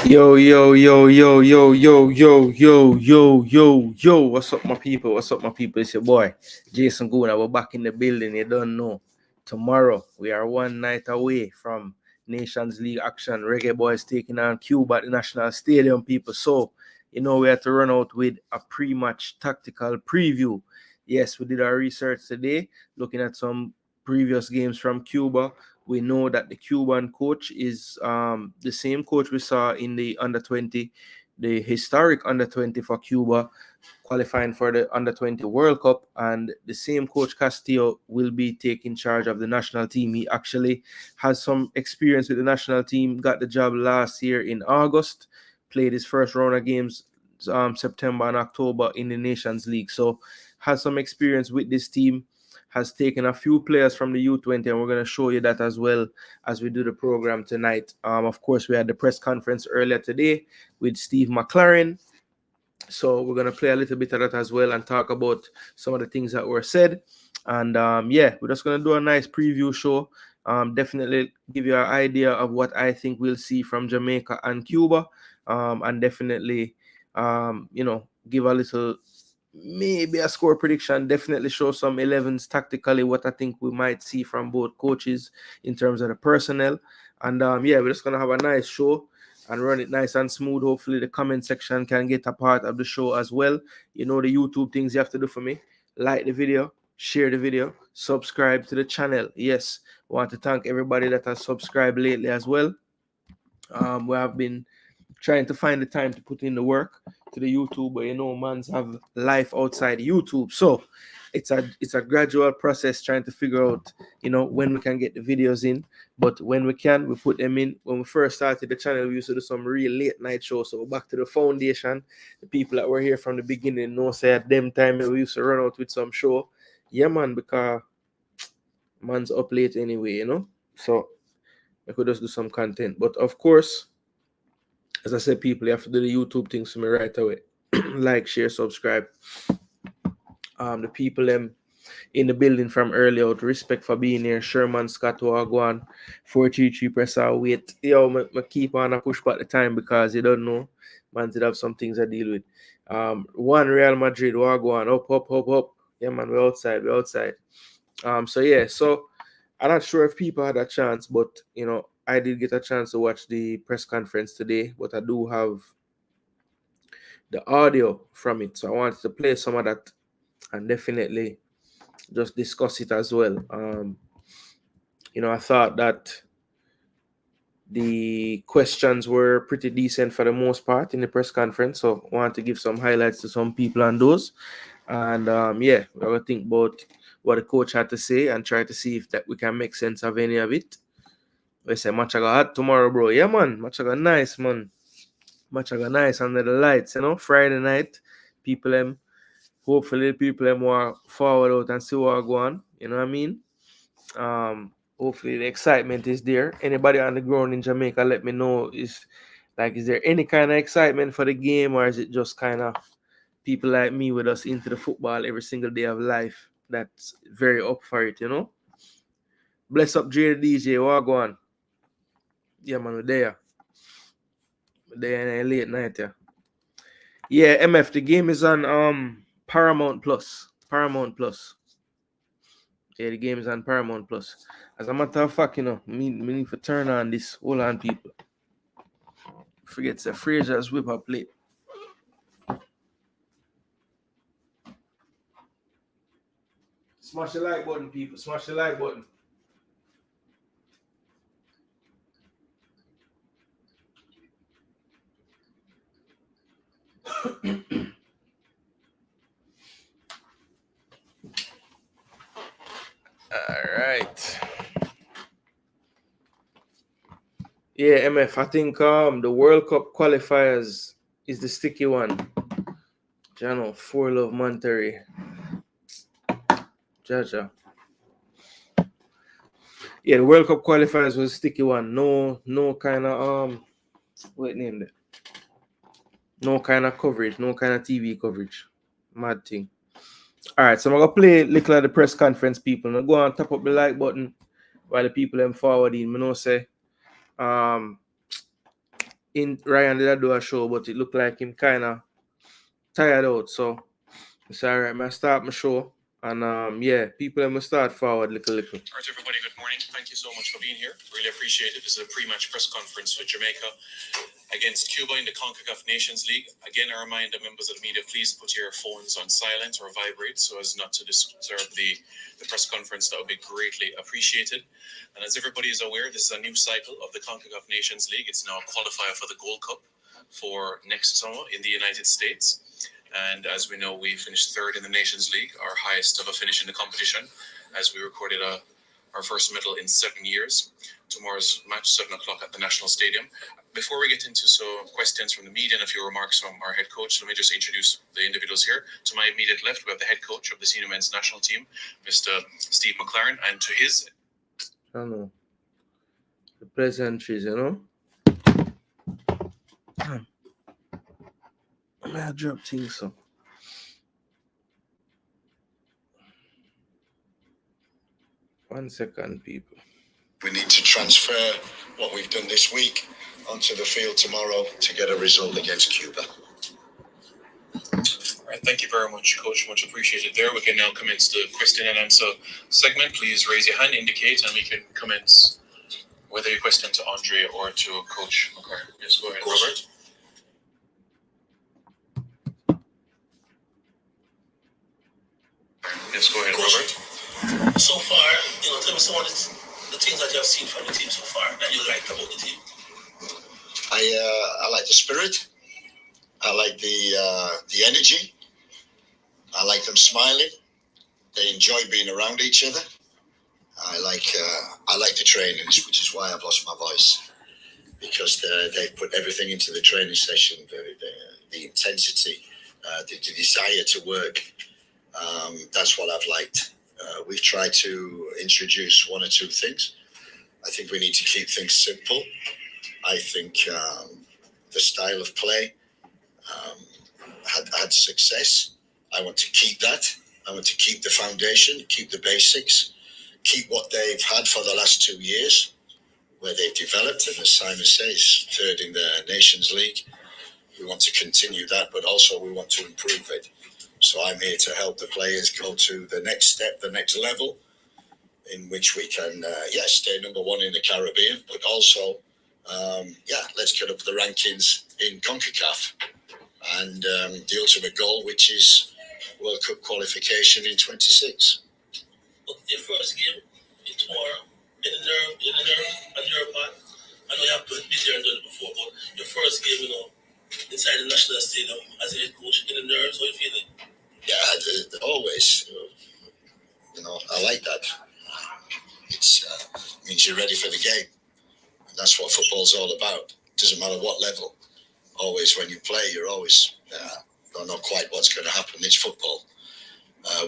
Yo, yo, yo, yo, yo, yo, yo, yo, yo, yo, yo. What's up, my people? What's up, my people? It's your boy, Jason Gooner. We're back in the building. You don't know. Tomorrow, we are one night away from Nations League action. Reggae Boyz taking on Cuba at the National Stadium, people. So, we have to run out with a pre-match tactical preview. Yes, we did our research today, looking at some previous games from Cuba. We know that the Cuban coach is the same coach we saw in the under 20, the historic under 20 for Cuba, qualifying for the under 20 World Cup. And the same coach Castillo will be taking charge of the national team. He actually has some experience with the national team, got the job last year in August, played his first round of games September and October in the Nations League. So has some experience with this team, has taken a few players from the U20, and we're going to show you that as well as we do the program tonight. Of course, we had the press conference earlier today with Steve McLaren. So we're going to play a little bit of that as well and talk about some of the things that were said. And we're just going to do a nice preview show. Definitely give you an idea of what I think we'll see from Jamaica and Cuba. And definitely, give a little, maybe a score prediction, definitely show some 11s tactically, what I think we might see from both coaches in terms of the personnel. And we're just going to have a nice show and run it nice and smooth. Hopefully the comment section can get a part of the show as well. You know the YouTube things you have to do for me. Like the video, share the video, subscribe to the channel. Yes, I want to thank everybody that has subscribed lately as well. We have been trying to find the time to put in the work to the YouTube, but man's have life outside YouTube. So it's a gradual process trying to figure out, when we can get the videos in. But when we can, we put them in. When we first started the channel, we used to do some real late night shows. So back to the foundation. The people that were here from the beginning know say at them time we used to run out with some show. Yeah, man, because man's up late anyway, So I could just do some content. But of course, as I said, people, you have to do the YouTube things for me right away. Like, share, subscribe. The people in the building from earlier, out respect for being here. Sherman Scott Wagwan, 433 press our wait. Yo, I keep on a push back the time because you don't know. Man did have some things I deal with. One Real Madrid, Wagwan, up. Yeah, man, we're outside. So I'm not sure if people had a chance, but I did get a chance to watch the press conference today, but I do have the audio from it. So I wanted to play some of that and definitely just discuss it as well. I thought that the questions were pretty decent for the most part in the press conference. So I want to give some highlights to some people on those. And we're going to think about what the coach had to say and try to see if that we can make sense of any of it. We say match I got hot tomorrow, bro. Yeah, man. Match I got nice, man. Match I got nice under the lights, Friday night. Hopefully people want forward out and see what go on. You know what I mean? Hopefully the excitement is there. Anybody on the ground in Jamaica, let me know. Is there any kind of excitement for the game, or is it just kind of people like me with us into the football every single day of life that's very up for it, Bless up Jay the DJ, what go on? Yeah, man, we're there. We're in a late night, yeah. Yeah, MF, the game is on Paramount Plus. Yeah, the game is on Paramount Plus. As a matter of fact, me need to turn on this. Hold on, people. Forget the Fraser's whip up plate. Smash the like button, people. Smash the like button. All right. Yeah, MF, I think the World Cup qualifiers is the sticky one. Jano, 4 Love Monterey. Jaja. Yeah, the World Cup qualifiers was a sticky one. No kind of what name it? No kind of coverage, no kind of TV coverage. Mad thing. All right, so I'm gonna play little of the press conference, people. Now go on, tap up the like button while the people them forwarding. I know say in Ryan did I do a show, but it looked like him kind of tired out. So it's all right. I start my show, and yeah, people let me start forward little. All right, everybody. Good morning. Thank you so much for being here. Really appreciate it. This is a pre-match press conference with Jamaica against Cuba in the Concacaf Nations League. Again, I remind the members of the media, please put your phones on silent or vibrate so as not to disturb the press conference. That would be greatly appreciated. And as everybody is aware, this is a new cycle of the Concacaf Nations League. It's now a qualifier for the Gold Cup for next summer in the United States. And as we know, we finished third in the Nations League, our highest ever finish in the competition, as we recorded our first medal in 7 years. Tomorrow's match, 7 o'clock at the National Stadium. Before we get into some questions from the media and a few remarks from our head coach, let me just introduce the individuals here. To my immediate left, we have the head coach of the senior men's national team, Mr. Steve McLaren, and to his... I don't know. The pleasantries, you know? I drop things so. One second, people. We need to transfer what we've done this week onto the field tomorrow to get a result against Cuba. All right, thank you very much, Coach. Much appreciated there. We can now commence the question and answer segment. Please raise your hand, indicate, and we can commence whether your question to Andre or to Coach McClaren. Yes, go ahead, Robert. Yes, go ahead, Robert. So far, tell me some of the things that you have seen from the team so far that you liked about the team. I like the spirit. I like the energy. I like them smiling. They enjoy being around each other. I like the trainings, which is why I've lost my voice, because they put everything into the training session, the intensity, the desire to work. That's what I've liked. We've tried to introduce one or two things. I think we need to keep things simple. I think the style of play had success. I want to keep that. I want to keep the foundation, keep the basics, keep what they've had for the last 2 years, where they've developed. And as Simon says, third in the Nations League. We want to continue that, but also we want to improve it. So I'm here to help the players go to the next step, the next level, in which we can, stay number one in the Caribbean, but also, let's get up the rankings in Concacaf. And the ultimate goal, which is World Cup qualification in 26. Your first game is tomorrow in the nerve on your part. I know you have been busier and done it before, but your first game, inside the National Stadium as a head coach in the nerves, how you feeling? Yeah, always. I like that. It means you're ready for the game. And that's what football's all about. Doesn't matter what level. Always when you play, you're always don't know quite what's going to happen. It's football.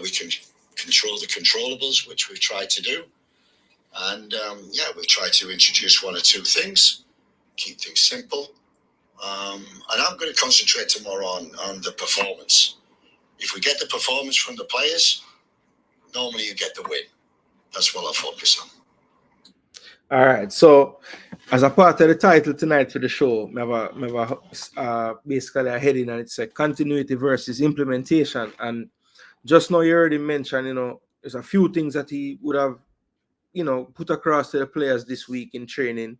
We can control the controllables, which we've tried to do. And we've tried to introduce one or two things, keep things simple. And I'm going to concentrate tomorrow on the performance. If we get the performance from the players, normally you get the win. That's what I'll focus on. All right. So, as a part of the title tonight for the show, we have basically a heading, and it's a continuity versus implementation. And just now you already mentioned, there's a few things that he would have, put across to the players this week in training.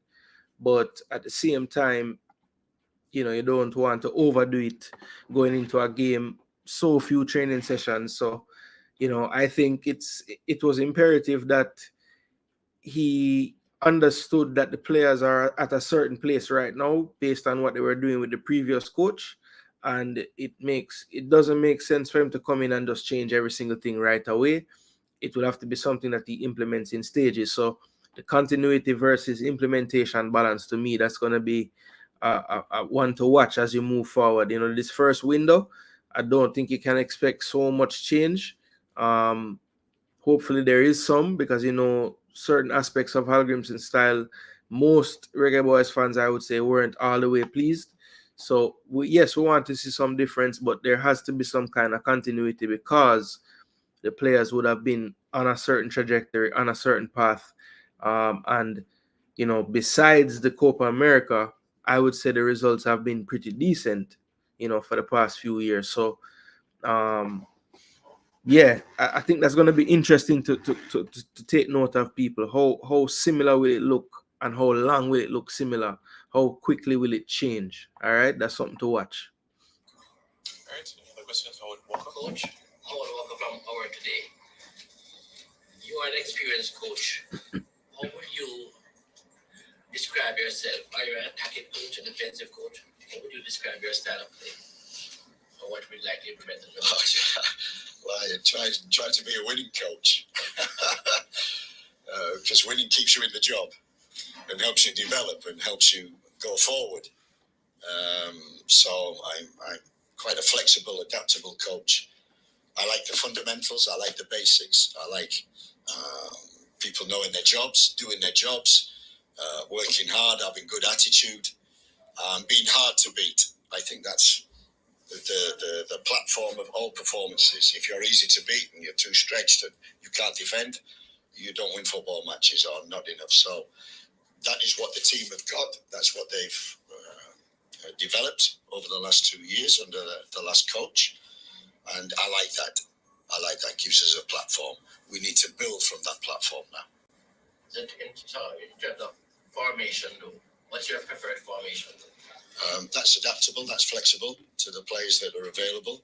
But at the same time, you don't want to overdo it going into a game, so few training sessions. So, I think it was imperative that he understood that the players are at a certain place right now based on what they were doing with the previous coach. And it doesn't make sense for him to come in and just change every single thing right away. It would have to be something that he implements in stages. So the continuity versus implementation balance, to me, that's going to be a one to watch as you move forward. This first window, I don't think you can expect so much change. Hopefully there is some, because certain aspects of Hallgrimson's style, most Reggae Boyz fans, I would say, weren't all the way pleased. So we want to see some difference, but there has to be some kind of continuity, because the players would have been on a certain trajectory, on a certain path. And besides the Copa America, I would say the results have been pretty decent, for the past few years. So, yeah, I think that's going to be interesting to take note of people. How similar will it look, and how long will it look similar? How quickly will it change? All right, that's something to watch. All right, any other questions? Howard Walker? Coach, Howard Walker from Our Today. You are an experienced coach. How would you describe yourself? Are you an attacking coach, a defensive coach? How would you describe your style of play? Or what would you like to implement? Well, I try to be a winning coach, because winning keeps you in the job and helps you develop and helps you go forward. So I'm quite a flexible, adaptable coach. I like the fundamentals. I like the basics. I like people knowing their jobs, doing their jobs, working hard, having good attitude, being hard to beat. I think that's the platform of all performances. If you're easy to beat and you're too stretched and you can't defend, you don't win football matches, or not enough. So that is what the team have got. That's what they've developed over the last 2 years under the last coach. And I like that. Gives us a platform. We need to build from that platform now. In terms of formation, though, what's your preferred formation? That's adaptable, that's flexible to the players that are available.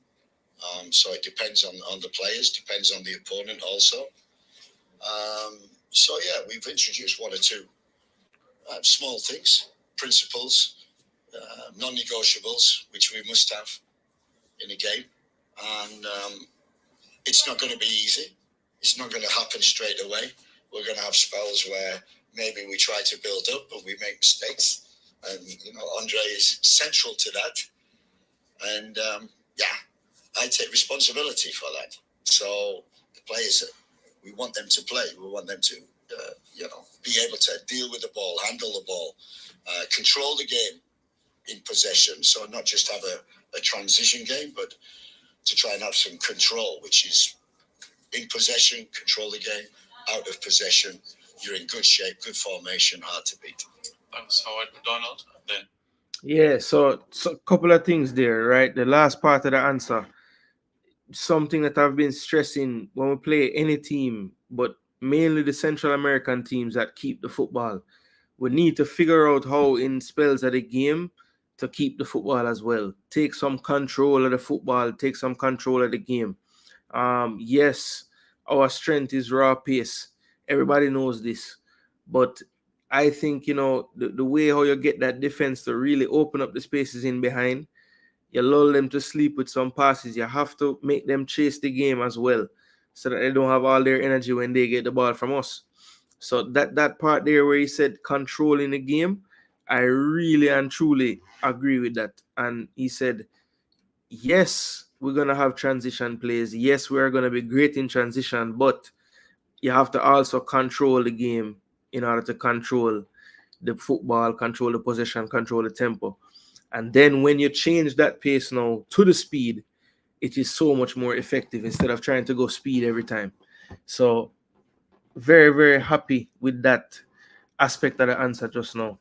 So it depends on the players, depends on the opponent also. So yeah, we've introduced one or two small things, principles, non-negotiables, which we must have in a game. And it's not going to be easy. It's not going to happen straight away. We're going to have spells where maybe we try to build up, but we make mistakes. And, Andre is central to that. And, I take responsibility for that. So the players, we want them to play. We want them to, be able to deal with the ball, handle the ball, control the game in possession. So not just have a transition game, but to try and have some control, which is in possession, control the game, out of possession. You're in good shape, good formation, hard to beat. Thanks, Howard. Donald, then. Yeah, so a couple of things there, right? The last part of the answer, something that I've been stressing when we play any team, but mainly the Central American teams that keep the football. We need to figure out how in spells of the game to keep the football as well. Take some control of the football, take some control of the game. Yes, our strength is raw pace. Everybody knows this. But I think, the way how you get that defense to really open up the spaces in behind, you lull them to sleep with some passes. You have to make them chase the game as well, so that they don't have all their energy when they get the ball from us. So that part there where he said controlling the game, I really and truly agree with that. And he said, yes, we're going to have transition plays. Yes, we're going to be great in transition, but you have to also control the game in order to control the football, control the possession, control the tempo. And then when you change that pace now to the speed, it is so much more effective instead of trying to go speed every time. So very, very happy with that aspect of the answer just now.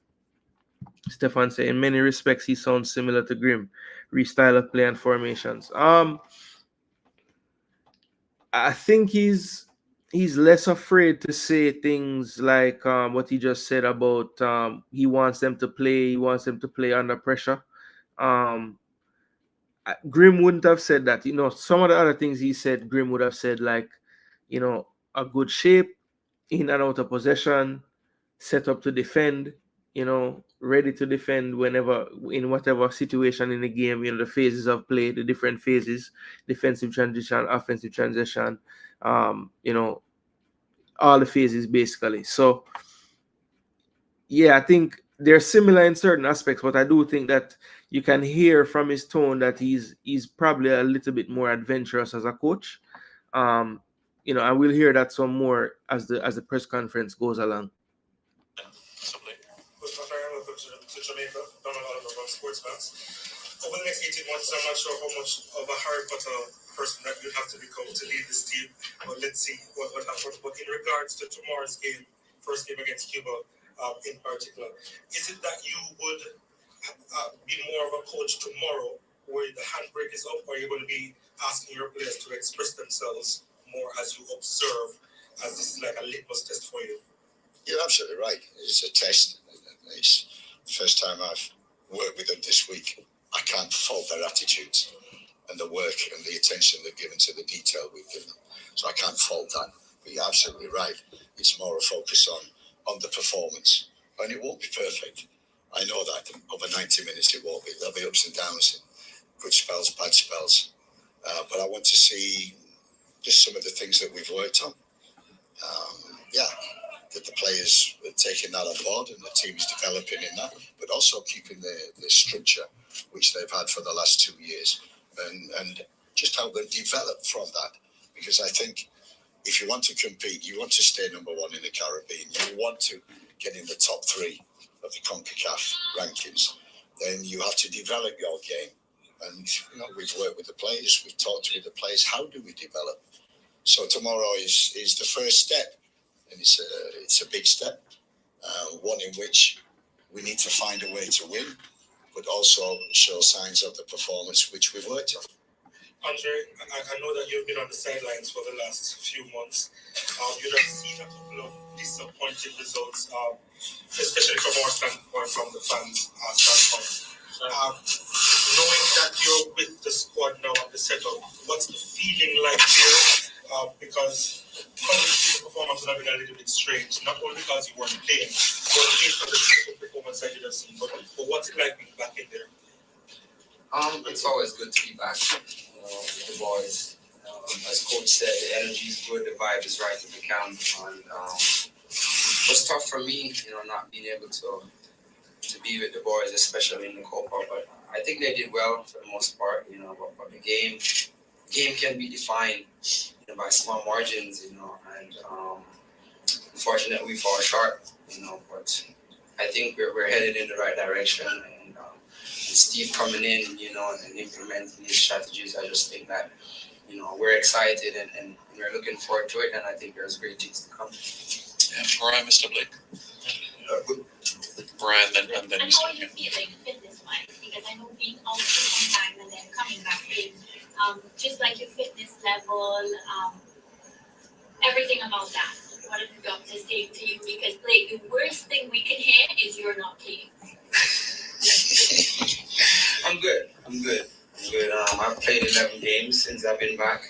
Stefan said, in many respects, he sounds similar to Grimm. Restyle of play and formations. I think he's less afraid to say things like what he just said about he wants them to play under pressure. Grimm wouldn't have said that. Some of the other things he said, Grimm would have said, like, a good shape, in and out of possession, set up to defend, ready to defend whenever, in whatever situation in the game, the phases of play, the different phases, defensive transition, offensive transition, all the phases basically. So, yeah, I think they're similar in certain aspects, but I do think that you can hear from his tone that he's probably a little bit more adventurous as a coach. I will hear that some more as the press conference goes along. Welcome to Jamaica. Donald Oliver from Sports Fans. Over the next 18 months, I'm not sure how much of a Harry Potter person that you have to become to lead this team, but let's see what happens. But in regards to tomorrow's game, first game against Cuba in particular, is it that you would be more of a coach tomorrow, where the handbrake is up, or you're going to be asking your players to express themselves more as you observe, as this is like a litmus test for you? You're absolutely right. It's a test. It's the first time I've worked with them this week. I can't fault their attitudes and the work and the attention they've given to the detail we've given them. So I can't fault that. But you're absolutely right. It's more a focus on the performance. And it won't be perfect. I know that. Over 90 minutes it won't be. There'll be ups and downs, and good spells, bad spells. But I want to see just some of the things that we've worked on. That the players are taking that on board and the team is developing in that, but also keeping the structure which they've had for the last 2 years, and just help them develop from that. Because I think if you want to compete, you want to stay number one in the Caribbean, you want to get in the top 3 of the Concacaf rankings, then you have to develop your game. And we've worked with the players, we've talked with the players. How do we develop? So tomorrow is the first step. And it's a big step, one in which we need to find a way to win, but also show signs of the performance which we've worked on. Andre, I know that you've been on the sidelines for the last few months. You'd have seen a couple of disappointing results, especially from our standpoint, from the fans' standpoint. Knowing that you're with the squad now at the setup, what's the feeling like here? Because the performance would have been a little bit strange, not only because you weren't playing, but based on the type of performance that you'd have seen. But what's it like being back in there? It's always good to be back with the boys. As coach said, the energy is good, the vibe is right in the camp. And it was tough for me, not being able to be with the boys, especially in the Copa. But I think they did well for the most part, but the game can be defined by small margins, and unfortunately we fall short, but I think we're headed in the right direction, and Steve coming in, and implementing these strategies, I just think that, we're excited and we're looking forward to it, and I think there's great things to come. Yeah, Brian, Mr. Blake. Brian, and then and how are you feeling fitness-wise? Because I know being out for some time and then coming back in, just like your fitness level, everything about that. What are the doctors saying to you? Because like the worst thing we can hear is you're not playing. I'm good. I've played 11 games since I've been back.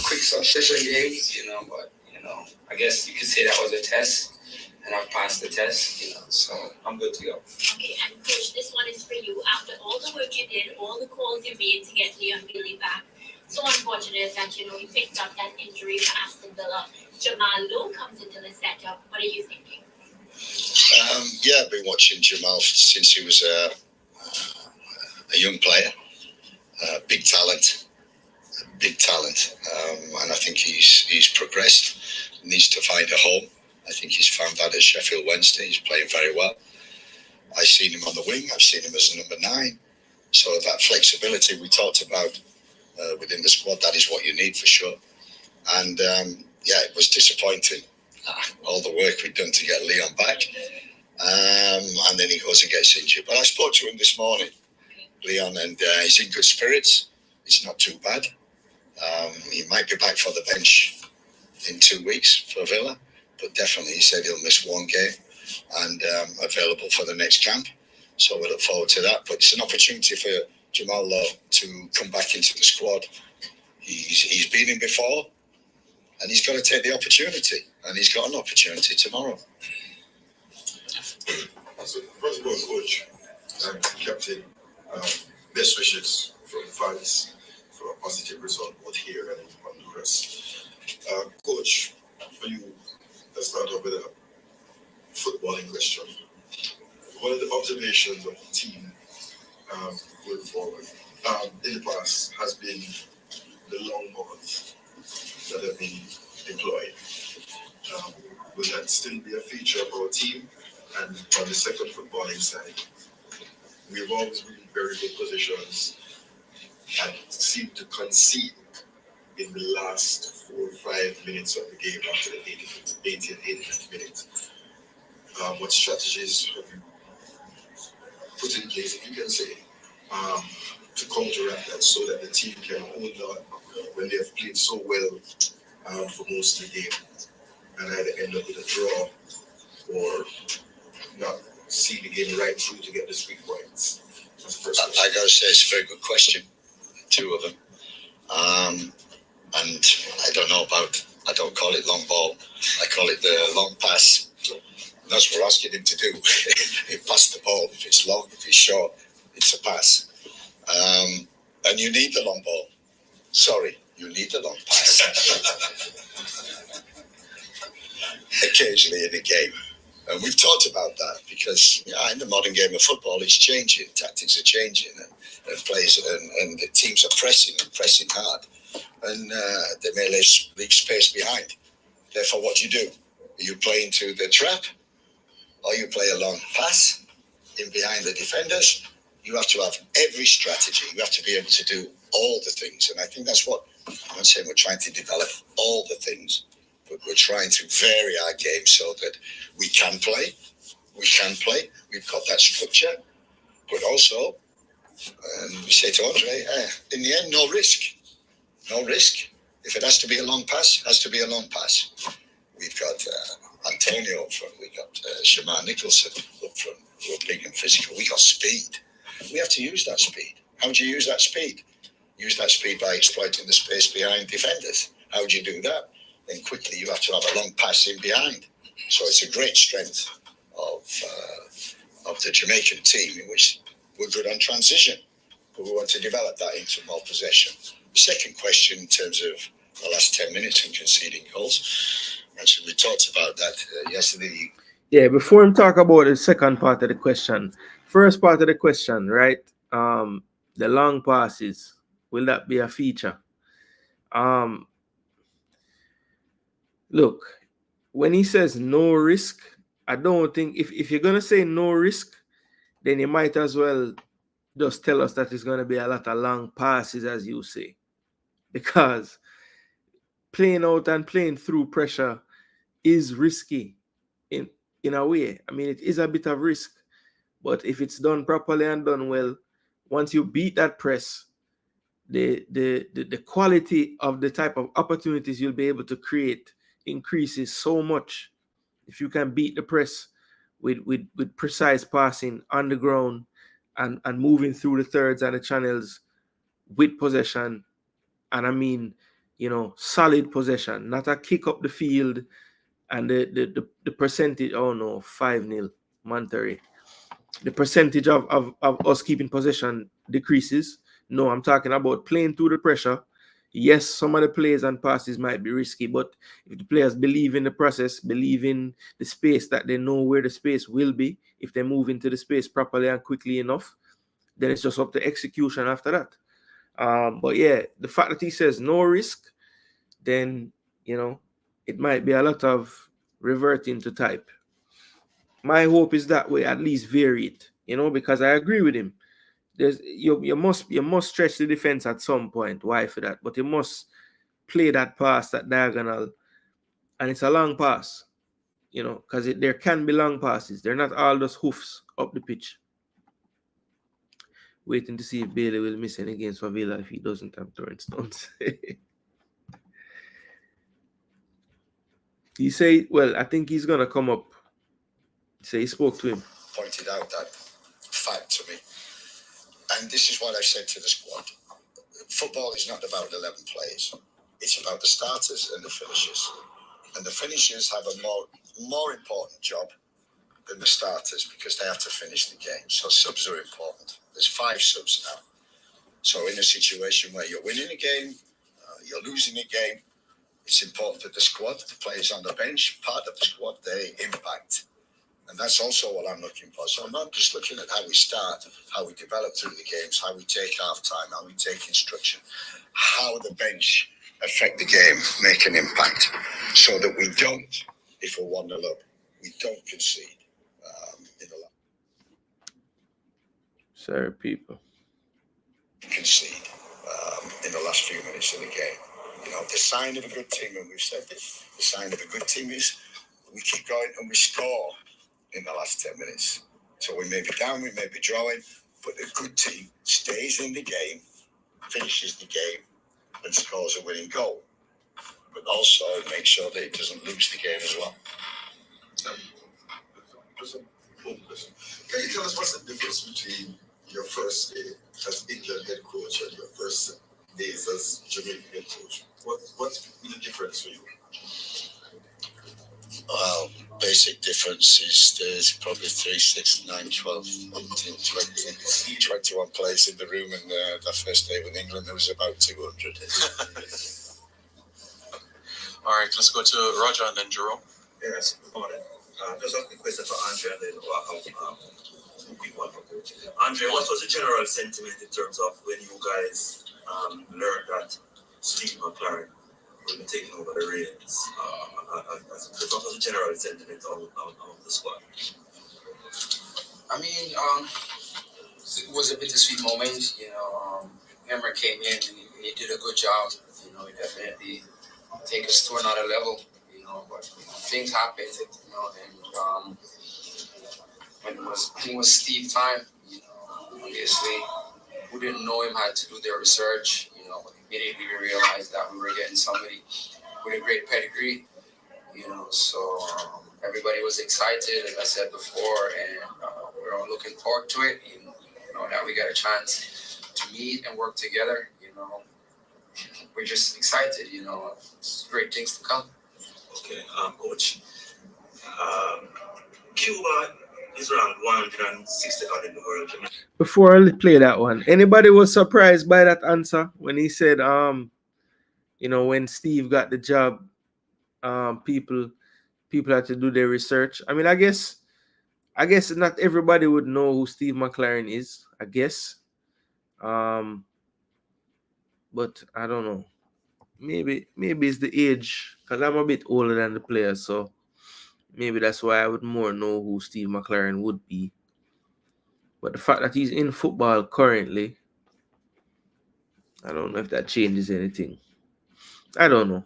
Quick succession games, but I guess you could say that was a test, and I've passed the test, so I'm good to go. Okay, and Coach, this one is for you. After all the work you did, all the calls you made to get Leon Bailey back, so unfortunate that, you picked up that injury for Aston Villa. Jamal Lowe comes into the setup. What are you thinking? I've been watching Jamal since he was a young player, big talent, and I think he's progressed. Needs to find a home. I think he's found that at Sheffield Wednesday. He's playing very well. I've seen him on the wing. I've seen him as a number 9. So that flexibility we talked about within the squad, that is what you need for sure. And it was disappointing. All the work we'd done to get Leon back, and then he goes and gets injured. But I spoke to him this morning, Leon, and he's in good spirits. It's not too bad. He might be back for the bench in 2 weeks for Villa, but definitely he said he'll miss 1 game and available for the next camp. So we look forward to that. But it's an opportunity for Jamal Lowe to come back into the squad. He's been in before, and he's got to take the opportunity, and he's got an opportunity tomorrow. So, first of all, Coach and Captain, best wishes from the fans for a positive result both here and on the crest. Coach, for you, let's start off with a footballing question. One of the observations of the team going forward in the past has been the long balls that have been deployed. Will that still be a feature of our team? And on the second footballing side, we've always been in very good positions and seem to concede in the last 4 or 5 minutes of the game after the 80th minute. what strategies have you put in place, if you can say, to counteract that so that the team can hold on when they have played so well for most of the game and either end up with a draw or not see the game right through to get the 3 points? That's the first question. I got to say, it's a very good question, 2 of them. And I don't call it long ball, I call it the long pass. That's what we're asking him to do. He pass the ball. If it's long, if it's short, it's a pass. And you need the long ball. Sorry, you need the long pass. Occasionally in a game. And we've talked about that because in the modern game of football, it's changing. Tactics are changing, and players and the teams are pressing hard. And they may leave space behind. Therefore, what do? You play into the trap, or you play a long pass in behind the defenders. You have to have every strategy. You have to be able to do all the things. And I think that's what I'm not saying we're trying to develop all the things, but we're trying to vary our game so that we can play. We've got that structure, but also, we say to Andre, in the end, no risk. No risk. If it has to be a long pass, has to be a long pass. We've got Antonio up front. We've got Shamar Nicholson up front, who are big and physical. We got speed. We have to use that speed. How do you use that speed? Use that speed by exploiting the space behind defenders. How do you do that? Then quickly you have to have a long pass in behind. So it's a great strength of the Jamaican team, in which we're good on transition, but we want to develop that into more possession. Second question, in terms of the last 10 minutes and conceding goals, actually we talked about that yesterday. Yeah, before we talk about the second part of the question, first part of the question, right? The long passes, will that be a feature? Look, when he says no risk, I don't think, if you're gonna say no risk, then you might as well just tell us that it's gonna be a lot of long passes, as you say, because playing out and playing through pressure is risky in a way. I mean, it is a bit of risk, but if it's done properly and done well, once you beat that press, the quality of the type of opportunities you'll be able to create increases so much. If you can beat the press with precise passing on the ground and moving through the thirds and the channels with possession, and I mean, solid possession, not a kick up the field and the percentage, 5-0 Monterey. The percentage of us keeping possession decreases. No, I'm talking about playing through the pressure. Yes, some of the plays and passes might be risky, but if the players believe in the process, believe in the space, that they know where the space will be, if they move into the space properly and quickly enough, then it's just up to execution after that. But yeah, the fact that he says no risk, then, it might be a lot of reverting to type. My hope is that way, at least vary it, because I agree with him. You must stretch the defense at some point. Why for that? But you must play that pass, that diagonal, and it's a long pass, because there can be long passes. They're not all just hoofs up the pitch. Waiting to see if Bailey will miss any games for Villa if he doesn't have throwing stones. He say, well, I think he's gonna come up. Say he spoke to him. Pointed out that fact to me. And this is what I said to the squad. Football is not about 11 players. It's about the starters and the finishers. And the finishers have a more important job than the starters because they have to finish the game. So subs are important. There's 5 subs now. So in a situation where you're winning a game, you're losing a game, it's important that the squad, the players on the bench, part of the squad, they impact. And that's also what I'm looking for. So I'm not just looking at how we start, how we develop through the games, how we take half time, how we take instruction, how the bench affect the game, make an impact, so that we don't, if we're 1-0 up, we don't concede in the last. Sorry, people. Concede in the last few minutes of the game. The sign of a good team, and we've said this, the sign of a good team is we keep going and we score in the last 10 minutes. So we may be down, we may be drawing, but a good team stays in the game, finishes the game, and scores a winning goal. But also make sure that it doesn't lose the game as well. Can you tell us what's the difference between your first day as England head coach and your first days as Jamaican head coach? What's the difference for you? Well, basic difference is there's probably 3, 6, 9, 12, 18, 20, 21 players in the room, and that first day with England there was about 200. All right, let's go to Roger and then Jerome. Yes, good morning. Just a quick question for Andre and then we'll quick one for Coach. Andre, what was the general sentiment in terms of when you guys learned that Steve McLaren will be taking over the reins? What was the general sentiment of the squad? I mean, it was a bittersweet moment. You know, Emmer came in and he did a good job. You know, he definitely take us to another level. You know, but things happened. You know, and when it was Steve time, you know, obviously who didn't know him had to do their research. You know, immediately we realized that we were getting somebody with a great pedigree. You know, so everybody was excited, as I said before, and we're all looking forward to it. You know, that we got a chance to meet and work together. You know, we're just excited. You know, it's great things to come. Okay, Coach. Cuba is ranked 163rd in the world. Before I play that one, anybody was surprised by that answer when he said, you know, when Steve got the job, people had to do their research. I mean, I guess not everybody would know who Steve McLaren is, I guess. But I don't know. Maybe it's the age, because I'm a bit older than the player, so maybe that's why I would more know who Steve McLaren would be. But the fact that he's in football currently, I don't know if that changes anything. I don't know.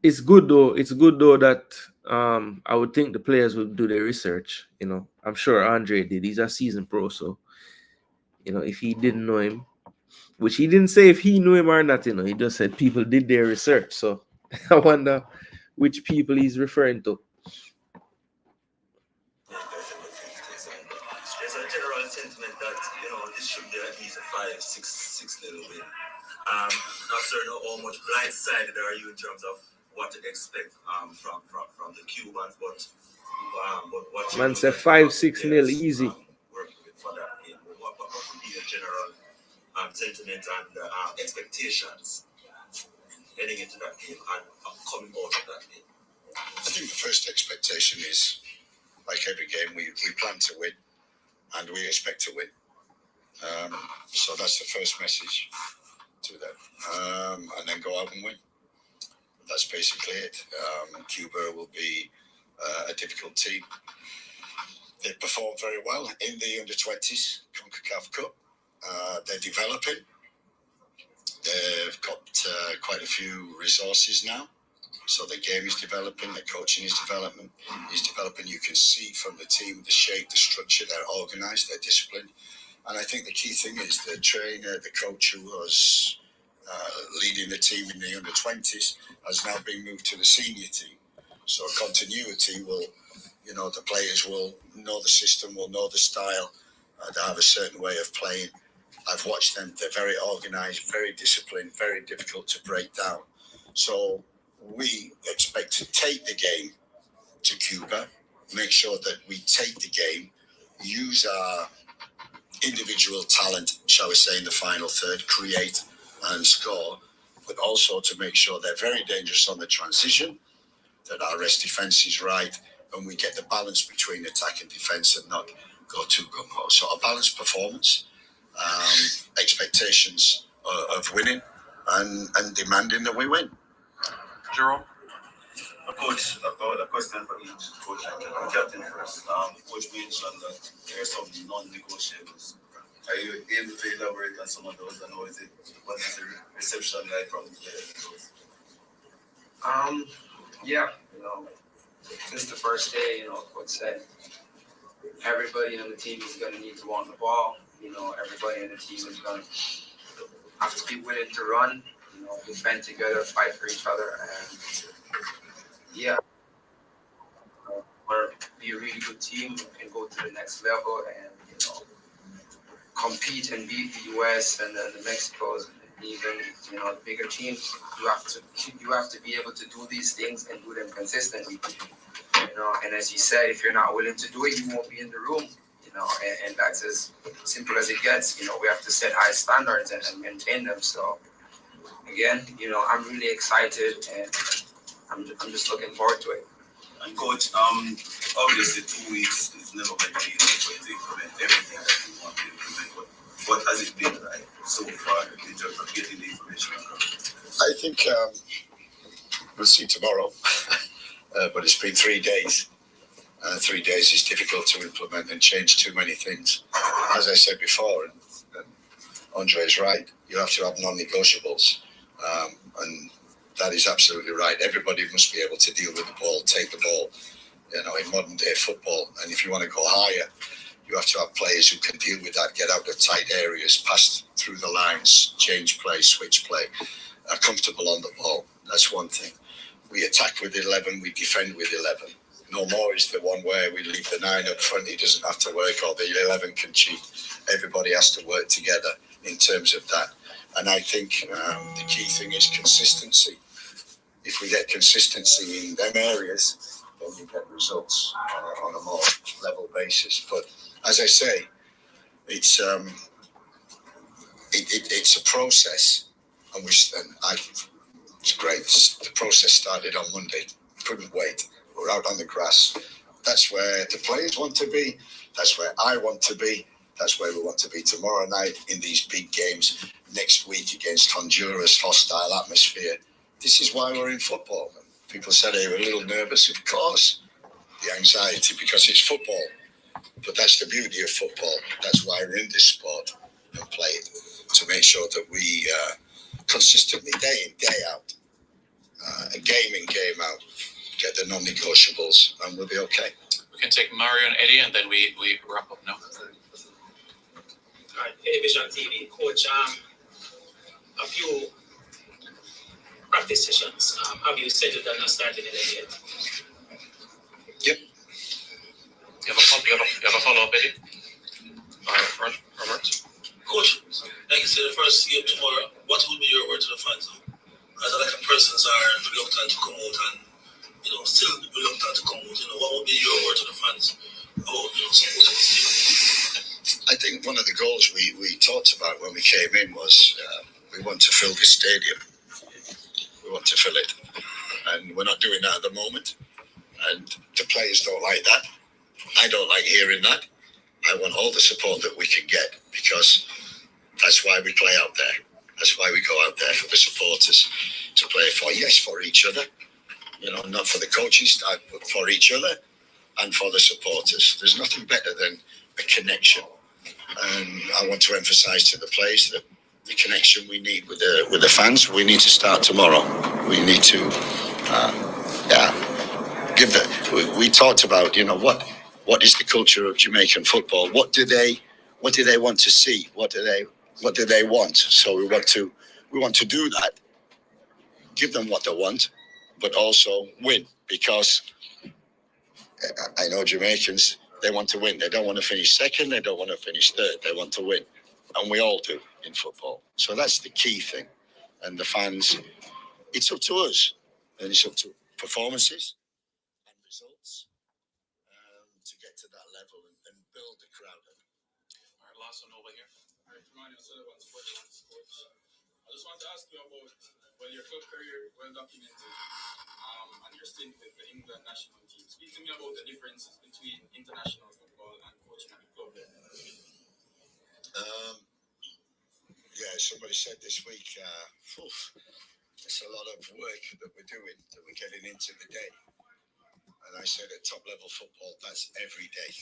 It's good though. It's good though that I would think the players would do their research. You know, I'm sure Andre did. He's a seasoned pro, so you know, if he didn't know him, which he didn't say if he knew him or not, you know, he just said people did their research. So I wonder which people he's referring to. There's a general sentiment that, you know, this should be at least a 5-6 little win. Not certain how much blindsided are you in terms of what to expect from the Cubans, but what Man said 5-6 nil easy. Working with for that game. What would be your general sentiment and expectations heading into that game and coming out of that game? I think the first expectation is, like every game, we plan to win and we expect to win. So that's the first message to them. And then go out and win. That's basically it. Cuba will be a difficult team. They performed very well in the under-20s Concacaf Cup. They're developing. They've got quite a few resources now. So their game is developing, their coaching is developing. You can see from the team, the shape, the structure, they're organised, they're disciplined. And I think the key thing is the trainer, the coach who was leading the team in the under-20s has now been moved to the senior team. So continuity will, you know, the players will know the system, will know the style. They have a certain way of playing. I've watched them. They're very organised, very disciplined, very difficult to break down. So we expect to take the game to Cuba, make sure that we take the game, use our individual talent, shall we say, in the final third, create and score, but also to make sure they're very dangerous on the transition, that our rest defence is right, and we get the balance between attack and defence and not go too gung-ho. So a balanced performance, expectations of winning and demanding that we win. Jerome? Coach, a question for each coach and captain first. Coach mentioned that there are some non-negotiables. Are you able to elaborate on some of those, and what is the reception like from the players? Yeah, you know, since the first day, coach said everybody on the team is going to need to want the ball. Everybody in the team is going to have to be willing to run, defend together, fight for each other, and yeah, we're be a really good team. We can go to the next level and compete and beat the US and the Mexicos, and even the bigger teams. You have to be able to do these things and do them consistently. And as you said, if you're not willing to do it, you won't be in the room. And that's as simple as it gets. We have to set high standards and maintain them. So again, I'm really excited and I'm just looking forward to it. And coach, obviously 2 weeks is never going to be enough for you to implement everything that you want to implement. But what has it been like so far in terms of getting the information across? I think we'll see tomorrow, but it's been 3 days. 3 days is difficult to implement and change too many things. As I said before, and Andre is right, you have to have non-negotiables. And that is absolutely right. Everybody must be able to deal with the ball, take the ball, in modern day football. And if you want to go higher, you have to have players who can deal with that, get out of tight areas, pass through the lines, change play, switch play, are comfortable on the ball. That's one thing. We attack with 11, we defend with 11. No more is the one where we leave the 9 up front, he doesn't have to work, or the 11 can cheat. Everybody has to work together in terms of that. And I think the key thing is consistency. If we get consistency in them areas, then we get results on a more level basis. But as I say, it's a process, and it's great. The process started on Monday. Couldn't wait. We're out on the grass. That's where the players want to be. That's where I want to be. That's where we want to be tomorrow night in these big games. Next week against Honduras, hostile atmosphere. This is why we're in football. People said they were a little nervous. Of course, the anxiety because it's football. But that's the beauty of football. That's why we're in this sport and play it, to make sure that we consistently, day in, day out, game in, game out, get the non-negotiables, and we'll be okay. We can take Mario and Eddie, and then we wrap up now. All right, Vision TV, Coach. A few practice sessions. Have you scheduled and not started it yet? Yep. You have a follow-up, Eddie? All right, Robert. Coach, like you said, the first game tomorrow, what will be your word to the fans? As a lot of persons are reluctant to come out and, still reluctant to come out. What would be your word to the fans about, supporting this team? I think one of the goals we talked about when we came in was we want to fill this stadium. We want to fill it. And we're not doing that at the moment. And the players don't like that. I don't like hearing that. I want all the support that we can get, because that's why we play out there. That's why we go out there, for the supporters to play for. Yes, for each other. Not for the coaching staff, but for each other and for the supporters. There's nothing better than a connection. And I want to emphasize to the players that the connection we need with the fans, we need to start tomorrow. We need to, we talked about, what is the culture of Jamaican football? What do they want to see? What do they want? So we want to do that. Give them what they want, but also win, because I know Jamaicans, they want to win. They don't want to finish second. They don't want to finish third. They want to win. And we all do in football. So that's the key thing. And the fans, it's up to us. And it's up to performances and results to get to that level and build the crowd up. All right, last one over here. All right, Ronnie Sullivan, Sports Coach. I just want to ask you about, your club career well documented, and your stint with the England national team. Speak to me about the differences between international football and coaching at the club. Somebody said this week, it's a lot of work that we're doing, that we're getting into the day. And I said at top level football, that's every day.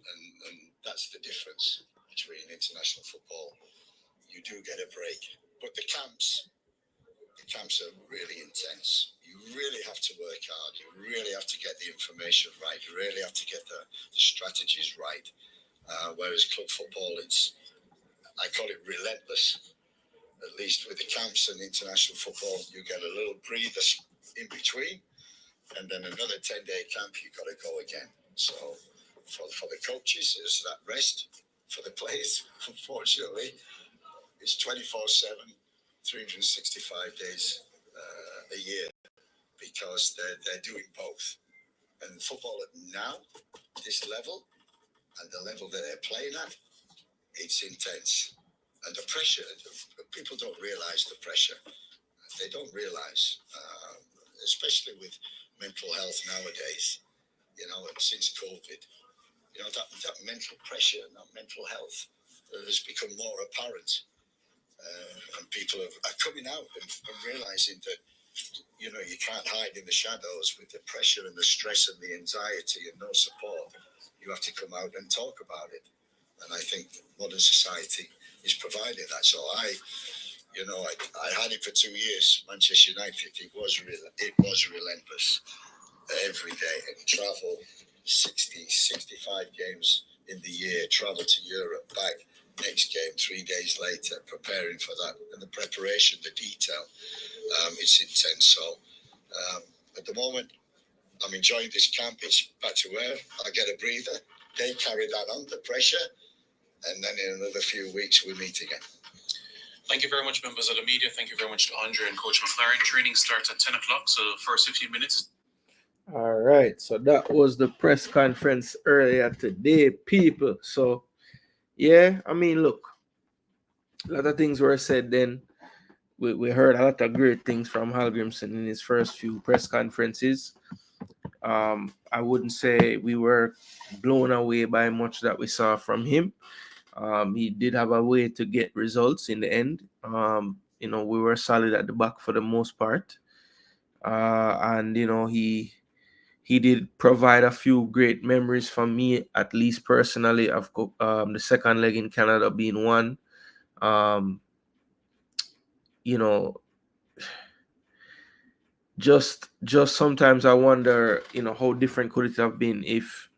And that's the difference between international football. You do get a break. But the camps, camps are really intense. You really have to work hard. You really have to get the information right. You really have to get the strategies right. Whereas club football, I call it relentless. At least with the camps and international football, you get a little breather in between, and then another 10-day camp, you've got to go again. So for the coaches, there's that rest. For the players, unfortunately, it's 24/7, 365 days a year, because they're doing both. And football at now, this level, and the level that they're playing at, it's intense. And the pressure, people don't realize the pressure. They don't realize, especially with mental health nowadays, since COVID, that mental pressure and that mental health has become more apparent. And people are coming out and realizing that, you can't hide in the shadows with the pressure and the stress and the anxiety and no support. You have to come out and talk about it. And I think modern society is providing that. So I had it for 2 years. Manchester United, it was relentless every day. And travel 65 games in the year, travel to Europe, back next game 3 days later, preparing for that. And the preparation, the detail, it's intense. So at the moment, I'm enjoying this camp. It's back to where I get a breather. They carry that on, the pressure. And then in another few weeks, we meet again. Thank you very much, members of the media. Thank you very much to Andre and Coach McLaren. Training starts at 10 o'clock, so the first 15 minutes. All right, so that was the press conference earlier today, people. So, yeah, I mean, look, a lot of things were said then. We heard a lot of great things from Hal Grimson in his first few press conferences. I wouldn't say we were blown away by much that we saw from him. He did have a way to get results in the end. We were solid at the back for the most part. And he did provide a few great memories for me, at least personally, of the second leg in Canada being one. Just sometimes I wonder, how different could it have been if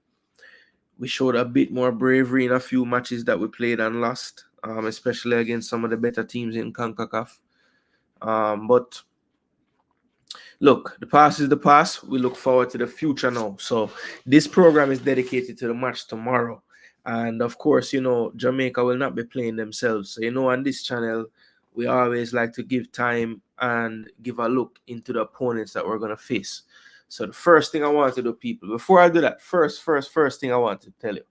we showed a bit more bravery in a few matches that we played and lost, especially against some of the better teams in Concacaf. But look, the past is the past. We look forward to the future now. So this program is dedicated to the match tomorrow. And of course, Jamaica will not be playing themselves. So, on this channel, we always like to give time and give a look into the opponents that we're going to face. So the first thing I want to do, people, before I do that, first thing I want to tell you,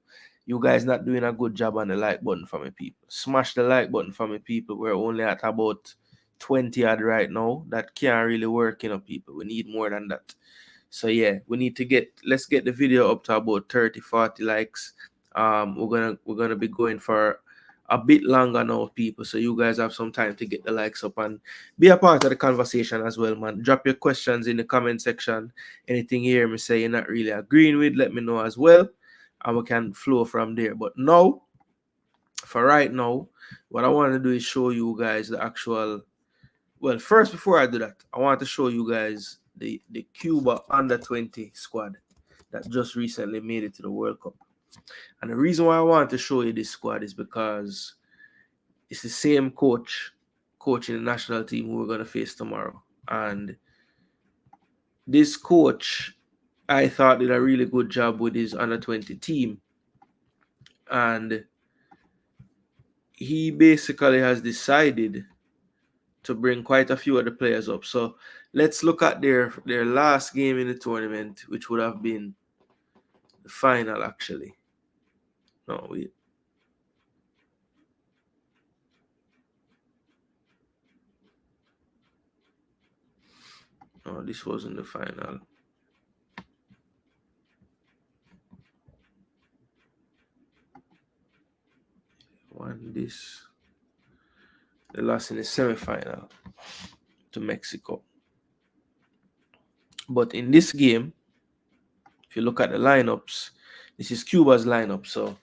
you guys not doing a good job on the like button for me, people. Smash the like button for me, people. We're only at about 20 odd right now. That can't really work, people. We need more than that. So yeah, we need to let's get the video up to about 30-40 likes. We're gonna be going for a bit longer now, people, so you guys have some time to get the likes up and be a part of the conversation as well, man. Drop your questions in the comment section. Anything you hear me say you're not really agreeing with, let me know as well, and we can flow from there. But now, for right now, what I want to do is show you guys the actual. Well, first, before I do that, I want to show you guys the Cuba under-20 squad that just recently made it to the World Cup. And the reason why I want to show you this squad is because it's the same coach coaching the national team who we're going to face tomorrow. And this coach, I thought, did a really good job with his under-20 team. And he basically has decided to bring quite a few of the players up. So let's look at their last game in the tournament, which would have been the final, actually. No, wait. No, this wasn't the final. They lost in the semi-final to Mexico. But in this game, if you look at the lineups, this is Cuba's lineup. So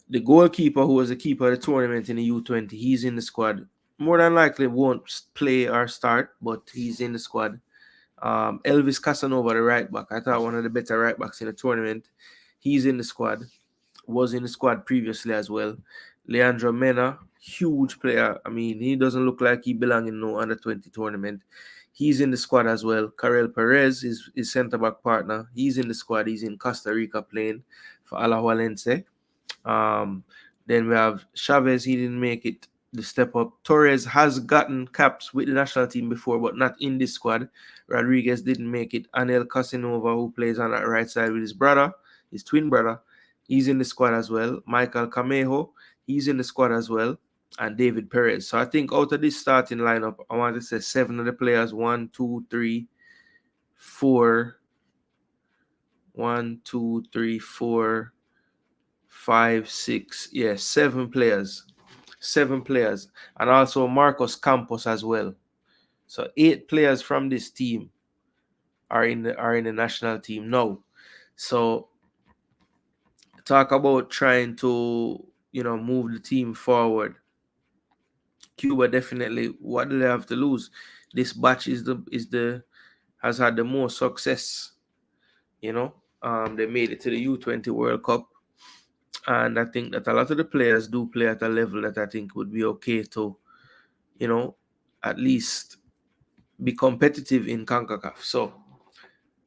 the goalkeeper, who was the keeper of the tournament in the U20, he's in the squad more than likely won't play or start, but he's in the squad. Elvis Casanova, the right back, I thought one of the better right backs in the tournament. He's in the squad. Was in the squad previously as well. Leandro Mena, huge player. I mean, he doesn't look like he belongs in no under 20 tournament. He's in the squad as well. Karel Perez is his centre back partner. He's in the squad. He's in Costa Rica playing for Alajuelense. Then we have Chavez. He didn't make it the step up. Torres has gotten caps with the national team before, but not in this squad. Rodriguez didn't make it. Anel Casanova, who plays on that right side with his brother, his twin brother, he's in the squad as well. Michael Camejo, he's in the squad as well. And David Perez. So I think out of this starting lineup, I want to say 7 of the players. 1, 2, 3, 4. 1, 2, 3, 4, 5, 6. Yeah, 7 players. 7 players. And also Marcos Campos as well. So 8 players from this team are in the national team now. So talk about trying to, move the team forward. Cuba definitely, what do they have to lose? This batch has had the most success. They made it to the U20 World Cup. And I think that a lot of the players do play at a level that I think would be okay to, at least be competitive in Concacaf. So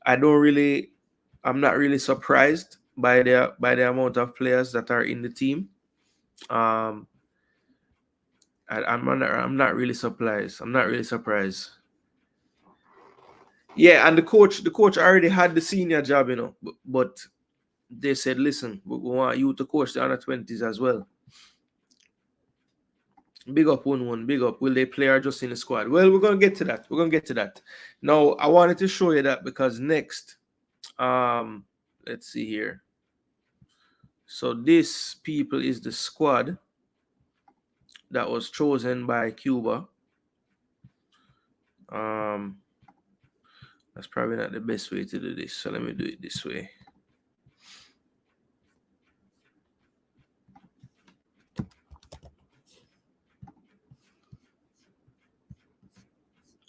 I'm not really surprised by the amount of players that are in the team. I'm not really surprised. Yeah, and the coach already had the senior job, but they said, listen, we want you to coach the under 20s as well. Big up, one. Big up. Will they play or just in the squad? Well, we're gonna get to that. Now, I wanted to show you that because next, let's see here. So this people is the squad that was chosen by Cuba. That's probably not the best way to do this. So let me do it this way.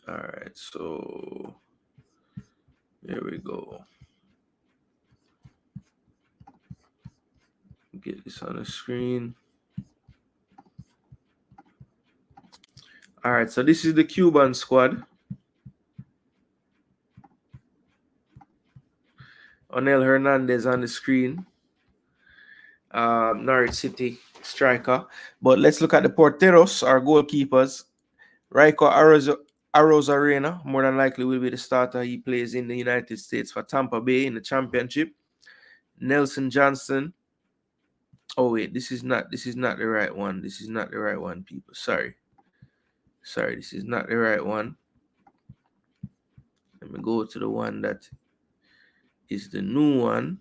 All right, so there we go. Get this on the screen. All right, so this is the Cuban squad. Onel Hernandez on the screen. Norwich City striker. But let's look at the porteros, our goalkeepers. Raiko Arozarena, more than likely will be the starter. He plays in the United States for Tampa Bay in the championship. Nelson Johnson. Oh wait, this is not the right one. This is not the right one, people. Sorry, this is not the right one. Let me go to the one that is the new one.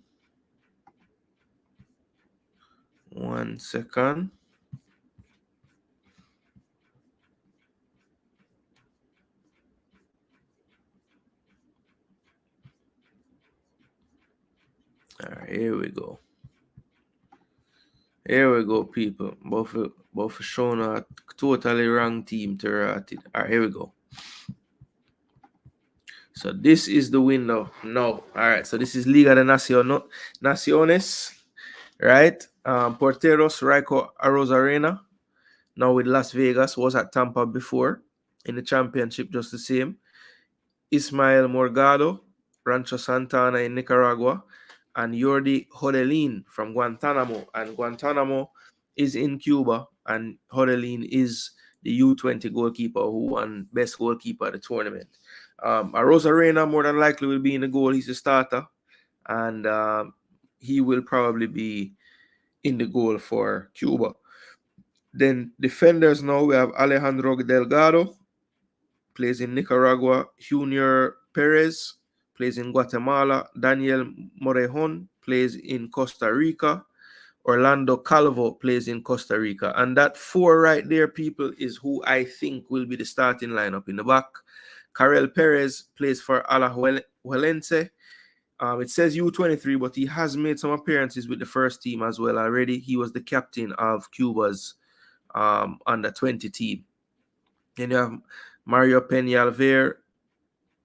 1 second. All right, here we go. Here we go, people. Both showing a totally wrong team to write it. All right, here we go. So this is the window. No. All right, so this is Liga de Naciones, right? Porteros, Raiko Arozarena, now with Las Vegas, was at Tampa before in the championship, just the same. Ismael Morgado, Rancho Santana in Nicaragua, and Jordi Hodelin from Guantanamo. And Guantanamo is in Cuba, and Hodelin is the U20 goalkeeper who won best goalkeeper at the tournament. Arozarena more than likely will be in the goal. He's a starter, and he will probably be in the goal for Cuba. Then defenders now, we have Alejandro Delgado, plays in Nicaragua. Junior Perez plays in Guatemala. Daniel Morejon plays in Costa Rica. Orlando Calvo plays in Costa Rica. And that 4 right there, people, is who I think will be the starting lineup in the back. Karel Perez plays for Alajuelense. It says U23, but he has made some appearances with the first team as well already. He was the captain of Cuba's under 20 team. Then you have Mario Peñalver,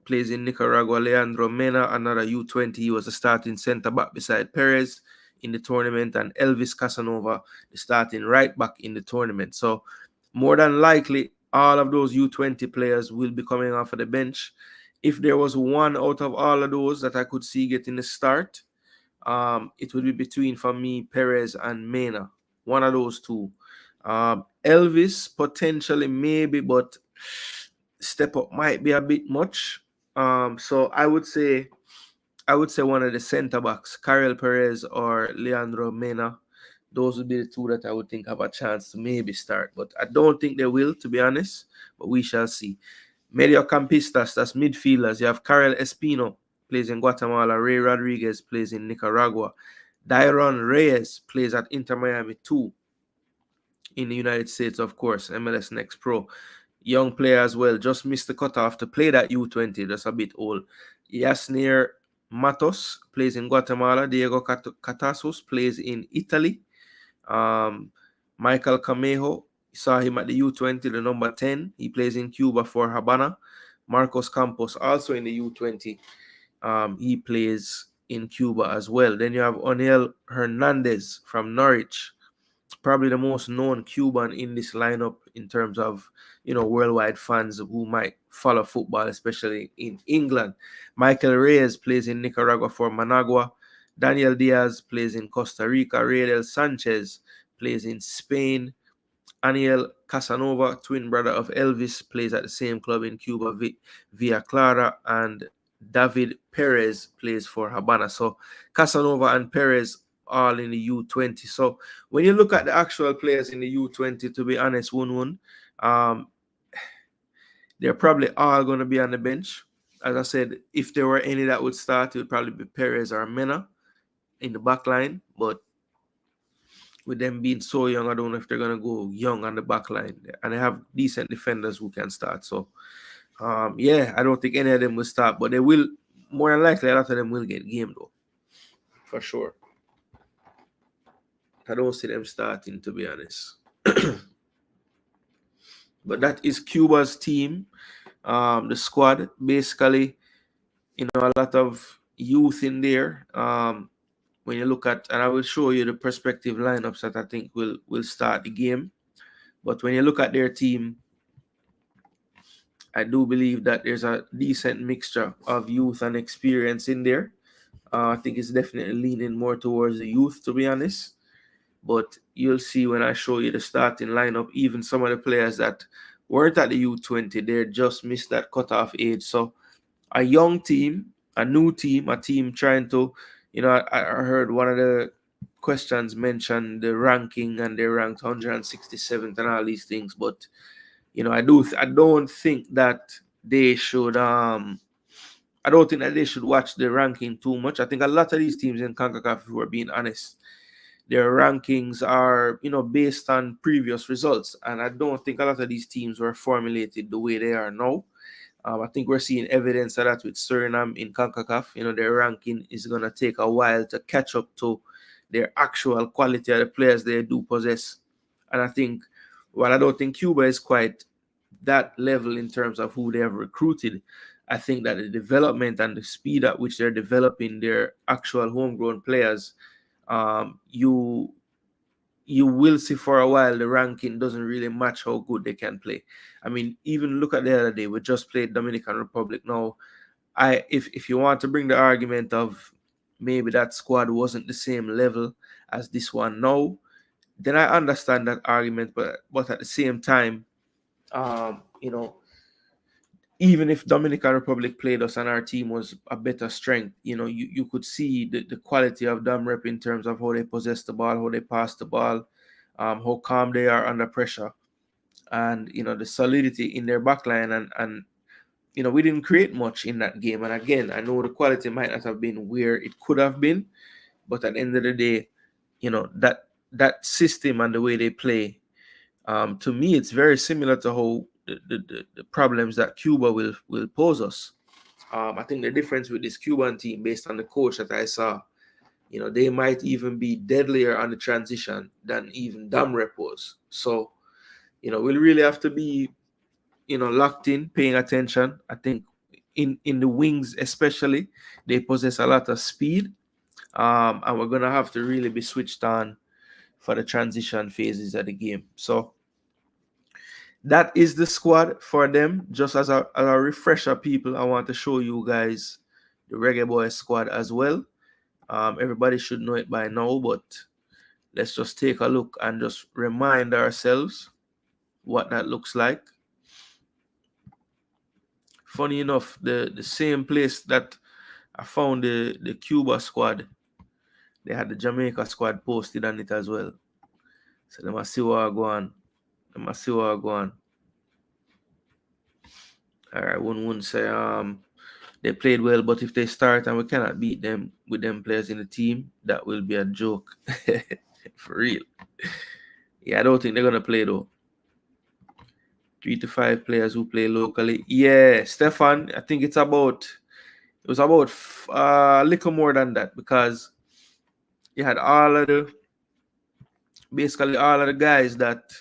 plays in Nicaragua. Leandro Mena, another U20. He was a starting centre back beside Perez in the tournament, and Elvis Casanova, the starting right back in the tournament. So more than likely, all of those U20 players will be coming off of the bench. If there was one out of all of those that I could see getting the start, it would be between, for me, Perez and Mena. One of those two. Elvis potentially maybe, but step up might be a bit much. So I would say one of the centre backs, Karel Perez or Leandro Mena. Those would be the two that I would think have a chance to maybe start, but I don't think they will, to be honest. But we shall see. Mediocampistas, that's midfielders. You have Karel Espino, plays in Guatemala. Ray Rodriguez plays in Nicaragua. Dairon Reyes plays at Inter Miami 2 in the United States, of course, MLS Next Pro. Young player as well, just missed the cutoff to play that U20, that's a bit old. Yasnier Matos plays in Guatemala. Diego Catasos plays in Italy. Michael Camejo, saw him at the U20, the number 10. He plays in Cuba for Habana. Marcos Campos, also in the U20. He plays in Cuba as well. Then you have Onel Hernandez from Norwich, probably the most known Cuban in this lineup in terms of, worldwide fans who might follow football, especially in England. Michael Reyes plays in Nicaragua for Managua. Daniel Diaz plays in Costa Rica. Riedel Sanchez plays in Spain. Aniel Casanova, twin brother of Elvis, plays at the same club in Cuba, Villa Clara. And David Perez plays for Habana. So Casanova and Perez all in the U20. So when you look at the actual players in the U20, to be honest, they're probably all going to be on the bench. As I said, if there were any that would start, it would probably be Perez or Mena in the back line. But with them being so young, I don't know if they're going to go young on the back line. And they have decent defenders who can start. So, I don't think any of them will start. But they will, more than likely, a lot of them will get game, though. For sure. I don't see them starting, to be honest. But that is Cuba's team, the squad. Basically, a lot of youth in there. When you look at, and I will show you the prospective lineups that I think will start the game. But when you look at their team, I do believe that there's a decent mixture of youth and experience in there. I think it's definitely leaning more towards the youth, to be honest. But you'll see when I show you the starting lineup, even some of the players that weren't at the U20, they just missed that cutoff age. So a young team, a new team, a team trying to, I heard one of the questions mentioned the ranking, and they ranked 167th and all these things. But, I don't think that they should, I don't think that they should watch the ranking too much. I think a lot of these teams in CONCACAF, if we're being honest, their rankings are, based on previous results. And I don't think a lot of these teams were formulated the way they are now. I think we're seeing evidence of that with Suriname in CONCACAF. Their ranking is going to take a while to catch up to their actual quality of the players they do possess. And I think, while I don't think Cuba is quite that level in terms of who they have recruited, I think that the development and the speed at which they're developing their actual homegrown players, you will see for a while the ranking doesn't really match how good they can play. I mean, even look at the other day, we just played Dominican Republic. Now, if you want to bring the argument of maybe that squad wasn't the same level as this one now, then I understand that argument. But at the same time, even if Dominican Republic played us and our team was a better strength, you could see the quality of Domrep in terms of how they possess the ball, how they pass the ball, how calm they are under pressure, and the solidity in their backline. And we didn't create much in that game. And again, I know the quality might not have been where it could have been, but at the end of the day, that system and the way they play, to me, it's very similar to how the problems that Cuba will pose us. I think the difference with this Cuban team, based on the coach that I saw, they might even be deadlier on the transition than even Damrep was. So, we'll really have to be, locked in, paying attention. I think in the wings especially, they possess a lot of speed. And we're gonna have to really be switched on for the transition phases of the game. So that is the squad for them. Just as a refresher, people, I want to show you guys the Reggae Boyz squad as well. Everybody should know it by now, but let's just take a look and just remind ourselves what that looks like. Funny enough, the same place that I found the Cuba squad, they had the Jamaica squad posted on it as well. So they must see what I go on. All right, wouldn't say they played well, but if they start and we cannot beat them with them players in the team, that will be a joke. For real. Yeah, I don't think they're gonna play though. 3 to 5 players who play locally. Yeah, Stefan, I think it was about a little more than that, because you had basically all of the guys that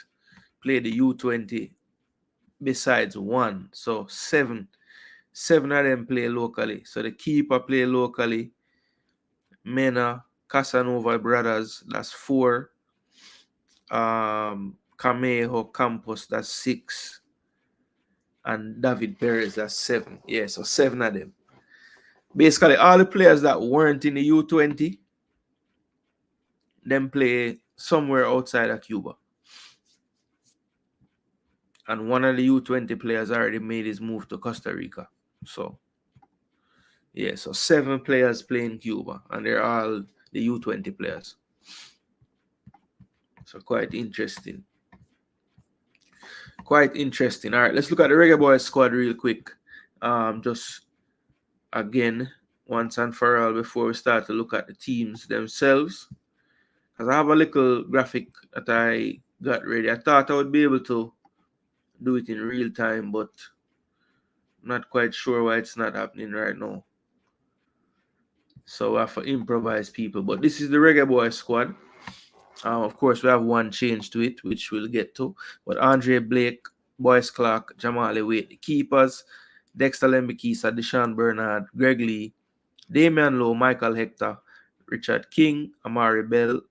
played the U20 besides one. So seven of them play locally. So the keeper play locally. Mena, Casanova brothers, that's 4. Camejo Campos, that's 6. And David Perez, that's 7. Yeah, so 7 of them. Basically, all the players that weren't in the U20, them play somewhere outside of Cuba. And one of the U20 players already made his move to Costa Rica. So, yeah, so 7 players play in Cuba, and they're all the U20 players. So quite interesting. Quite interesting. All right, let's look at the Reggae Boyz squad real quick. Just again, once and for all, before we start to look at the teams themselves. Because I have a little graphic that I got ready. I thought I would be able to do it in real time, but I'm not quite sure why it's not happening right now. So I have to improvise, people. But this is the Reggae Boyz squad. Of course, we have one change to it, which we'll get to. But Andre Blake, Boyce Clark, Jamali Wade, the keepers, Dexter Lembikisa, Deshaun Bernard, Greg Lee, Damian Lowe, Michael Hector, Richard King, Amari Bell,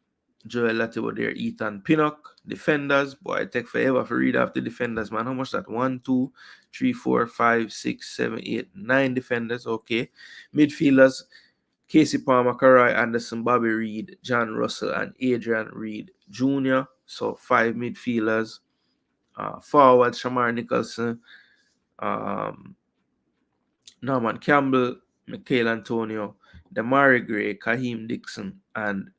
Joel Latibo there, Ethan Pinnock. Defenders, boy, I take forever to read off the defenders, man. How much that? 1, 2, 3, 4, 5, 6, 7, 8, 9 defenders. Okay. Midfielders, Casey Palmer, Karai Anderson, Bobby Reed, John Russell, and Adrian Reed Jr. So 5 midfielders. Forward, Shamar Nicholson, Norman Campbell, Mikhail Antonio, Damari Gray, Kaheem Dixon, and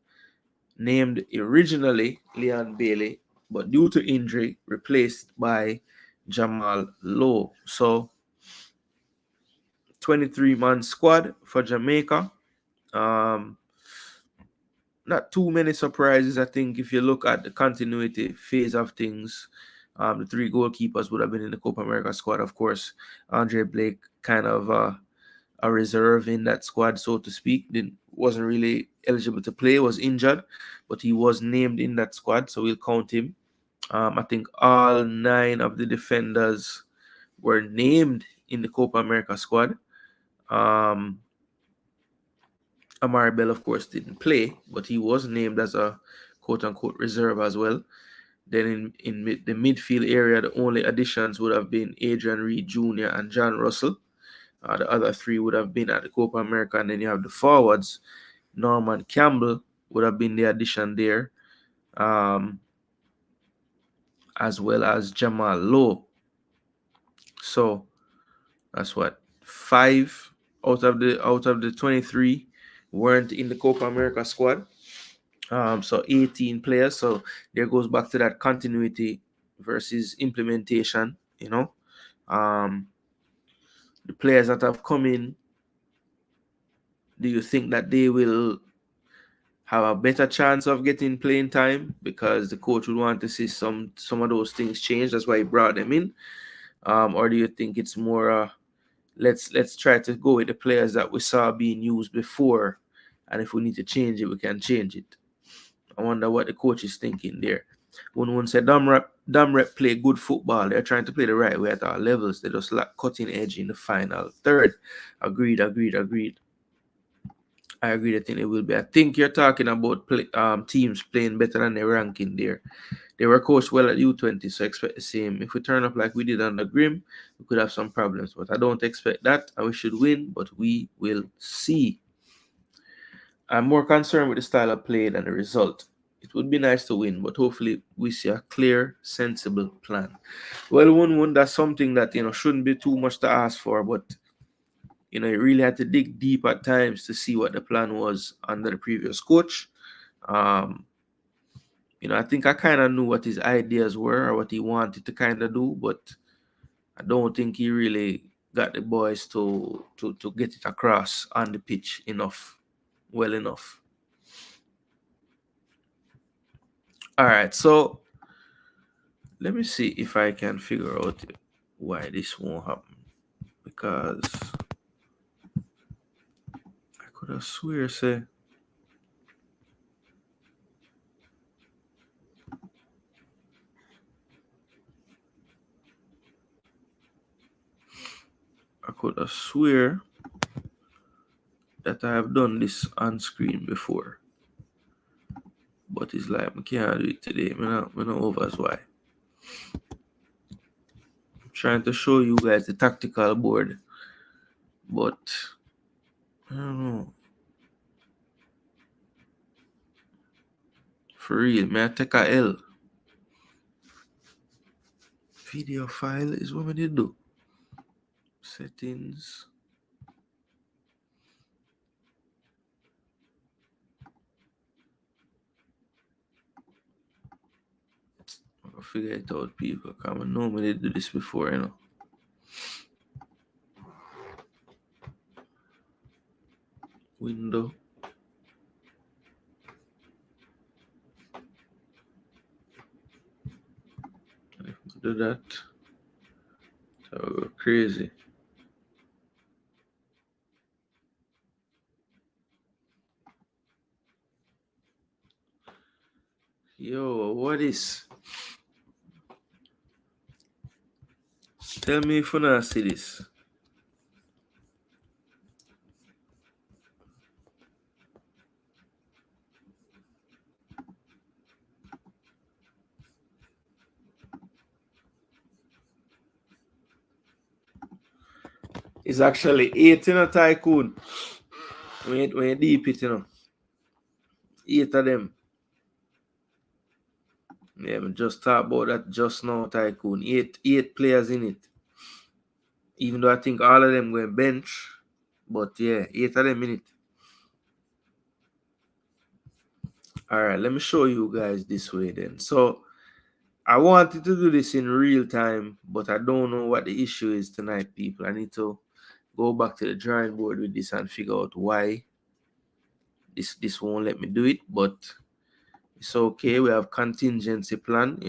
named originally Leon Bailey, but due to injury, replaced by Jamal Lowe. So 23-man squad for Jamaica. Not too many surprises, I think, if you look at the continuity phase of things. The 3 goalkeepers would have been in the Copa America squad, of course. Andre Blake, kind of a reserve in that squad, so to speak. Wasn't really eligible to play, was injured, but he was named in that squad, so we'll count him. I think all 9 of the defenders were named in the Copa America squad. Amari Bell, of course, didn't play, but he was named as a quote-unquote reserve as well. Then in the midfield area, the only additions would have been Adrian Reed Jr. and John Russell. The other 3 would have been at the Copa America. And then you have the forwards. Norman Campbell would have been the addition there, as well as Jamal Lowe. So that's what, 5 out of the 23 weren't in the Copa America squad. So 18 players. So there goes back to that continuity versus implementation, The players that have come in, do you think that they will have a better chance of getting playing time because the coach would want to see some of those things change? That's why he brought them in. Or do you think it's more let's try to go with the players that we saw being used before, and if we need to change it, we can change it? I wonder what the coach is thinking there. One said, Damrep play good football. They're trying to play the right way at all levels. They just lack cutting edge in the final third. Agreed. I agree. I think it will be. I think you're talking about teams playing better than their ranking there. They were coached well at U20, so expect the same. If we turn up like we did under Grim, we could have some problems. But I don't expect that, and we should win, but we will see. I'm more concerned with the style of play than the result. It would be nice to win, but hopefully we see a clear, sensible plan. Well, 1-1, that's something that, shouldn't be too much to ask for, but, you really had to dig deep at times to see what the plan was under the previous coach. I think I kind of knew what his ideas were or what he wanted to kind of do, but I don't think he really got the boys to get it across on the pitch well enough. All right, so let me see if I can figure out why this won't happen, because I could have swear say that I have done this on screen before, but it's like I can't do it today. I'm not over as why. I'm trying to show you guys the tactical board, but I don't know. For real, may I take a L? Video file is what we did do. Settings. I'll figure it out, people. Because I normally do this before, Window. If we do that, that will go crazy. Yo, what is? Tell me if you not see this. It's actually 8 in a tycoon. When you deep it, 8 of them. Yeah, we just talked about that just now, tycoon. 8 players in it. Even though I think all of them going bench, but yeah, 8 of them in it. All right, let me show you guys this way then. So I wanted to do this in real time, but I don't know what the issue is tonight, people. I need to go back to the drawing board with this and figure out why this won't let me do it, but it's okay. We have contingency plan,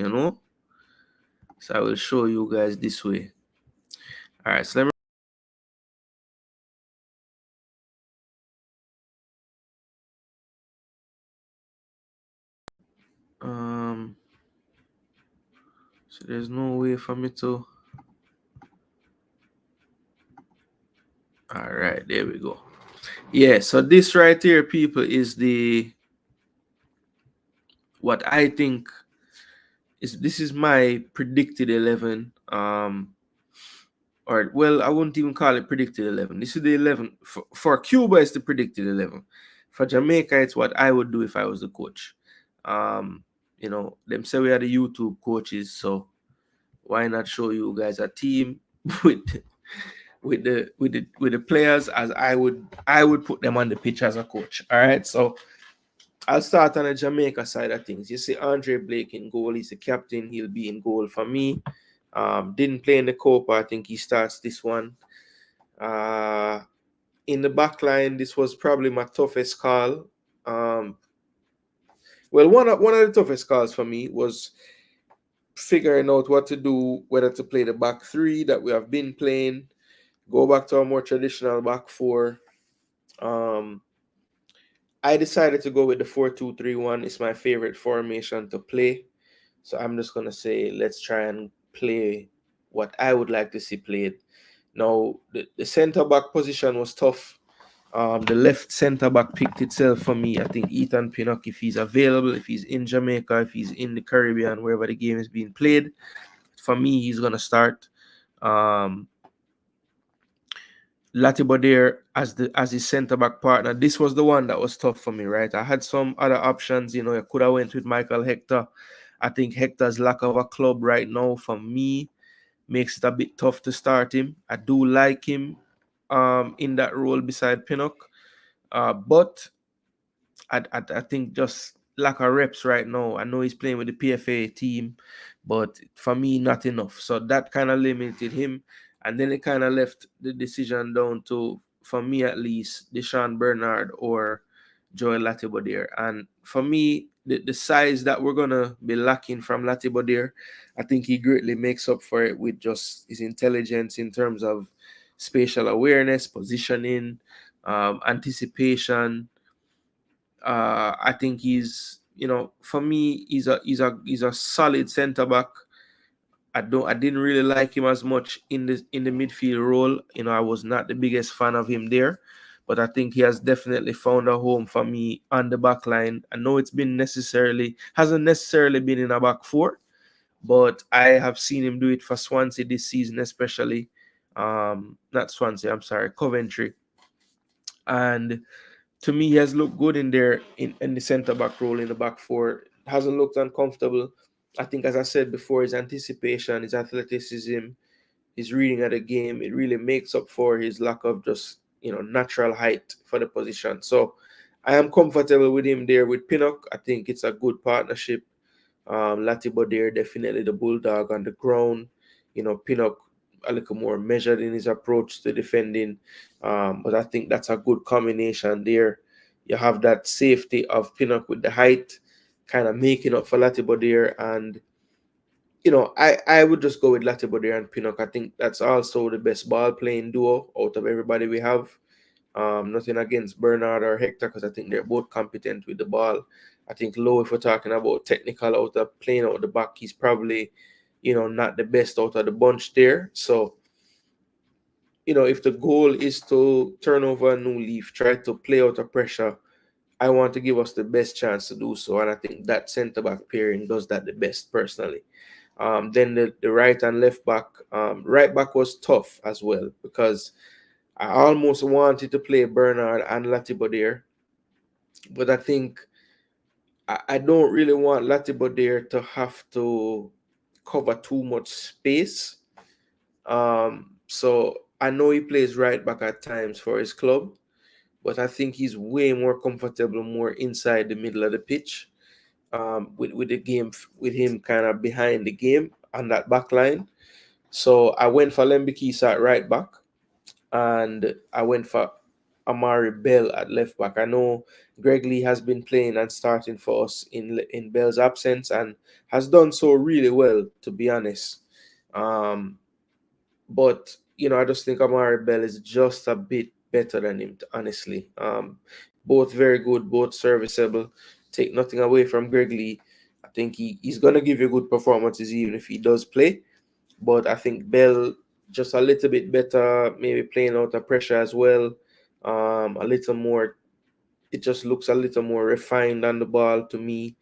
So I will show you guys this way. All right, so let me so there's no way for me to. All right, there we go. Yeah, so this right here, people, is what I think this is my predicted 11. Or well, I wouldn't even call it predicted 11. This is the 11 for Cuba. It's the predicted 11. For Jamaica, it's what I would do if I was the coach. Them say we are the YouTube coaches, so why not show you guys a team with the players as I would put them on the pitch as a coach. All right, so I'll start on the Jamaica side of things. You see Andre Blake in goal. He's the captain. He'll be in goal for me. Didn't play in the Copa. I think he starts this one. In the back line, this was probably my toughest call. Well, one of the toughest calls for me was figuring out what to do, whether to play the back three that we have been playing, go back to a more traditional back four. I decided to go with the 4-2-3-1. It's my favorite formation to play. So I'm just gonna say let's try and play what I would like to see played. Now the centre back position was tough. The left centre back picked itself for me. I think Ethan Pinnock, if he's available, if he's in Jamaica, if he's in the Caribbean, wherever the game is being played, for me, he's gonna start. Latibodir as his centre back partner. This was the one that was tough for me, right? I had some other options. You know, I could have went with Michael Hector. I think Hector's lack of a club right now for me makes it a bit tough to start him. I do like him in that role beside Pinnock. But I think just lack of reps right now. I know he's playing with the PFA team, but for me, not enough. So that kind of limited him. And then it kind of left the decision down to, for me at least, Deshaun Bernard or Joel Latibodir. And for me, the size that we're going to be lacking from Latibodir, I think he greatly makes up for it with just his intelligence in terms of spatial awareness, positioning, anticipation. I think he's, for me, he's a solid centre back. I didn't really like him as much in the midfield role. I was not the biggest fan of him there, but I think he has definitely found a home for me on the back line. I know hasn't necessarily been in a back four, but I have seen him do it for Swansea this season, especially. Not Swansea, I'm sorry, Coventry. And to me, he has looked good in there in the centre back role in the back four. Hasn't looked uncomfortable. I think, as I said before, his anticipation, his athleticism, his reading of the game, it really makes up for his lack of just natural height for the position. So I am comfortable with him there with Pinnock. I think it's a good partnership. Latibodir, definitely the bulldog on the ground. Pinnock a little more measured in his approach to defending. But I think that's a good combination there. You have that safety of Pinnock with the height, kind of making up for Latibodir. And, I would just go with Latibodir and Pinnock. I think that's also the best ball-playing duo out of everybody we have. Nothing against Bernard or Hector, because I think they're both competent with the ball. I think Lowe, if we're talking about technical out of playing out the back, he's probably, not the best out of the bunch there. So, if the goal is to turn over a new leaf, try to play out of pressure, I want to give us the best chance to do so. And I think that centre-back pairing does that the best, personally. Then the right and left back. Right back was tough as well, because I almost wanted to play Bernard and Latibodir, but I think I don't really want Latibodir to have to cover too much space. So I know he plays right back at times for his club, but I think he's way more comfortable, more inside the middle of the pitch, with the game, with him kind of behind the game on that back line. So I went for Lembikisa at right back, and I went for Amari Bell at left back. I know Greg Lee has been playing and starting for us in Bell's absence, and has done so really well, to be honest. But I just think Amari Bell is just a bit better than him, honestly. Both very good, both serviceable. Take nothing away from Greg Lee. I think he's gonna give you good performances even if he does play. But I think Bell just a little bit better, maybe playing out of pressure as well. A little more, it just looks a little more refined on the ball to me.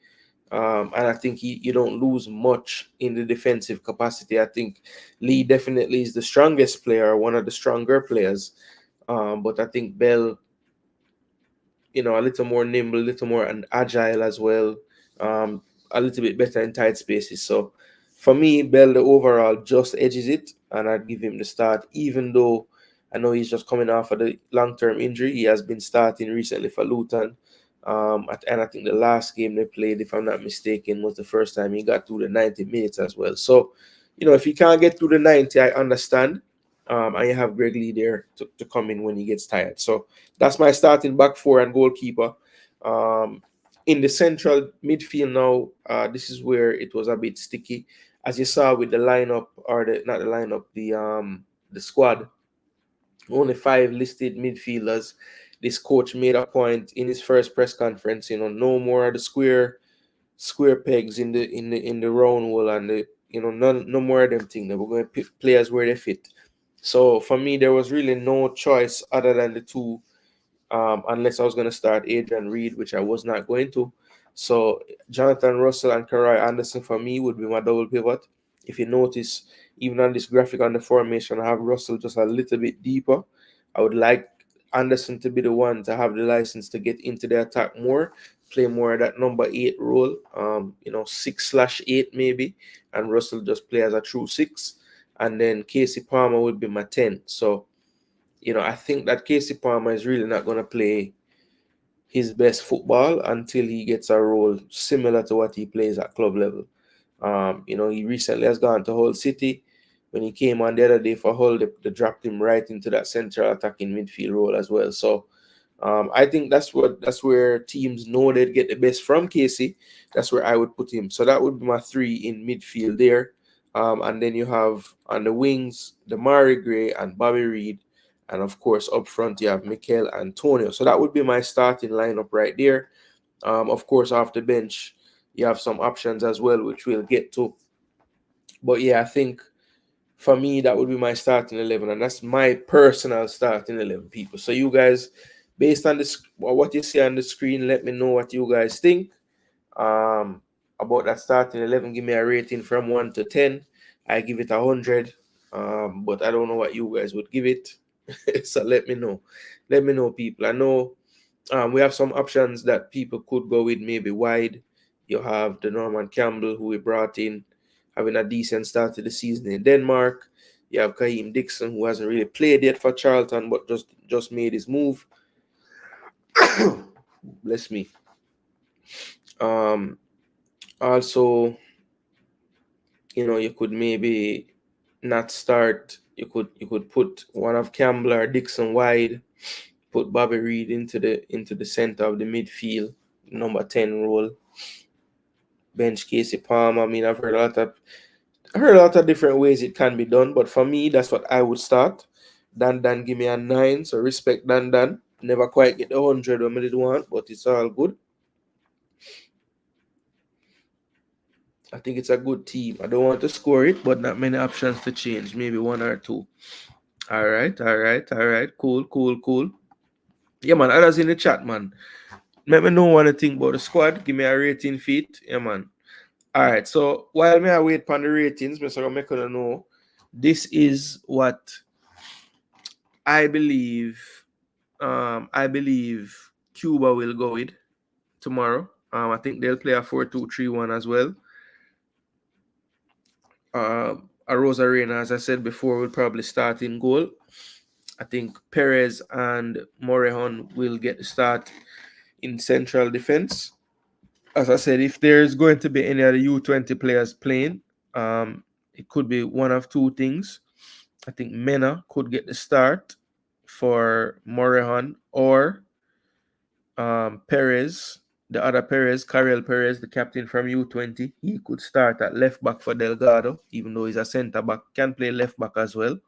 And I think you don't lose much in the defensive capacity. I think Lee definitely is the strongest player, one of the stronger players. But I think Bell, a little more nimble, a little more agile as well. A little bit better in tight spaces. So for me, Bell, the overall just edges it, and I'd give him the start, even though I know he's just coming off of the long-term injury. He has been starting recently for Luton. And I think the last game they played, if I'm not mistaken, was the first time he got through the 90 minutes as well. So, if he can't get through the 90, I understand. And you have Greg Lee there to come in when he gets tired. So that's my starting back four and goalkeeper. In the central midfield now, this is where it was a bit sticky. As you saw with the lineup, or the squad, only 5 listed midfielders. This coach made a point in his first press conference, no more of the square pegs in the round hole, and no more of them things. We're going to pick players where they fit. So for me, there was really no choice other than the two, unless I was going to start Adrian Reed, which I was not going to. So Jonathan Russell and Karai Anderson for me would be my double pivot. If you notice, even on this graphic on the formation, I have Russell just a little bit deeper. I would like Anderson to be the one to have the license to get into the attack more, play more of that number 8 role, 6/8 maybe, and Russell just play as a true 6. And then Casey Palmer would be my 10. So, I think that Casey Palmer is really not going to play his best football until he gets a role similar to what he plays at club level. He recently has gone to Hull City. When he came on the other day for Hull, they dropped him right into that central attacking midfield role as well. So I think that's where teams know they'd get the best from Casey. That's where I would put him. So that would be my 3 in midfield there. And then you have on the wings, Damari Gray and Bobby Reed. And of course, up front, you have Mikel Antonio. So that would be my starting lineup right there. Of course, off the bench, you have some options as well, which we'll get to. But yeah, I think for me, that would be my starting 11. And that's my personal starting 11, people. So you guys, based on this, what you see on the screen, let me know what you guys think about that starting 11. Give me a rating from 1 to 10. I give it 100. But I don't know what you guys would give it. So let me know. Let me know, people. I know we have some options that people could go with, maybe wide. You have the Norman Campbell, who we brought in, having a decent start to the season in Denmark. You have Kaheem Dixon, who hasn't really played yet for Charlton, but just made his move. Bless me. Also, you could maybe not start. You could put one of Campbell or Dixon wide, put Bobby Reed into the center of the midfield, number 10 role. Bench Casey Palmer. I mean, I've heard a lot of different ways it can be done, but for me, that's what I would start. Dan give me a 9, so respect Dan. Never quite get the 100 when I did want, but it's all good. I think it's a good team. I don't want to score it, but not many options to change. Maybe 1 or 2. All right. Cool. Yeah, man. Others in the chat, man. Let me know what you think about the squad. Give me a rating feet. Yeah, man. All right. So while I wait for the ratings, Mr. Make you know, this is what I believe. I believe Cuba will go with tomorrow. I think they'll play a 4-2-3-1 as well. Rosa Reina, as I said before, will probably start in goal. I think Perez and Morejon will get the start in central defense. As I said, if there's going to be any other U20 players playing, it could be one of 2 things. I think Mena could get the start for Morejon, or Perez, the other Perez, Cariel Perez, the captain from U20, he could start at left back for Delgado, even though he's a centre back, can play left back as well.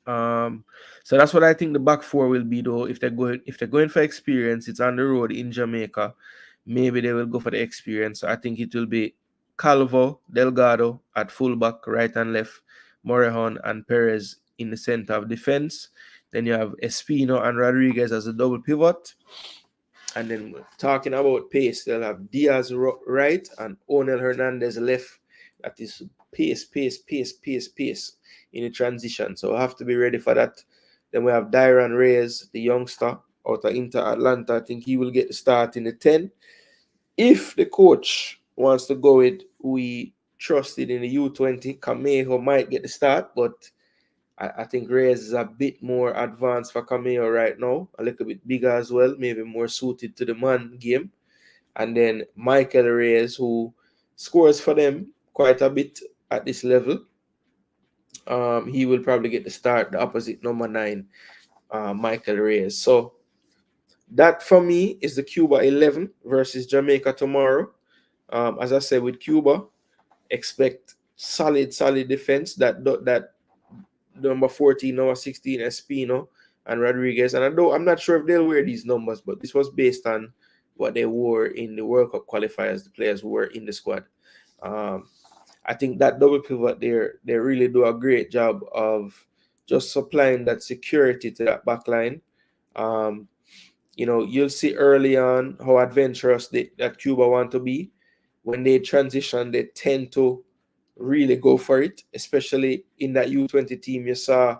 So that's what I think the back 4 will be, though. If they're going for experience, it's on the road in Jamaica. Maybe they will go for the experience. So I think it will be Calvo, Delgado at fullback, right and left, Morejon and Perez in the center of defense. Then you have Espino and Rodriguez as a double pivot. And then talking about pace, they'll have Diaz right and Onel Hernandez left. That is pace in the transition. So I have to be ready for that. Then we have Dyron Reyes, the youngster out of Inter Atlanta. I think he will get the start in the 10. If the coach wants to go with who we trusted in the U20, Camejo might get the start, but I think Reyes is a bit more advanced for Camejo right now, a little bit bigger as well, maybe more suited to the man game. And then Michael Reyes, who scores for them quite a bit at this level, he will probably get the start, the opposite number 9, Michael Reyes. So that for me is the Cuba 11 versus Jamaica tomorrow. As I said, with Cuba, expect solid defense. That number 14, number 16, Espino and Rodriguez. And I'm not sure if they'll wear these numbers, but this was based on what they wore in the World Cup qualifiers, the players who were in the squad. I think that double pivot there, they really do a great job of just supplying that security to that back line. You'll see early on how adventurous that Cuba want to be. When they transition, they tend to really go for it, especially in that U20 team. You saw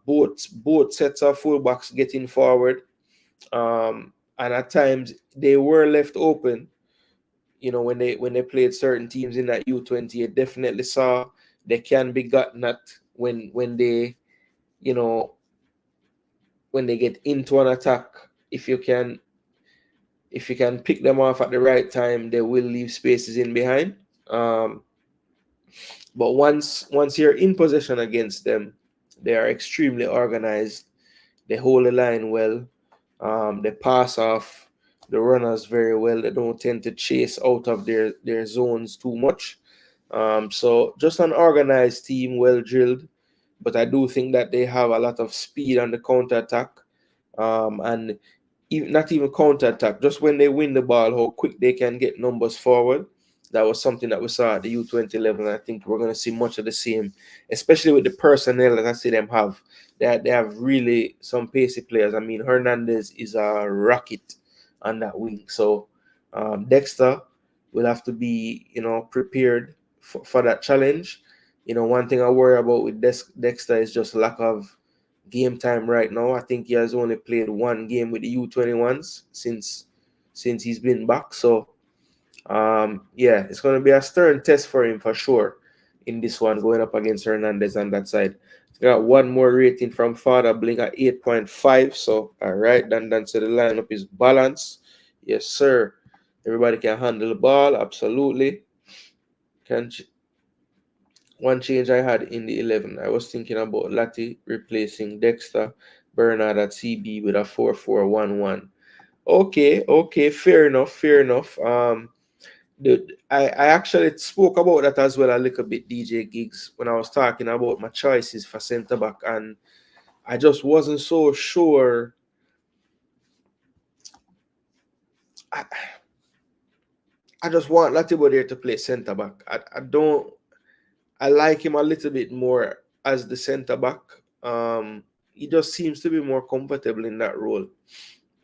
both sets of fullbacks getting forward, and at times they were left open. When they played certain teams in that U20, you definitely saw they can be gotten at when they when they get into an attack. If you can pick them off at the right time, they will leave spaces in behind. But once you're in possession against them, they are extremely organized. They hold the line well. They pass off the runners very well. They don't tend to chase out of their zones too much. So just an organized team, well drilled. But I do think that they have a lot of speed on the counter attack. And not even counter attack, just when they win the ball, how quick they can get numbers forward. That was something that we saw at the U20 level. And I think we're going to see much of the same, especially with the personnel that I see them have. They have really some pacey players. I mean, Hernandez is a rocket on that wing. So Dexter will have to be, prepared for that challenge. One thing I worry about with Dexter is just lack of game time right now. I think he has only played one game with the U21s since he's been back. So it's going to be a stern test for him for sure in this one, going up against Hernandez on that side. Got one more rating from Father Bling at 8.5. So all right, then so the lineup is balanced. Yes, sir. Everybody can handle the ball, absolutely. One change I had in the 11, I was thinking about Lati replacing Dexter Bernard at CB with a 4-4-1-1. Okay, fair enough. I actually spoke about that as well a little bit, DJ Gigs, when I was talking about my choices for centre back, and I just wasn't so sure. I just want Latibo there to play centre back. I like him a little bit more as the centre back. He just seems to be more comfortable in that role.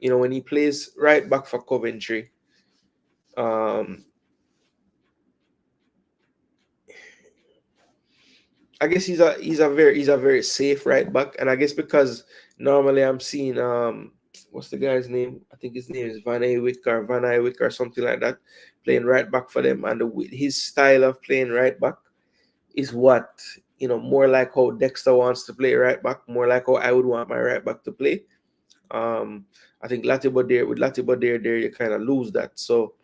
When he plays right back for Coventry, I guess he's a very safe right back, and I guess because normally I'm seeing what's the guy's name? I think his name is Van Eywick or something like that, playing right back for them, and his style of playing right back is what more like how Dexter wants to play right back, more like how I would want my right back to play. I think Latibo there you kind of lose that. So,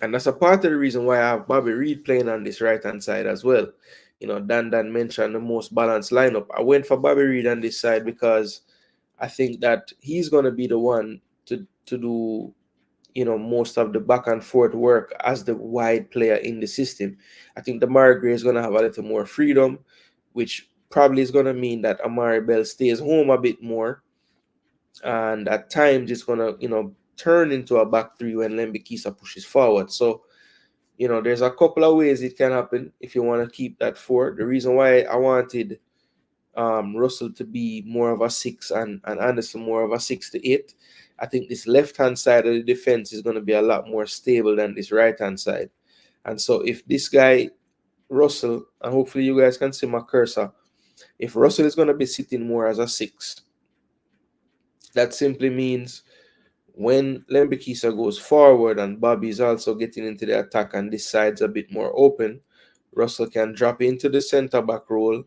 and that's a part of the reason why I have Bobby Reed playing on this right-hand side as well. Dan mentioned the most balanced lineup. I went for Bobby Reed on this side because I think that he's going to be the one to do, most of the back and forth work as the wide player in the system. I think Damari Gray is going to have a little more freedom, which probably is going to mean that Amari Bell stays home a bit more. And at times it's going to, turn into a back three when Lembikisa pushes forward. So, there's a couple of ways it can happen if you want to keep that 4. The reason why I wanted Russell to be more of a 6 and Anderson more of a 6 to 8, I think this left-hand side of the defense is going to be a lot more stable than this right-hand side. And so if this guy, Russell, and hopefully you guys can see my cursor, if Russell is going to be sitting more as a 6, that simply means when Lembikisa goes forward and Bobby is also getting into the attack and this side's a bit more open, Russell can drop into the center-back role.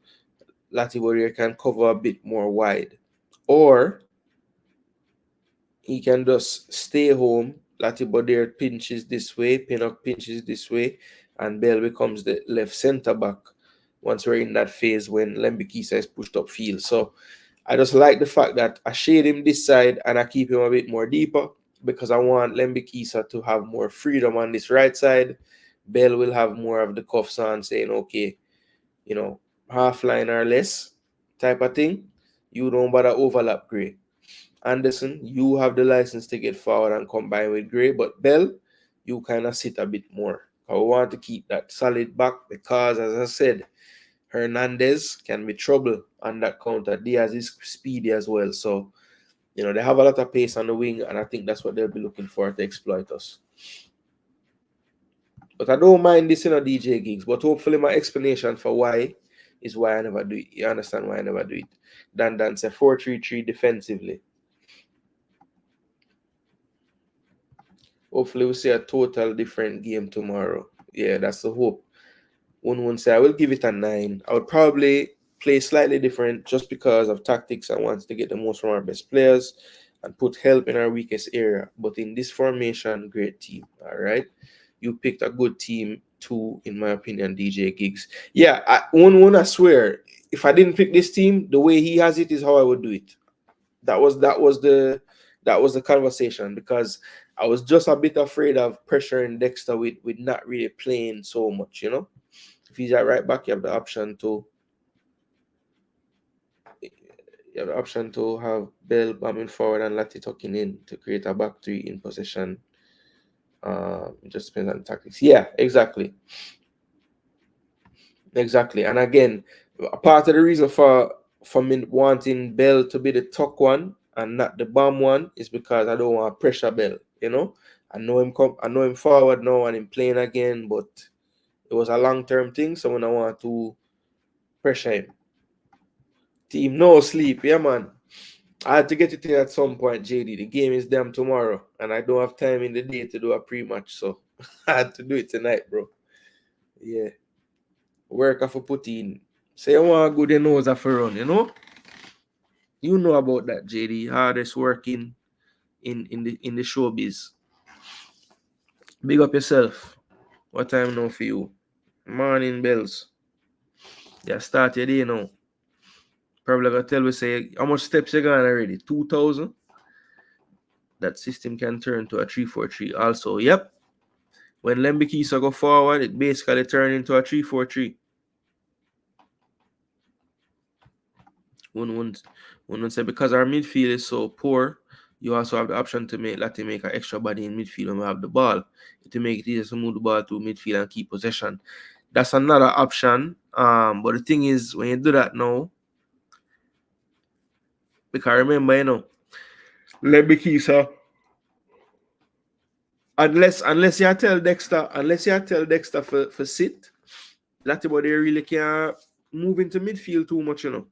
Latibo can cover a bit more wide. Or he can just stay home. Latibo pinches this way, Pinnock pinches this way, and Bell becomes the left center-back once we're in that phase when Lembikisa is pushed upfield. So I just like the fact that I shade him this side and I keep him a bit more deeper because I want Lembikisa to have more freedom on this right side. Bell will have more of the cuffs on, saying, okay, half line or less type of thing. You don't bother overlap Gray. Anderson, you have the license to get forward and combine with Gray, but Bell, you kind of sit a bit more. I want to keep that solid back because, as I said, Hernandez can be trouble on that counter. Diaz is speedy as well. So, you know, they have a lot of pace on the wing, and I think that's what they'll be looking for to exploit us. But I don't mind this, you know, DJ gigs. But hopefully my explanation for why is why I never do it. You understand why I never do it. Dan say 4-3-3 defensively. Hopefully we'll see a total different game tomorrow. Yeah, that's the hope. One say I will give it a 9. I would probably play slightly different just because of tactics. I want to get the most from our best players and put help in our weakest area. But in this formation, great team. All right. You picked a good team too, in my opinion, DJ Gigs. Yeah, I swear, if I didn't pick this team, the way he has it is how I would do it. That was the conversation, because I was just a bit afraid of pressuring Dexter with not really playing so much, you know. If he's at right back, you have the option to have Bell bombing forward and Lati tucking in to create a back three in possession. It just depends on tactics. Yeah, exactly. And again, part of the reason for me wanting Bell to be the tuck one and not the bomb one is because I don't want to pressure Bell. You know, I know him forward now and him playing again, but it was a long-term thing, so when I want to pressure him. Team no sleep, yeah man. I had to get it in at some point, JD. The game is damn tomorrow, and I don't have time in the day to do a pre-match, so I had to do it tonight, bro. Yeah. Work off a put in. Say you want good, you know a for run, you know? You know about that, JD. Hardest working in the showbiz. Big up yourself. What time now for you? Morning bells. Yeah, start your day now. Probably gonna tell we say how much steps you gone already? 2,000. That system can turn to a 3-4-3 also. Yep. When Lembikisa go forward, it basically turn into a 3-4-3. One say because our midfield is so poor, you also have the option to make an extra body in midfield when we have the ball. To make it easier to move the ball to midfield and keep possession. That's another option. But the thing is, when you do that now, because remember, you know, Lembikisa, unless you tell Dexter for sit, Latibody really can't move into midfield too much, you know.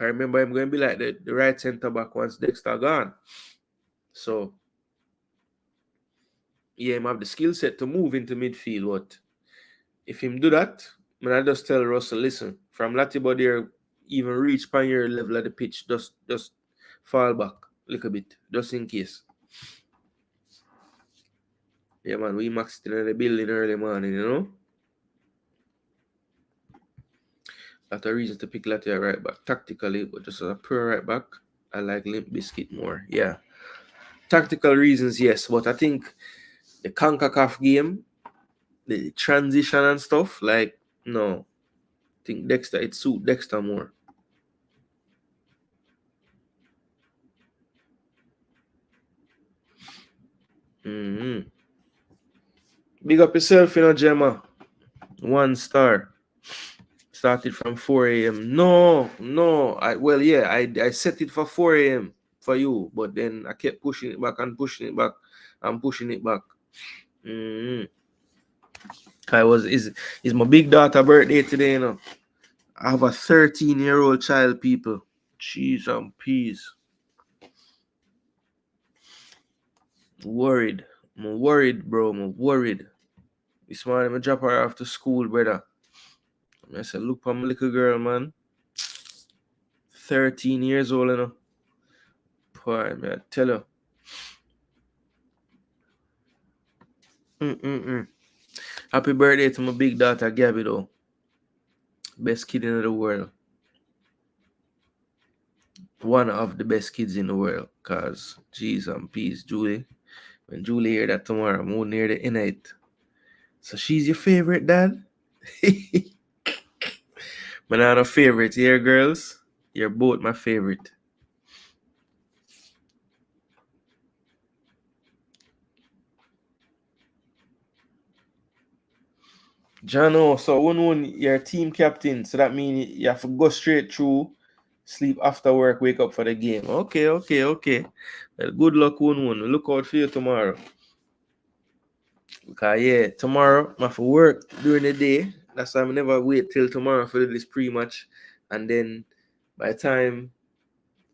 I remember him going to be like the right centre back once Dexter gone. So, yeah, him have the skill set to move into midfield. But if him do that, I just tell Russell, listen, from Latibody or even reach pioneer level of the pitch, just fall back a little bit, just in case. Yeah, man, we maxed in the building early morning, you know. That's a reason to pick Latte at right back tactically, but just as a pure right back, I like Limp Bizkit more. Yeah. Tactical reasons, yes, but I think the Concacaf game, the transition and stuff, like, no. I think Dexter, it suit Dexter more. Big up yourself, you know, Gemma. 1 star. Started from 4 a.m. No. I set it for 4 a.m. for you, but then I kept pushing it back and pushing it back and pushing it back. It's my big daughter's birthday today, you know. I have a 13-year-old child, people. Jeez and peas. I'm worried, bro. I'm worried. This morning, I drop her off to school, brother. I said, look for my little girl, man. 13 years old, you know. Boy, man, I tell you. Happy birthday to my big daughter, Gabby, though. Best kid in the world. One of the best kids in the world. Because, jeez and peace, Julie. When Julie hear that tomorrow, I'm near the end of it. So she's your favorite, Dad? But not a favorite here, girls. You're both my favorite. Jano, so when you're team captain, so that means you have to go straight through, sleep after work, wake up for the game. Okay. Well, good luck, one. Look out for you tomorrow. Because yeah, tomorrow I have to work during the day. That's why I never wait till tomorrow for this pre-match. And then by the time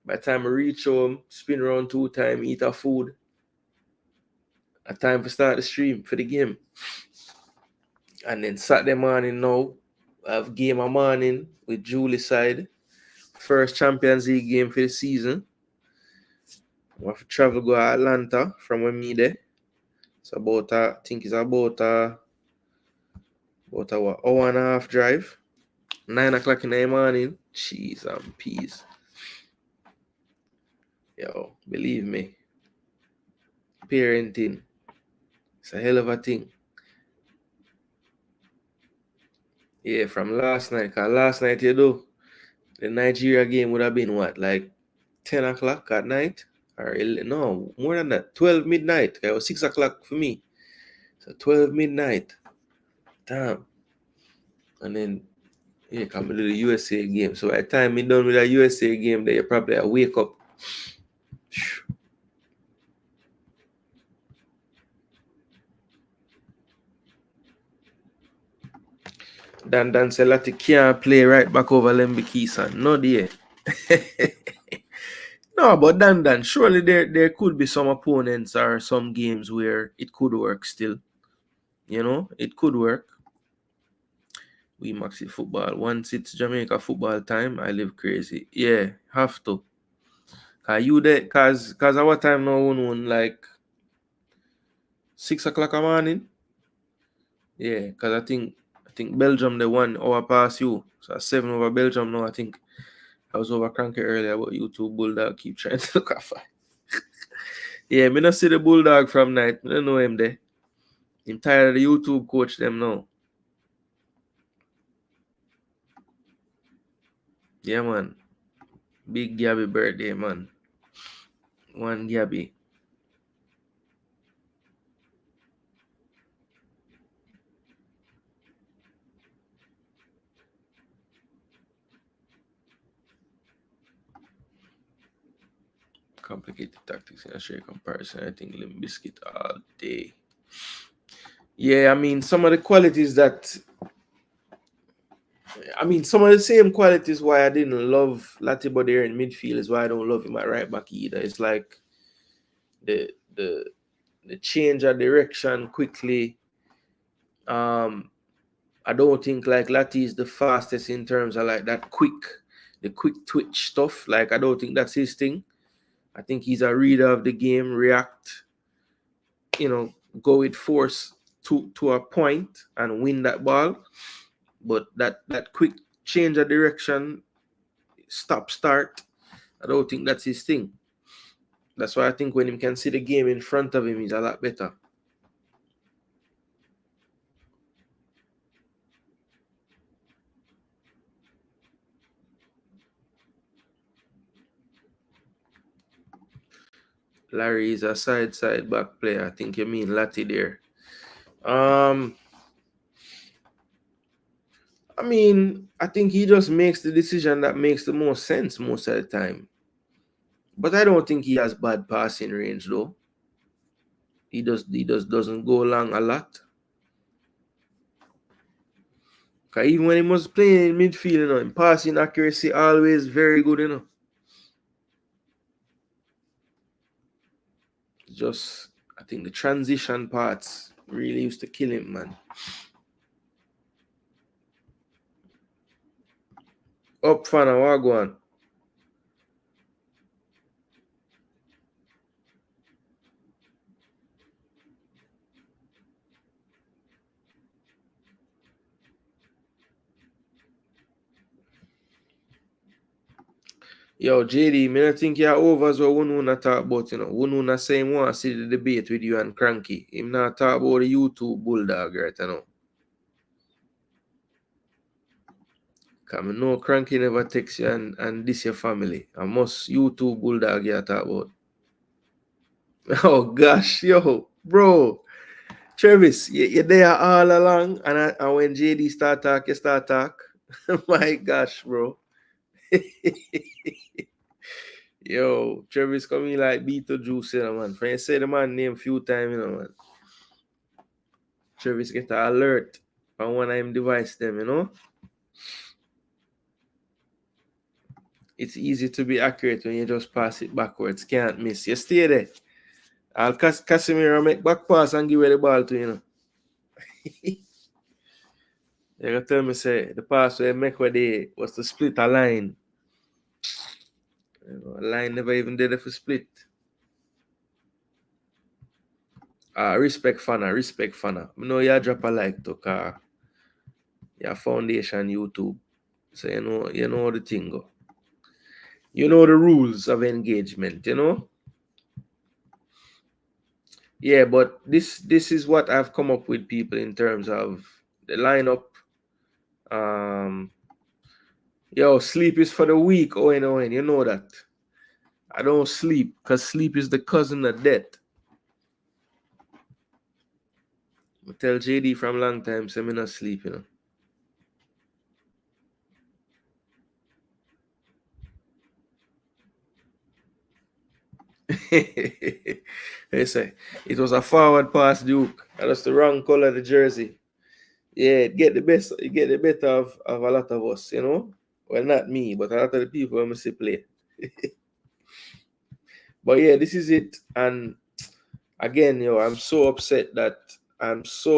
I reach home, spin around 2 times, eat a food. A time to start the stream for the game. And then Saturday morning now, I have game of morning with Julie side. First Champions League game for the season. I have to travel go to Atlanta from where me there. It's about I think it's about a hour and a half drive. 9 o'clock in the morning. Cheese and peas. Yo, believe me. Parenting. It's a hell of a thing. Yeah, from last night. Because last night, the Nigeria game would have been what? Like 10 o'clock at night? Or no, more than that. 12 midnight. It was 6 o'clock for me. So 12 midnight. Damn. And then come to the USA game. So by the time I'm done with the USA game, then you probably wake up. Dan Selati can't play right back over Lembikisan. No, dear. No, but Dan, surely there could be some opponents or some games where it could work still. You know, it could work. We Maxi football. Once it's Jamaica football time, I live crazy. Yeah, have to. Cause our time now one like 6 o'clock a morning. Yeah, cause I think Belgium the 1 hour past you. So 7 over Belgium now. I think I was over cranky earlier, but you two Bulldog keep trying to look at. Yeah, me not see the Bulldog from night. I don't know him there. I'm tired of the YouTube coach them now. Yeah, man. Big Gabby birthday, man. One Gabby. Complicated tactics in a straight comparison. I think Limp Bizkit all day. Yeah, I mean, some of the qualities that... some of the same qualities why I didn't love Latibo there in midfield is why I don't love him at right back either. It's like the change of direction quickly. I don't think like Lati is the fastest in terms of like the quick twitch stuff. Like I don't think that's his thing. I think he's a reader of the game, react, go with force to a point and win that ball. But that quick change of direction, stop, start, I don't think that's his thing. That's why I think when he can see the game in front of him, he's a lot better. Larry is a side back player. I think you mean Lati there. I think he just makes the decision that makes the most sense most of the time. But I don't think he has bad passing range though. He doesn't go long a lot. Because even when he was playing in midfield, in passing accuracy always very good, Just, I think the transition parts really used to kill him, man. Up fan and wagwan. Yo, JD, me not think you're over as well. One not talk about, One not say him want to see the debate with you and Cranky. Him not talk about the YouTube Bulldog right now. Because I know Cranky never text you and this your family. I must YouTube Bulldog you talk about. Oh gosh, yo, bro. Travis, you're there all along, and when JD start talk, you start talk. My gosh, bro. Yo, Travis coming like Beetlejuice, you know, man. Friend say the man name few times, you know, man. Travis get an alert on one of him device them, you know. It's easy to be accurate when you just pass it backwards. Can't miss. You stay there. I'll Casemiro make back pass and give away the ball to you know. You gonna tell me say the pass where make where they was to split a line. You know, a line never even did it for split. Respect Fana. I know you drop a like to car. Your foundation YouTube. So you know the thing go. You know the rules of engagement, you know? Yeah, but this is what I've come up with, people, in terms of the lineup. Yo, sleep is for the weak, Owen, you know that. I don't sleep, because sleep is the cousin of death. I tell JD from long time, say me not sleep, you know. They say it was a forward pass, Duke. And that's the wrong color of the jersey. Yeah, it get the better of a lot of us, you know. Well, not me, but a lot of the people when we see play. But yeah, this is it. And again, yo, I'm so upset that the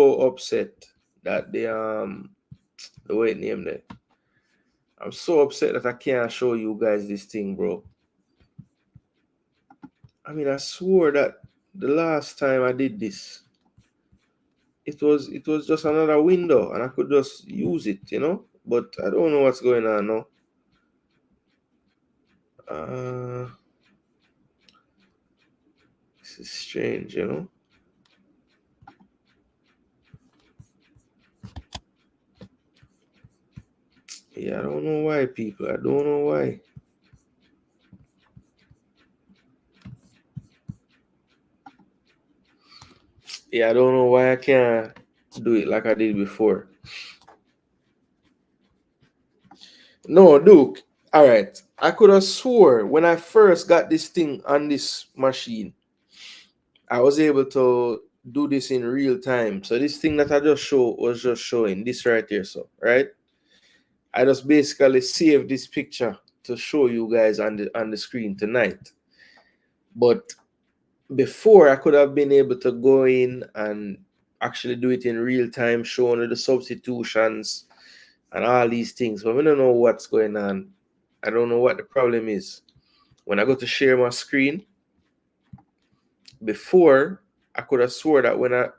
way it named it. I'm so upset that I can't show you guys this thing, bro. I mean, I swore that the last time I did this, it was just another window and I could just use it, you know. But I don't know what's going on now. This is strange, you know. Yeah, I don't know why, people. I don't know why. Yeah, I don't know why I can't do it like I did before. No, Duke. All right. I could have swore when I first got this thing on this machine, I was able to do this in real time. So this thing that I just showed was just showing this right here. So, right? I just basically saved this picture to show you guys on the screen tonight. But before, I could have been able to go in and actually do it in real time, showing the substitutions and all these things. But we don't know what's going on. I don't know what the problem is. When I go to share my screen, before, I could have swore that when or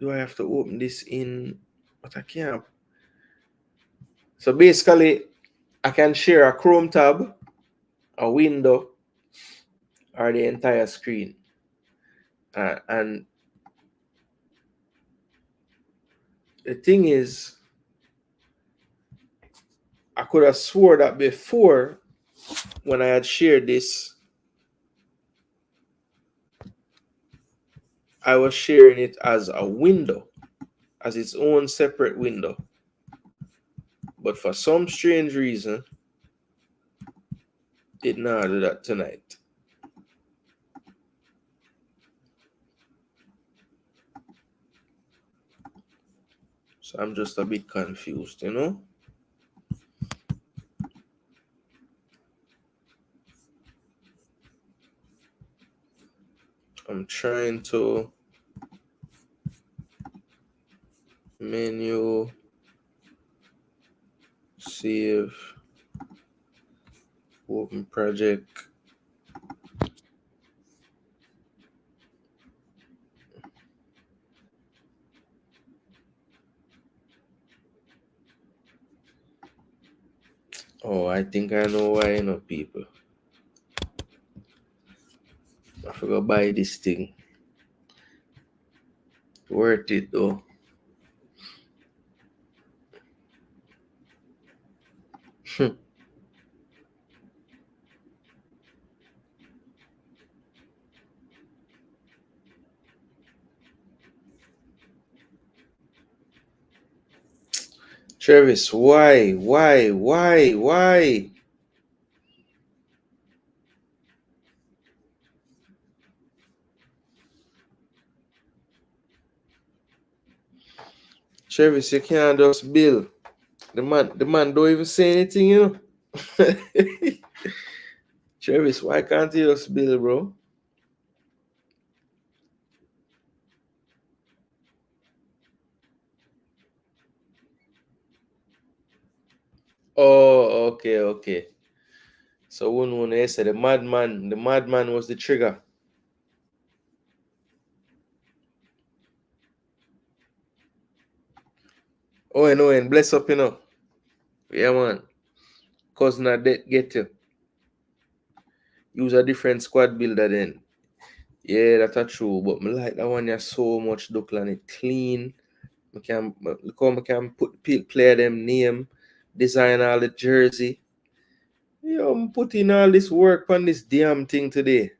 do I have to open this in? But I can't. So basically, I can share a Chrome tab, a window, or the entire screen. And the thing is, I could have swore that before, when I had shared this, I was sharing it as a window, as its own separate window. But for some strange reason, it not do that tonight. So I'm just a bit confused, you know? I'm trying to menu, save, open project. Oh, I think I know why, you know, people. I forgot buy this thing. Worth it though. Travis, why? Travis, you can't just bill. The man don't even say anything, you know. Travis, why can't you just bill, bro? Oh, okay. So when they said the madman was the trigger. And bless up, you know. Yeah, man. Cousin of death get you. Use a different squad builder then. Yeah, that's true. But me like that one. You so much duck on it clean. Look how I can player them name, design all the jersey. Yo, I'm putting all this work on this damn thing today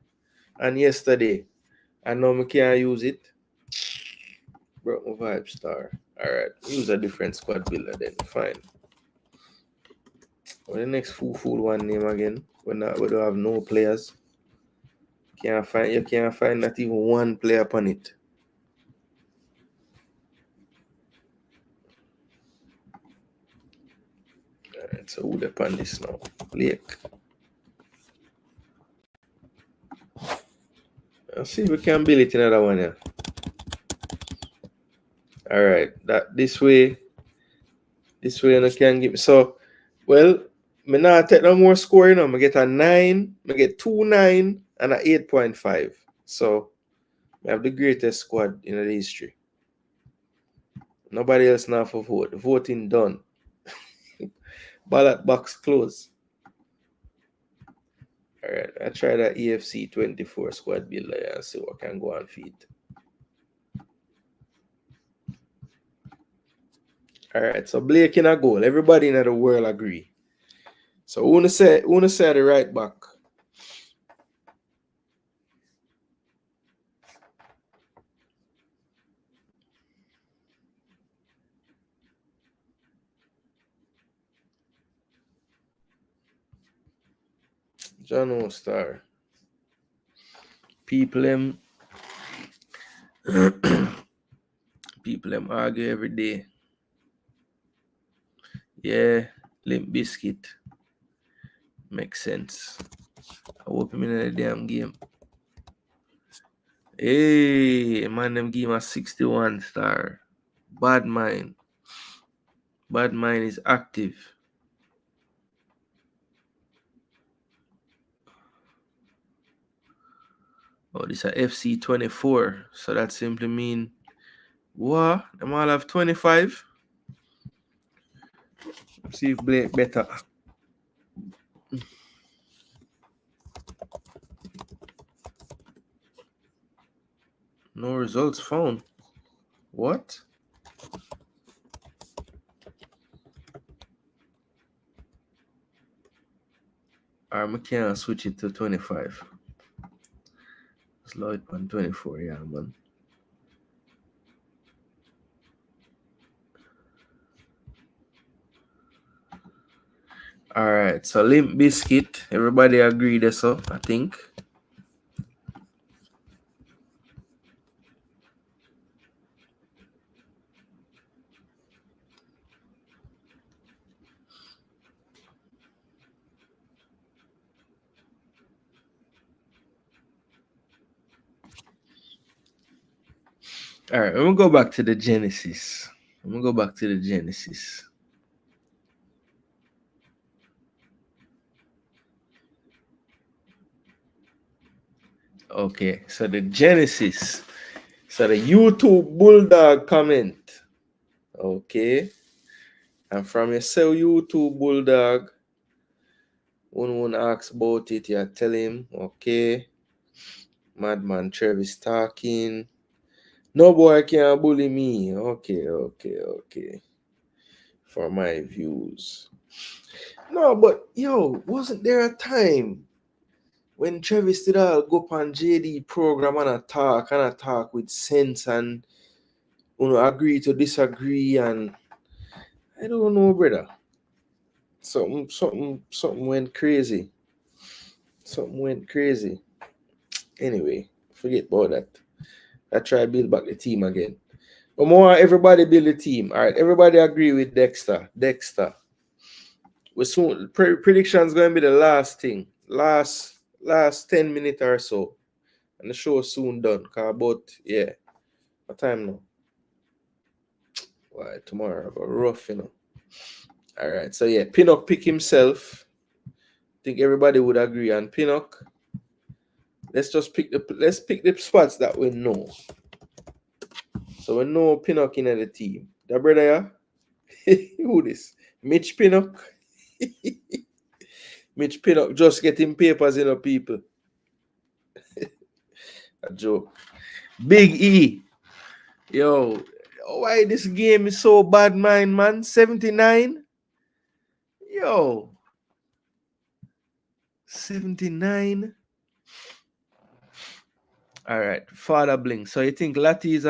and yesterday. I know I can't use it. Broke my vibe star. Alright, use a different squad builder then. Fine. Well, the next fool one name again. We don't have no players. You can't find not even one player upon it. Alright, so who upon this now? Lake. Let's see if we can build it another one here. Alright, that this way I can give. So, well, me not take no more score, you know. I get a 9, I get 2 9 and a 8.5. So I have the greatest squad in the history. Nobody else now for vote. The voting done. Ballot box closed. Alright, I try that EFC 24 squad builder and see what can go on feed. Alright, so Blake in a goal. Everybody in the world agree. So who wanna say the right back? John Star. People argue every day. Yeah, Limp Biscuit. Makes sense. I hope him in the damn game. Hey, man, them give him a 61 star. Bad mind. Bad mind is active. Oh, this is a FC 24. So that simply mean what? Them all have 25. Let's see if Blake better. No results found. What? I can't switch it to 25. Slow it on 24, yeah, man. Alright, so Limp Biscuit. Everybody agree there, so I think. All right, I'm gonna go back to the Genesis. Okay, so the Genesis. So the YouTube Bulldog comment. Okay. And from yourself, YouTube Bulldog, one asks about it, you tell him, okay. Madman Travis talking. No boy can bully me. Okay. For my views. No, but yo, wasn't there a time when Travis did all go up on JD program and talk with sense and agree to disagree, and I don't know, brother. Something went crazy. Something went crazy. Anyway, forget about that. I try to build back the team again. But more everybody build the team. All right, everybody agree with Dexter. We soon predictions going to be the last thing. Last 10 minutes or so. And the show soon done. What time now? Why tomorrow I got rough, All right, so yeah, Pinnock pick himself. I think everybody would agree on Pinnock. Let's pick the spots that we know. So we know Pinnock in the team. That brother, yeah? Who this? Mitch Pinnock. Mitch Pinnock just getting papers, people. A joke. Big E. Yo, why this game is so bad, man? 79. Yo. 79. All right, Father Bling. So you think Lati is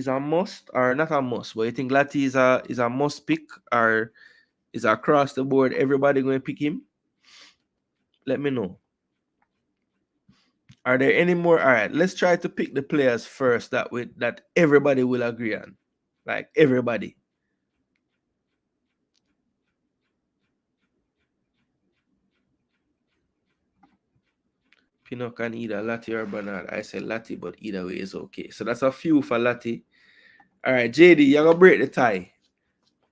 a must or not a must? But you think Lati is a must pick or is across the board everybody going to pick him? Let me know. Are there any more? All right, let's try to pick the players first that everybody will agree on. Like everybody. Pinnock can either Lati or Bernard. I say Lati, but either way is okay. So that's a few for Lati. All right, JD, you're going to break the tie.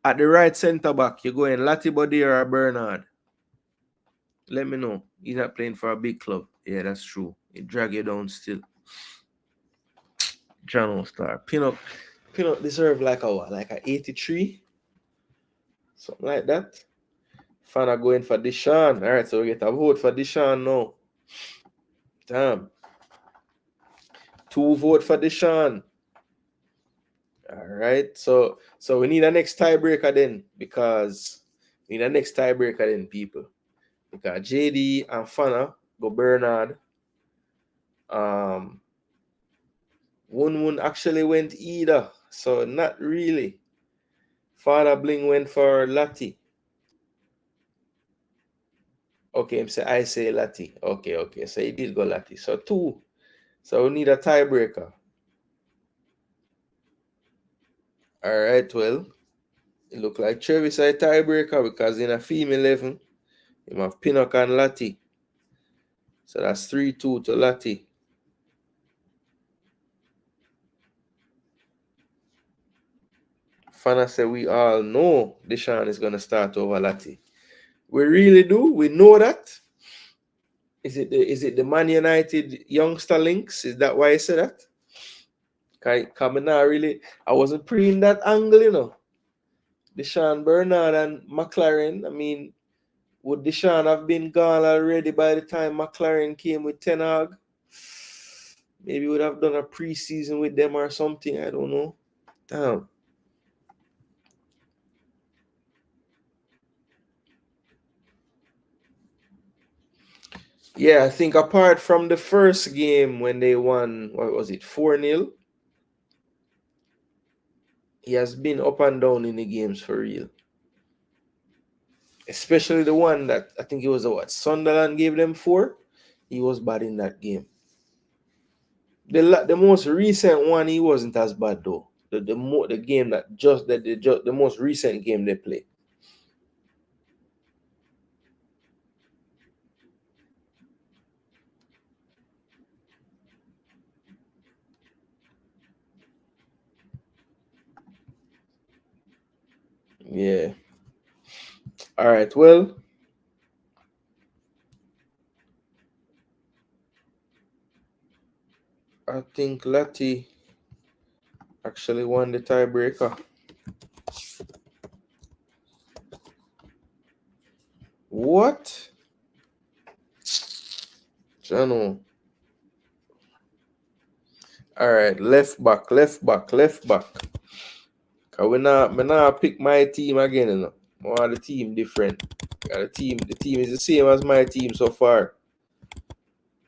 At the right center back, you're going Lati Bodir or Bernard. Let me know. He's not playing for a big club. Yeah, that's true. He drag you down still. John Star. Pinnock deserve like a 83. Something like that. Fana going for Deshaun. All right, so we get a vote for Deshaun now. Damn. 2 vote for Deshaun. All right, so we need a next tiebreaker then, people. Because JD and Fana go Bernard. Wun actually went either, so not really. Father Bling went for Lati. Okay, I say Lati. Okay. So he did go Lati. So 2. So we need a tiebreaker. All right, well, it look like Travis a tiebreaker because in a female 11, you have Pinnock and Lati. So that's 3-2 to Lati. Fana said we all know Deshaun is going to start over Lati. We really do. We know that. Is it the Man United youngster links? Is that why I said that? I wasn't pre in that angle, Deshaun, Bernard, and McLaren. I mean, would Deshaun have been gone already by the time McLaren came with Ten Hag? Maybe would have done a preseason with them or something. I don't know. Damn. Yeah, I think apart from the first game when they won, what was it, 4-0? He has been up and down in the games for real. Especially the one that I think it was Sunderland gave them 4. He was bad in that game. The most recent one, he wasn't as bad though. The most recent game they played. Yeah. All right. Well, I think Lati actually won the tiebreaker. What? Jano. All right, left back. Cause we now pick my team again, More the team different. The team is the same as my team so far.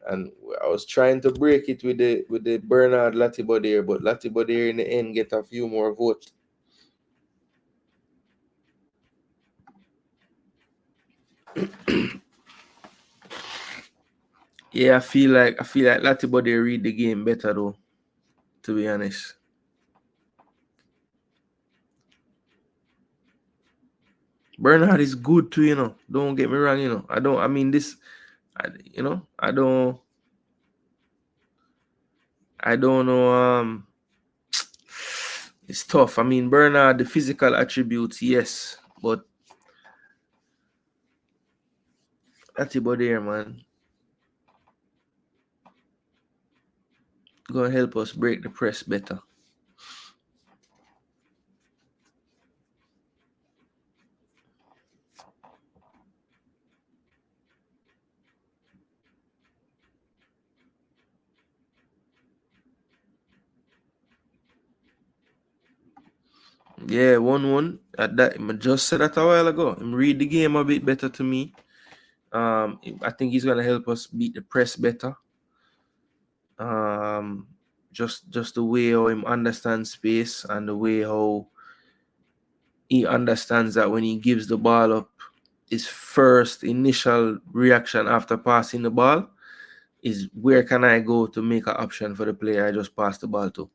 And was trying to break it with the Bernard Latibodier, but Latibodier in the end get a few more votes. Yeah, I feel like Latibodier read the game better though, to be honest. Bernard is good too, you know. Don't get me wrong, you know. I don't know. It's tough. I mean, Bernard, the physical attributes, yes, but Latibodier, man, gonna help us break the press better. Yeah, 1-1. At that, I just said that a while ago. Him read the game a bit better to me. I think he's gonna help us beat the press better. Just the way how him understands space and the way how he understands that when he gives the ball up, his first initial reaction after passing the ball is where can I go to make an option for the player I just passed the ball to.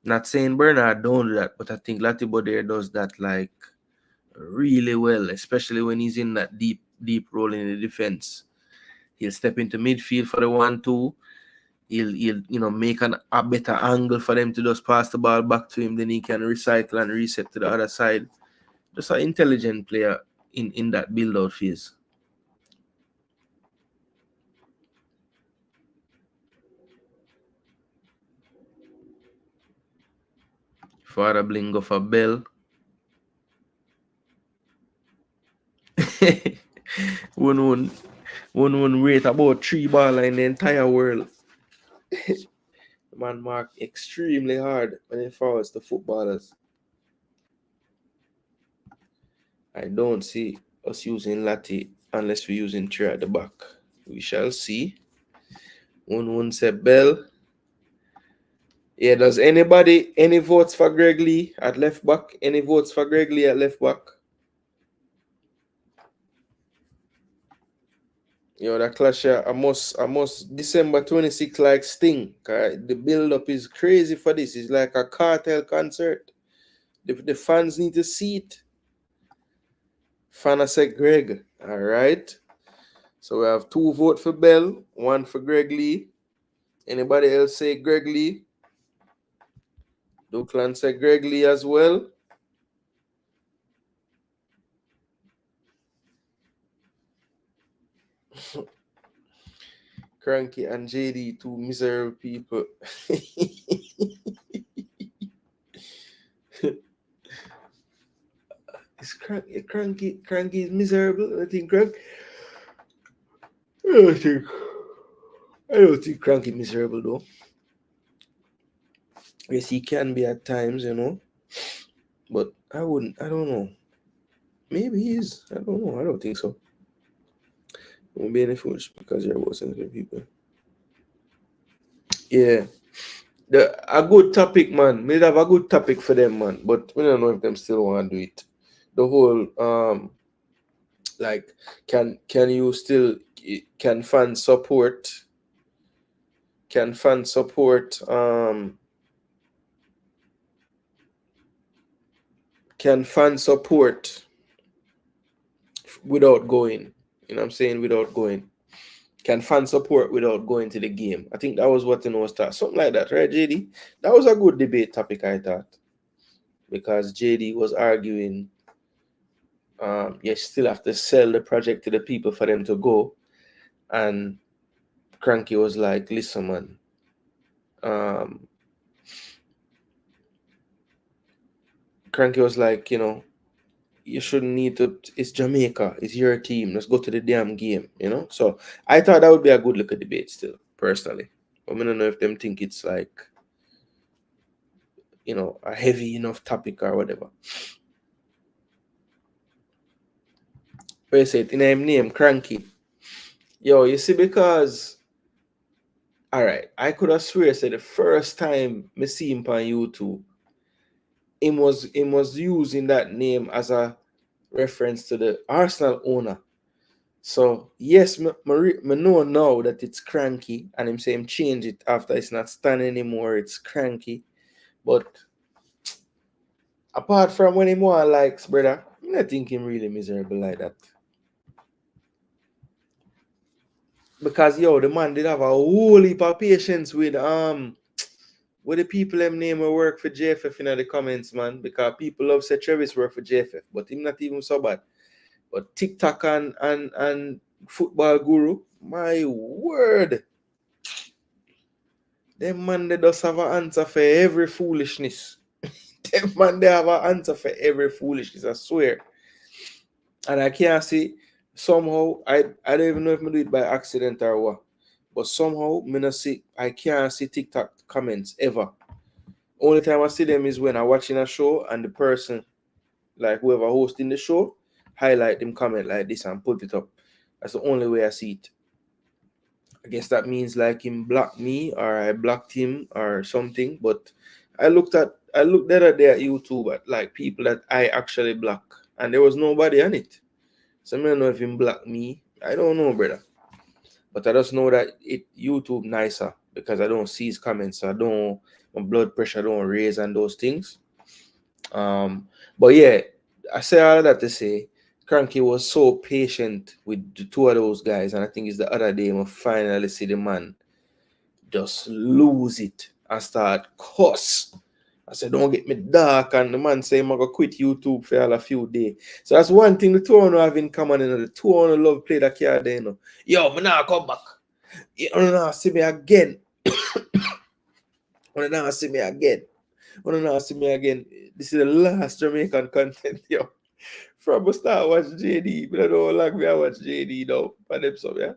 Not saying Bernard don't do that, but I think Latibodier does that like really well, especially when he's in that deep role in the defense. He'll step into midfield for the 1-2. He'll make a better angle for them to just pass the ball back to him. Then he can recycle and reset to the other side. Just an intelligent player in that build-out phase. Father Blingo for Bell. 1-1 rate about 3 baller in the entire world. Man marked extremely hard when it forwards to footballers. I don't see us using Lati unless we're using 3 at the back. We shall see. 1-1 said Bell. Yeah, does anybody, any votes for Greg Lee at left back? Any votes for Greg Lee at left back? Yo, that clash I must December 26 like Sting. The build-up is crazy for this. It's like a cartel concert. The fans need to see it. Fana said Greg. All right. So we have 2 votes for Bell, 1 for Greg Lee. Anybody else say Greg Lee? Duclan said Greg Lee as well. Cranky and JD, 2 miserable people. Is Cranky is miserable? I think I don't think Cranky miserable though. Yes, he can be at times, you know. But I don't know. Maybe he is. I don't know. I don't think so. Won't be any foolish because you're about sensitive people. Yeah. A good topic, man. We'd have a good topic for them, man. But we don't know if them still want to do it. The whole like can fans support without going? You know what I'm saying? Without going. Can fans support without going to the game? I think that was what the was start. Something like that, right, JD? That was a good debate topic, I thought. Because JD was arguing you still have to sell the project to the people for them to go. And Cranky was like, listen, man. Cranky was like, you know, you shouldn't need to. It's Jamaica. It's your team. Let's go to the damn game, you know? So I thought that would be a good look at debate still, personally. But I don't know if them think it's like, you know, a heavy enough topic or whatever. Where you say it in name, Cranky. Yo, you see, because All right, I could have swear said the first time me see him on YouTube, him was using that name as a reference to the Arsenal owner. So yes, me know now that it's cranky, and him say him change it after it's not Stan anymore, it's cranky. But apart from when him want likes, brother, I don't think him really miserable like that. Because yo, the man did have a whole heap of patience with the people them name will work for JFF in the comments, man. Because people love say Travis work for JFF, but him not even so bad. But TikTok and football guru, my word. Them man they just have an answer for every foolishness. Them man they have an answer for every foolishness, I swear. And I can't see somehow I don't even know if I do it by accident or what. But somehow I can't see TikTok comments ever. Only time I see them is when I'm watching a show and the person, like whoever hosting the show, highlight them comment like this and put it up. That's the only way I see it. I guess that means like him blocked me or I blocked him or something. But I looked the other day at YouTube at like people that I actually block, and there was nobody on it. So I don't know if him blocked me. I don't know, brother. But I just know that YouTube nicer because I don't see his comments. So my blood pressure don't raise and those things. But yeah, I say all that to say, Cranky was so patient with the two of those guys, and I think it's the other day I finally see the man just lose it and start cuss. I said, don't get me dark, and the man say I'm gonna quit YouTube for a few days. So that's one thing the two of them have in common, the two of them love play that card there, Yo, me now come back. You don't know see me again. You don't see me again. You don't see me again. This is the last Jamaican content, yo. From the start watch JD, but I don't like me I watch JD now. For them some, yeah.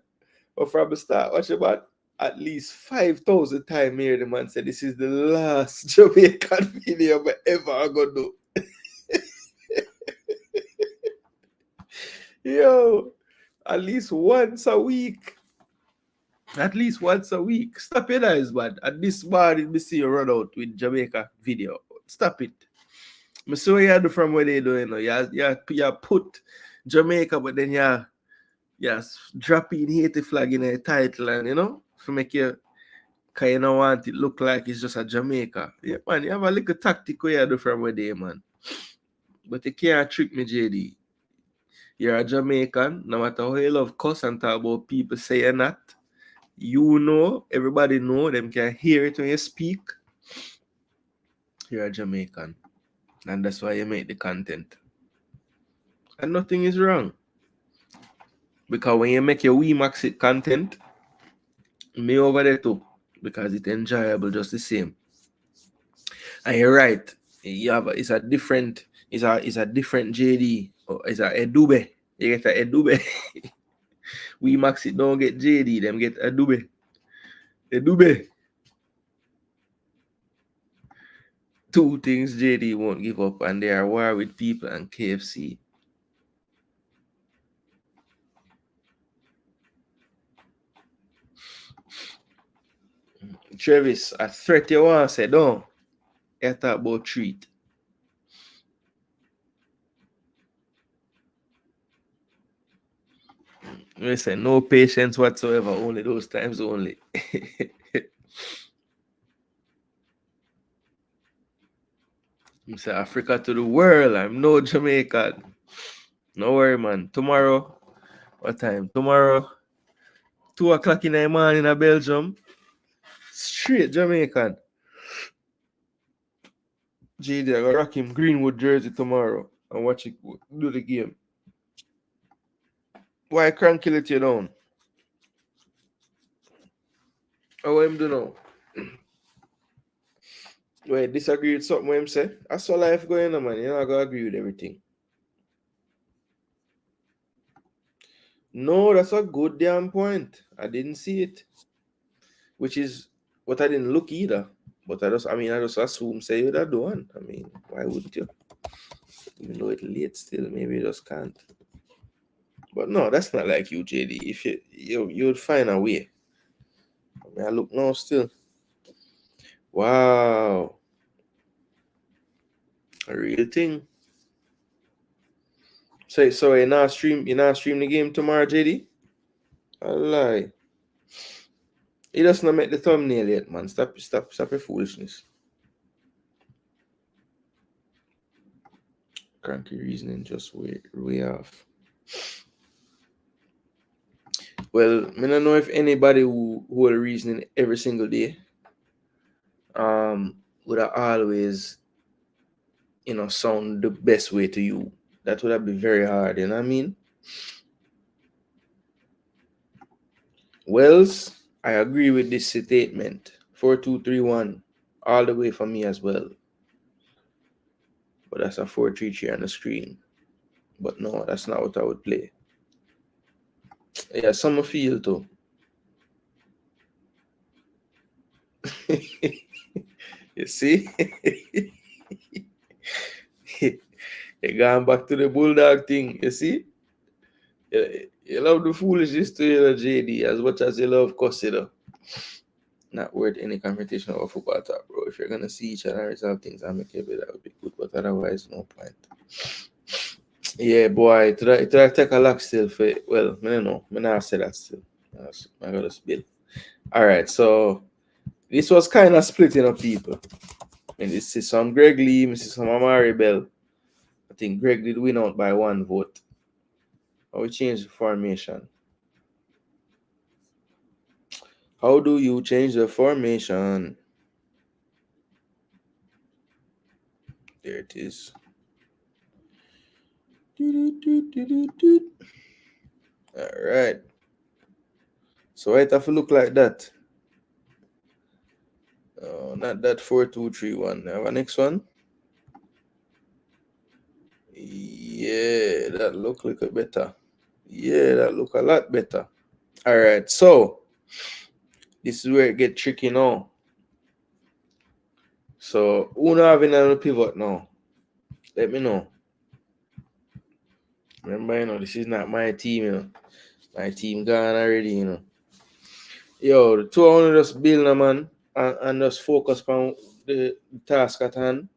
But from the start watch about at least 5,000 times here the man said this is the last Jamaican video I ever gonna do. Yo, at least once a week. At least once a week. Stop your eyes, man. At this morning, me see you run out with Jamaica video. Stop it. I see what you do from where they do, you put Jamaica, but then you drop in Haiti flag in a title, and to make you, because you don't want it look like it's just a Jamaica. Yeah, man, you have a little tactic where you do from where they, man. But you can't trick me, JD. You're a Jamaican, no matter how you love cuss and talk about people say you're not. Everybody know, them can hear it when you speak. You're a Jamaican. And that's why you make the content. And nothing is wrong. Because when you make your Max it content, me over there too. Because it's enjoyable just the same. And you're right. It's a different JD. Or it's a Edube. You get a Edube. Max it don't get JD, them get Edube. Edube. Two things JD won't give up, and they are war with people and KFC. Travis, a threat you want to say, don't. You talk about treat. We say no patience whatsoever, only those times only. You say Africa to the world. I'm no Jamaican. No worry, man. Tomorrow, what time? Tomorrow, 2 o'clock in the morning in Belgium. Straight Jamaican. JD, I gonna rock him Greenwood jersey tomorrow and watch it do the game. Why can't kill it you down? How him do now? Wait, disagree with something him say? That's all life going on, man. You're not gonna agree with everything. No, that's a good damn point. I didn't see it. Which is what I didn't look either. But I just assume say you'd have done. I mean, why wouldn't you? Even though it's late still, maybe you just can't. But no, that's not like you, JD. If you'd find a way. I look now still. Wow. A real thing. So you not stream the game tomorrow, JD? I lie. He does not make the thumbnail yet, man. Stop your foolishness. Cranky reasoning just way off. Well, I don't know if anybody who are reasoning every single day would have always, sound the best way to you. That would have been very hard, you know what I mean? Wells, I agree with this statement. 4-2-3-1, all the way for me as well. But that's a 4-3-3 on the screen. But no, that's not what I would play. Yeah, some feel too. You see? You're going back to the bulldog thing, you see? You love the foolishness to you, JD, as much as you love cussing. Not worth any confrontation over football talk, bro. If you're gonna see each other and resolve things amicably, that would be good. But otherwise, no point. Yeah, boy, it take a lot still for well, I don't know. I not say that still. I gotta spill. Alright, so this was kind of splitting up people. And this is some Greg Lee, this is some Amari Bell. I think Greg did win out by 1 vote. How we change the formation? How do you change the formation? There it is. All right. So it have to look like that. Not that 4-2-3-1. Have a next one. Yeah, that look a little better. Yeah, that look a lot better. All right. So this is where it get tricky now. So who not having a pivot now? Let me know. Remember, this is not my team, My team gone already, Yo, the two of them just build them, man, and just focus on the task at hand.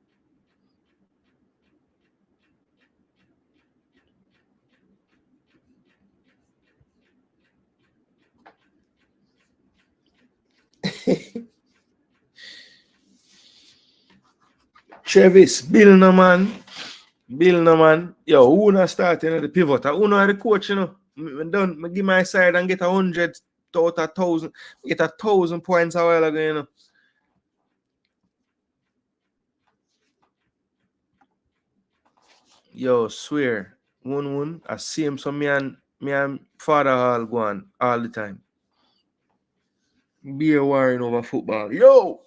Travis, build them, man. Build them, man. Yo, who not starting at the pivot? Who not the coach, I give my side and get 100 out of 1,000. Get 1,000 points a while ago, Yo, swear, one. I see him, so me and father all go on all the time. Be a worrying over football. Yo,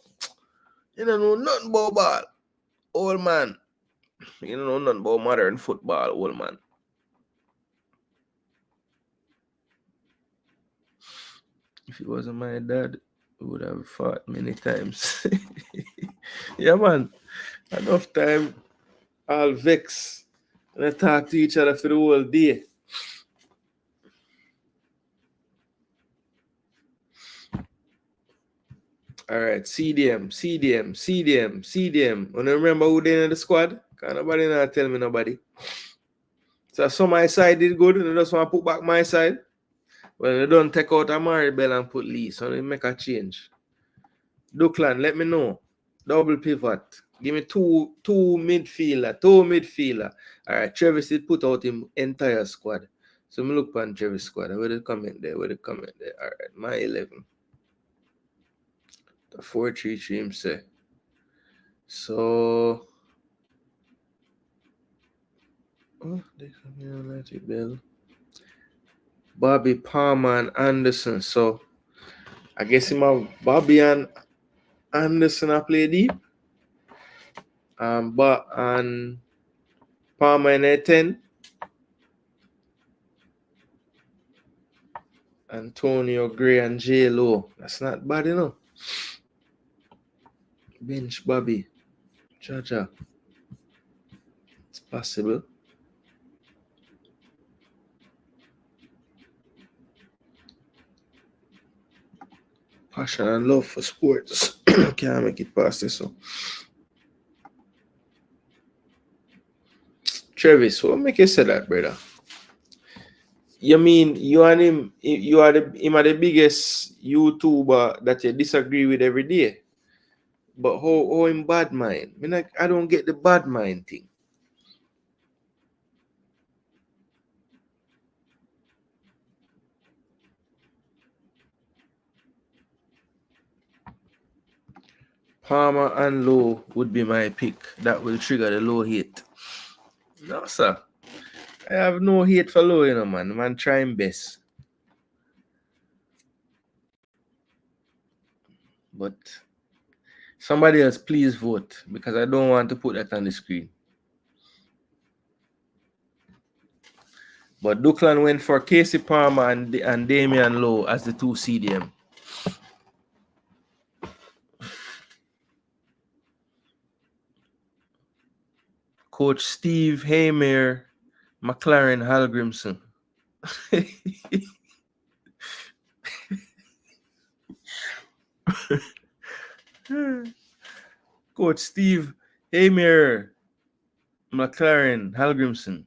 you don't know nothing about ball, old man. You don't know nothing about modern football, old man. If it wasn't my dad, we would have fought many times. Yeah, man. Enough time, all vex, and I talk to each other for the whole day. All right, CDM. When I remember who they in the squad, can't nobody not tell me nobody. So some my side did good, and I just want to put back my side. Well, they don't take out Amari Bell and put Lee, so they make a change. Duckland, let me know. Double pivot. Give me two midfielder. All right, Travis did put out him entire squad. So me look on Travis squad. Where the comment there? All right, my 11. The 4-3-3 him say. So they come here like Bell. Bobby, Palmer, and Anderson. So I guess him have Bobby and Anderson I play deep. But and Palmer in a 10. Antonio Gray and J Lo. That's not bad, Bench Bobby. Cha. It's possible. Passion and love for sports. Can't make it past this. So, Travis, what make you say that, brother? You mean you and him? You are him are the biggest YouTuber that you disagree with every day. But how him bad mind? I don't get the bad mind thing. Palmer and Low would be my pick. That will trigger the Low hate. No, sir. I have no hate for Low, man. Man trying best. But somebody else, please vote, because I don't want to put that on the screen. But Duckland went for Casey Palmer and Damian Lowe as the 2 CDM. Coach Steve Haymer, McLaren, Hallgrimson. Coach Steve Haymer, McLaren, Hallgrimson.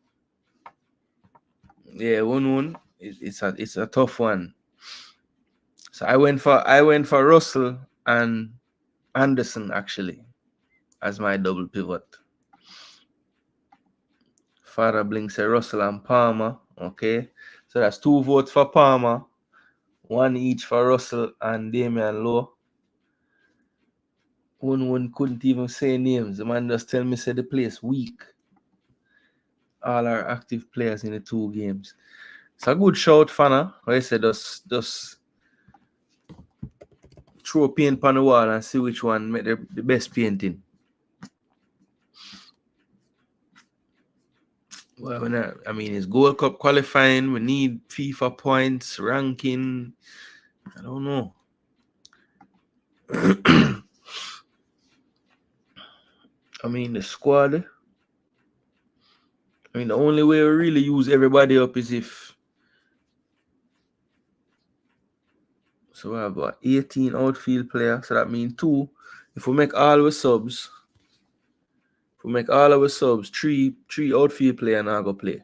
Yeah, 1-1. It's a tough one. So I went for Russell and Anderson actually as my double pivot. Father Blink said Russell and Palmer. Okay. So that's 2 votes for Palmer, 1 each for Russell and Damian Lowe. One couldn't even say names. The man just tell me say the place weak. All our active players in the 2 games. It's a good shout, Fana. I said just throw paint on the wall and see which one make the best painting. Well, I mean, it's Gold Cup qualifying. We need FIFA points, ranking. I don't know. I mean, the squad. I mean, the only way we really use everybody up is if. So we have about 18 outfield players. So that means 2. If we make all our subs, 3 outfield players now go play.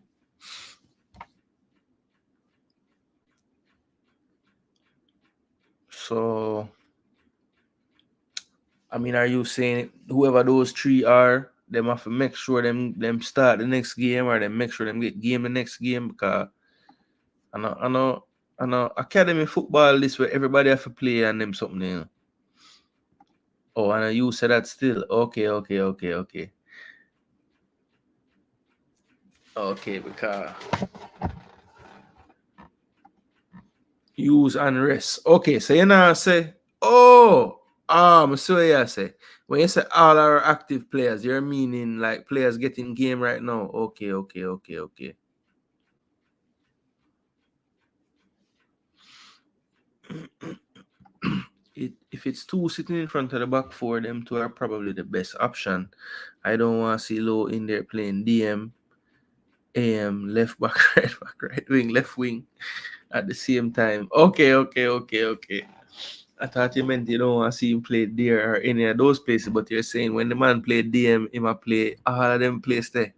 So, I mean, are you saying whoever those 3 are, them have to make sure them start the next game, or them make sure them get game the next game? Because I know academy football this where everybody have to play and them something, you know. Oh, and you said that still. Okay. Okay, because use and rest. Okay, so you know say, so yeah, say when you say all our active players, you're meaning like players getting game right now. Okay. If it's 2 sitting in front of the back 4, them 2 are probably the best option. I don't want to see Low in there playing DM, AM, left back, right wing, left wing at the same time. Okay. I thought you meant you don't want to see him play there or any of those places, but you're saying when the man play DM, he might play all of them places there.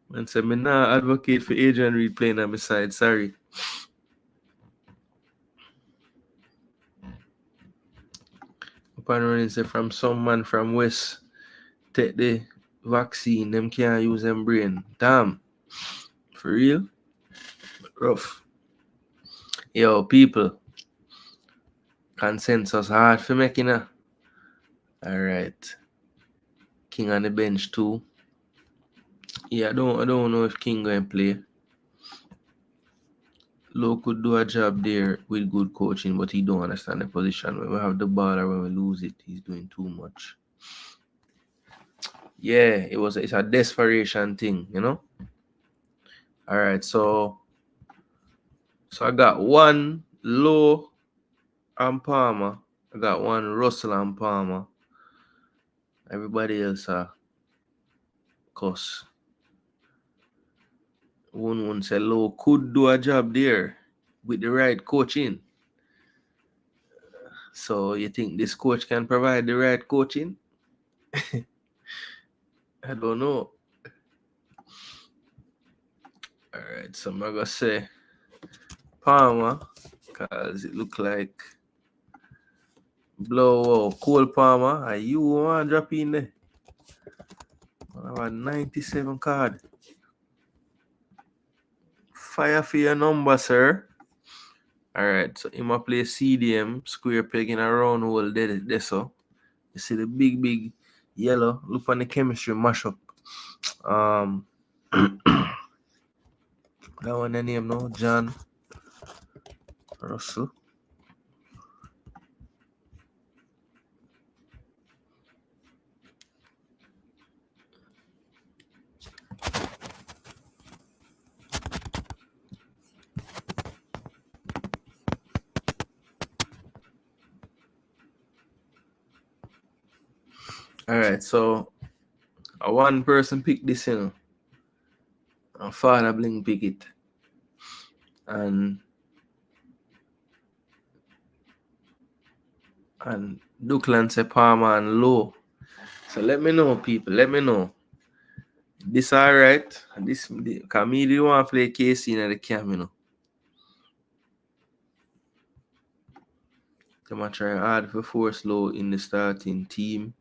Man said, me not advocate for Adrian Reed playing on my side. Sorry. Apparently, say from some man from West take the vaccine, them can't use them brain. Damn. For real? Rough. Yo, people. Consensus hard for making a. Alright. King on the bench too. Yeah, I don't know if King going to play. Low could do a job there with good coaching, but he don't understand the position. When we have the ball or when we lose it, he's doing too much. Yeah, it's a desperation thing, you know? Alright, so I got 1 Low and Palmer. I got 1 Russell and Palmer. Everybody else are cuss. One say Low could do a job there with the right coaching. So you think this coach can provide the right coaching? I don't know. Alright, so I'm gonna say Palmer, cause it look like blow Cole Palmer. And you want to drop in there? I have a 97 card. Fire for your number, sir. Alright, so him a play CDM, square peg in a round hole there so. You see the big yellow. Look on the chemistry mashup. That one the name now, John Russell. Alright, so a one person pick this, you know. And Father Bling pick it. And Duckland say Palmer and Low. So let me know, people. Let me know. This alright. This cause me didn't want to play KC in the camp, you know. I'm gonna try hard for force Low in the starting team.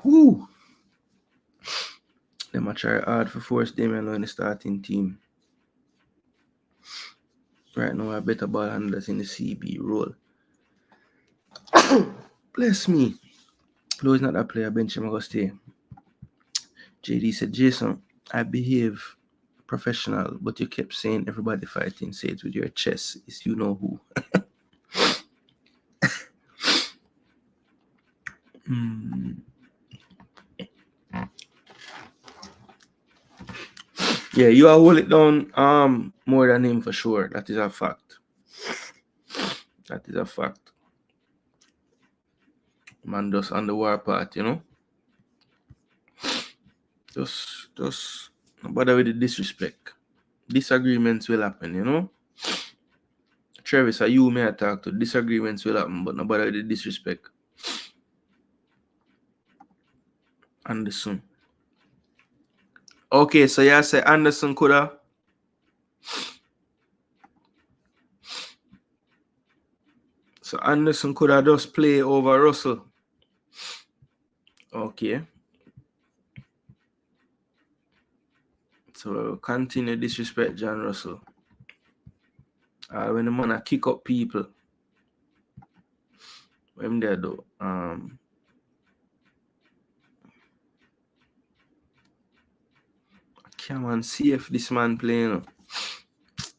Woo! Them a try hard for force Damian Low in the starting team. Right now, I better ball handlers in the CB role. Bless me. Low is not a player, bench him, I'm gonna stay. JD said, Jason, I behave professional, but you kept saying everybody fighting. Say it with your chest. It's you know who. Yeah, you are hold it down more than him for sure. That is a fact. That is a fact. Man just on the war part, you know. Just don't bother with the disrespect. Disagreements will happen, you know. Travis, are you may I talk to? Disagreements will happen, but no bother with the disrespect. Anderson. Okay, so you say Anderson could have. So Anderson could have just play over Russell. Okay. So continue disrespect John Russell. When the man kick up people. When they do. Come and see if this man play, you know.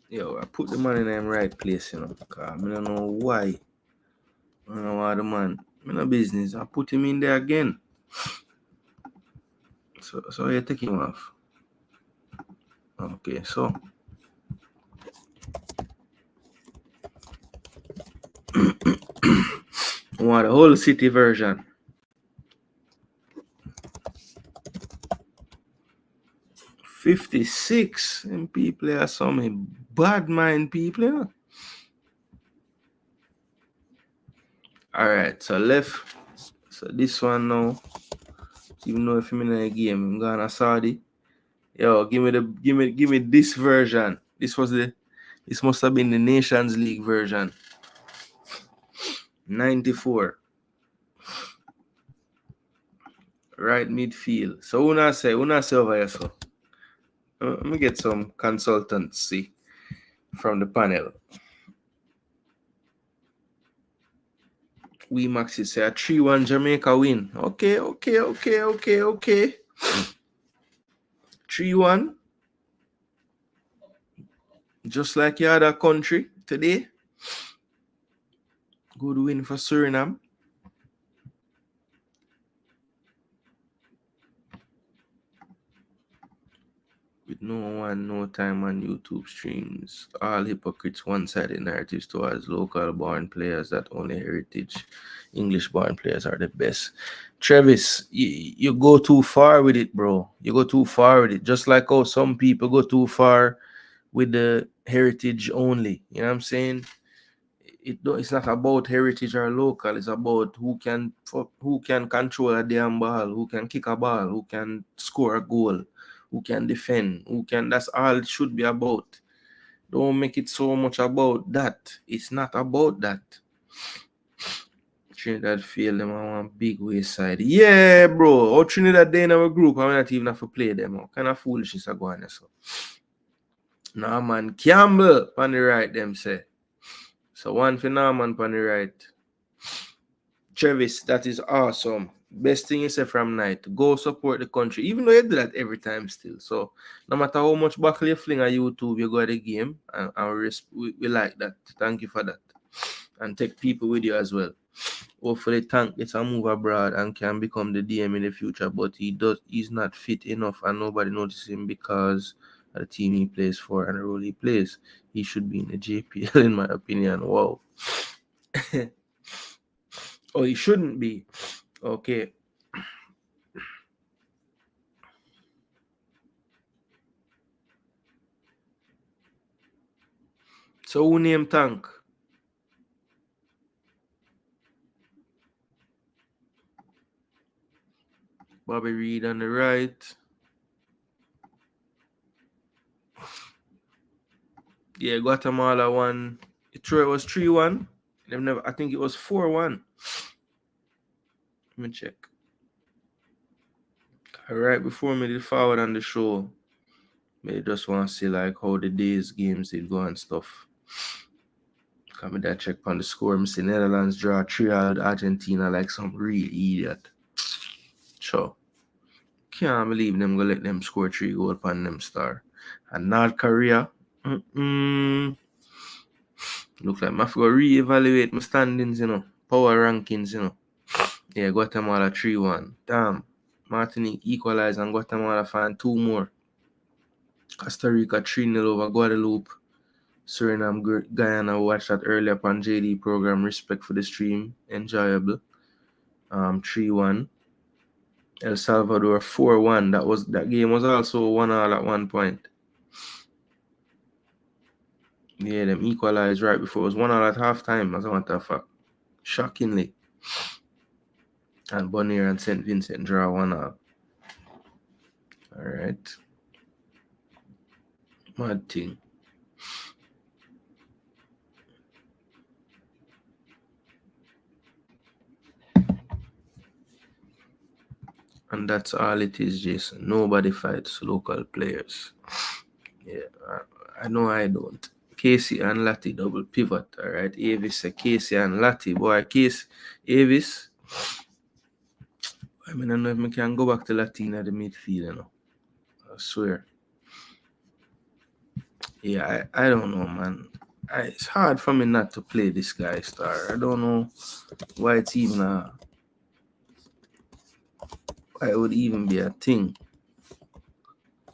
Yo, I put the man in the right place, you know. Because I don't know why. I don't know why the man. I no business. I put him in there again. So you take him off. Okay, so. I want the whole city version. 56 and people are some bad mind people, you know? Alright, so left. So this one now. Even though if I'm in a game, I'm gonna Saudi. Yo, give me this version. This must have been the Nations League version. 94. Right midfield. So when I say over here, so let me get some consultancy from the panel. We Maxi say a 3-1 Jamaica win. Okay. 3-1. Just like your other country today. Good win for Suriname. with no one, no time on YouTube streams. All hypocrites, one-sided narratives towards local-born players that only heritage English-born players are the best. Travis, you go too far with it, bro. You go too far with it. Just like how some people go too far with the heritage only. You know what I'm saying? It's not about heritage or local. It's about who can control a damn ball, who can kick a ball, who can score a goal, who can defend, who can. That's all it should be about. Don't make it so much about that. It's not about that. Trinidad failed them on one big wayside. Yeah, bro. Or Trinidad they in our group. I'm not even have to play them. What kind of foolishness are going on? So, nah, man. Campbell on the right, them say. So one for Norman on the right. Travis, that is awesome. Best thing you say from night. Go support the country. Even though you do that every time still. So no matter how much buckle you fling on YouTube, you go to the game. And we like that. Thank you for that. And take people with you as well. Hopefully Tank gets a move abroad and can become the DM in the future. But he's not fit enough and nobody notices him because of the team he plays for and the role he plays. He should be in the JPL in my opinion. Wow. Oh, he shouldn't be. Okay. So who named Tank? Bobby Reed on the right. Yeah, Guatemala won. It was 3-1. I think it was 4-1. Let me check. Right before me did forward on the show. I just want to see like how the days games did go and stuff. Come that check on the score. I see Netherlands draw 3-0 Argentina like some real idiot. Sure. Can't believe them gonna let them score 3 goals upon them star. And North Korea. Look like I have to reevaluate my standings, power rankings, Yeah, Guatemala 3-1. Damn. Martinique equalized and Guatemala find 2 more. Costa Rica 3-0 over Guadeloupe. Suriname, Guyana, watched that earlier upon JD program. Respect for the stream. Enjoyable. 3-1. El Salvador 4-1. That game was also 1-1 at one point. Yeah, them equalized right before. It was 1-1 at halftime, as a matter of fact. Shockingly. And Bonaire and St. Vincent draw 1-1. Alright. Mad thing. And that's all it is, Jason. Nobody fights local players. Yeah, I know I don't. Casey and Lati double pivot, all right? Avis, Casey and Lati. Boy, Avis. I mean, I don't know if I can go back to Latina the midfield, I swear. Yeah, I don't know, man. It's hard for me not to play this guy star. I don't know why it's even why it would even be a thing.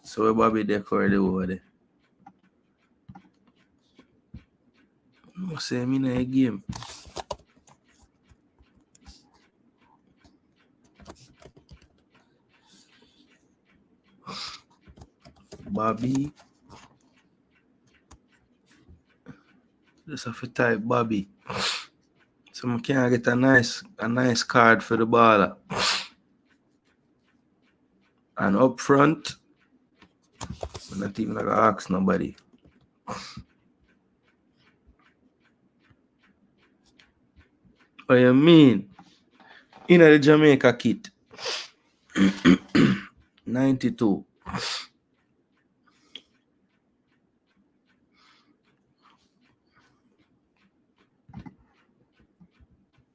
So we're Bobby Decor over there. No, say me in a game. Bobby. Just have to type Bobby. So I can't get a nice card for the baller. And up front, I'm not even gonna ask nobody. What you mean? In the Jamaica kit. 92.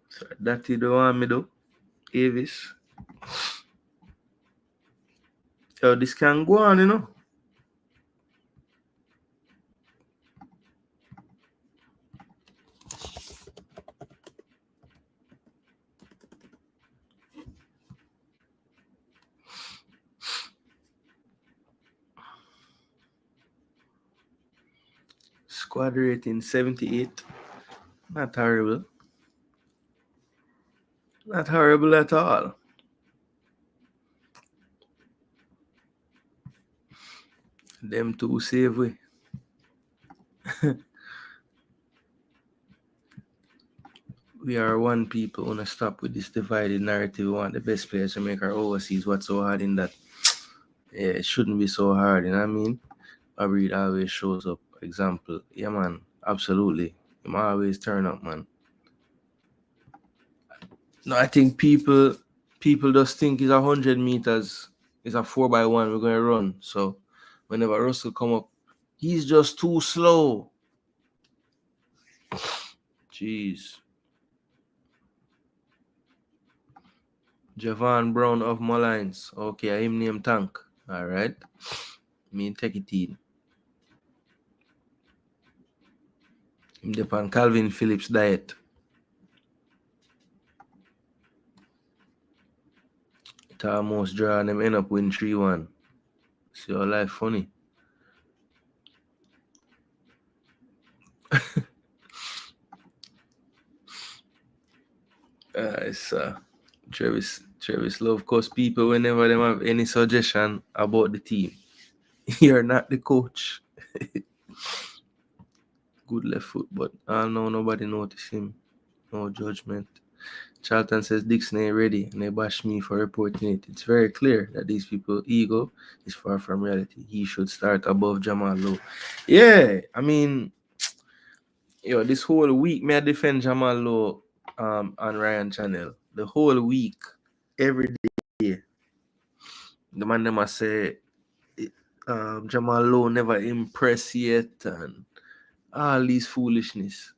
So that you don't want me though, Avis. So this can go on, Squad rating 78. Not horrible. Not horrible at all. Them two save we. We are one people. Wanna stop with this divided narrative. We want the best players to make our overseas. What's so hard in that? Yeah, it shouldn't be so hard. You know what I mean? Reed always shows up. Example. Yeah, man. Absolutely. Him always turn up, man. No, I think people just think it's 100 meters. It's a 4x1. We're gonna run. So whenever Russell come up, he's just too slow. Jeez. Javon Brown of Mullines. Okay, I him name Tank. All right. Me take it in. Him depend Calvin Phillips diet. It almost draw and them end up win 3-1. See your life funny. It's Travis love cause people whenever them have any suggestion about the team. You're not the coach. Good left foot, but I know nobody notice him. No judgment. Charlton says Dixon ain't ready and they bash me for reporting it. It's very clear that these people's ego is far from reality. He should start above Jamal Lowe. Yeah, I mean, this whole week, may I defend Jamal Lowe on Ryan Channel. The whole week, every day, the man them must say Jamal Lowe never impressed yet and all these foolishness.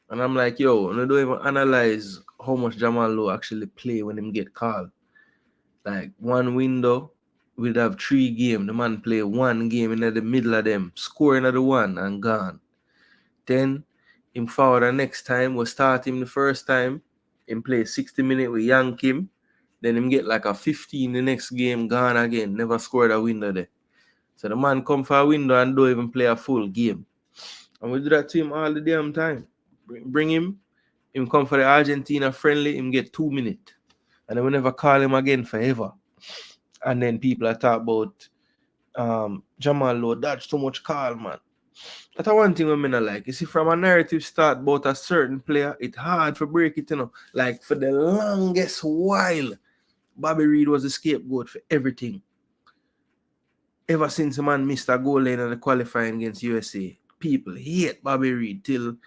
And I'm like, yo, I don't even analyze how much Jamal Lowe actually play when him get called. Like one window, we'd have 3 games. The man play 1 game in the middle of them, score another 1 and gone. Then him forward the next time, we'll start him the first time. Him play 60 minutes, we yank him. Then him get like a 15 the next game, gone again. Never scored a window there. So the man come for a window and don't even play a full game. And we do that to him all the damn time. Bring him come for the Argentina friendly, him get 2 minutes. And then we never call him again forever. And then people are talking about Jamal Lowe, that's too much call, man. That's one thing women are like. You see, from a narrative start about a certain player, it's hard to break it, Like for the longest while, Bobby Reed was the scapegoat for everything. Ever since the man missed a goal in the qualifying against USA, people hate Bobby Reed till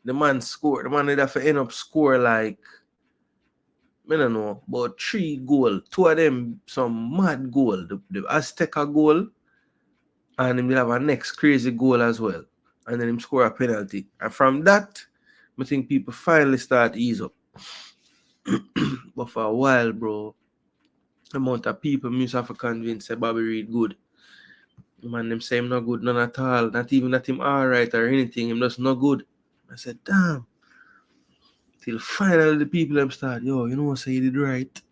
the man scored. The man did have to end up score like, I don't know, about 3 goals. 2 of them, some mad goal. The Azteca goal, and him will have a next crazy goal as well. And then him score a penalty. And from that, I think people finally start ease up. But for a while, bro, the amount of people must have to convince that Bobby Reed good. Man, them say him not good, none at all. Not even that him alright or anything. Him just not good. I said, damn. Till finally the people them start, yo, you know what, say you did right.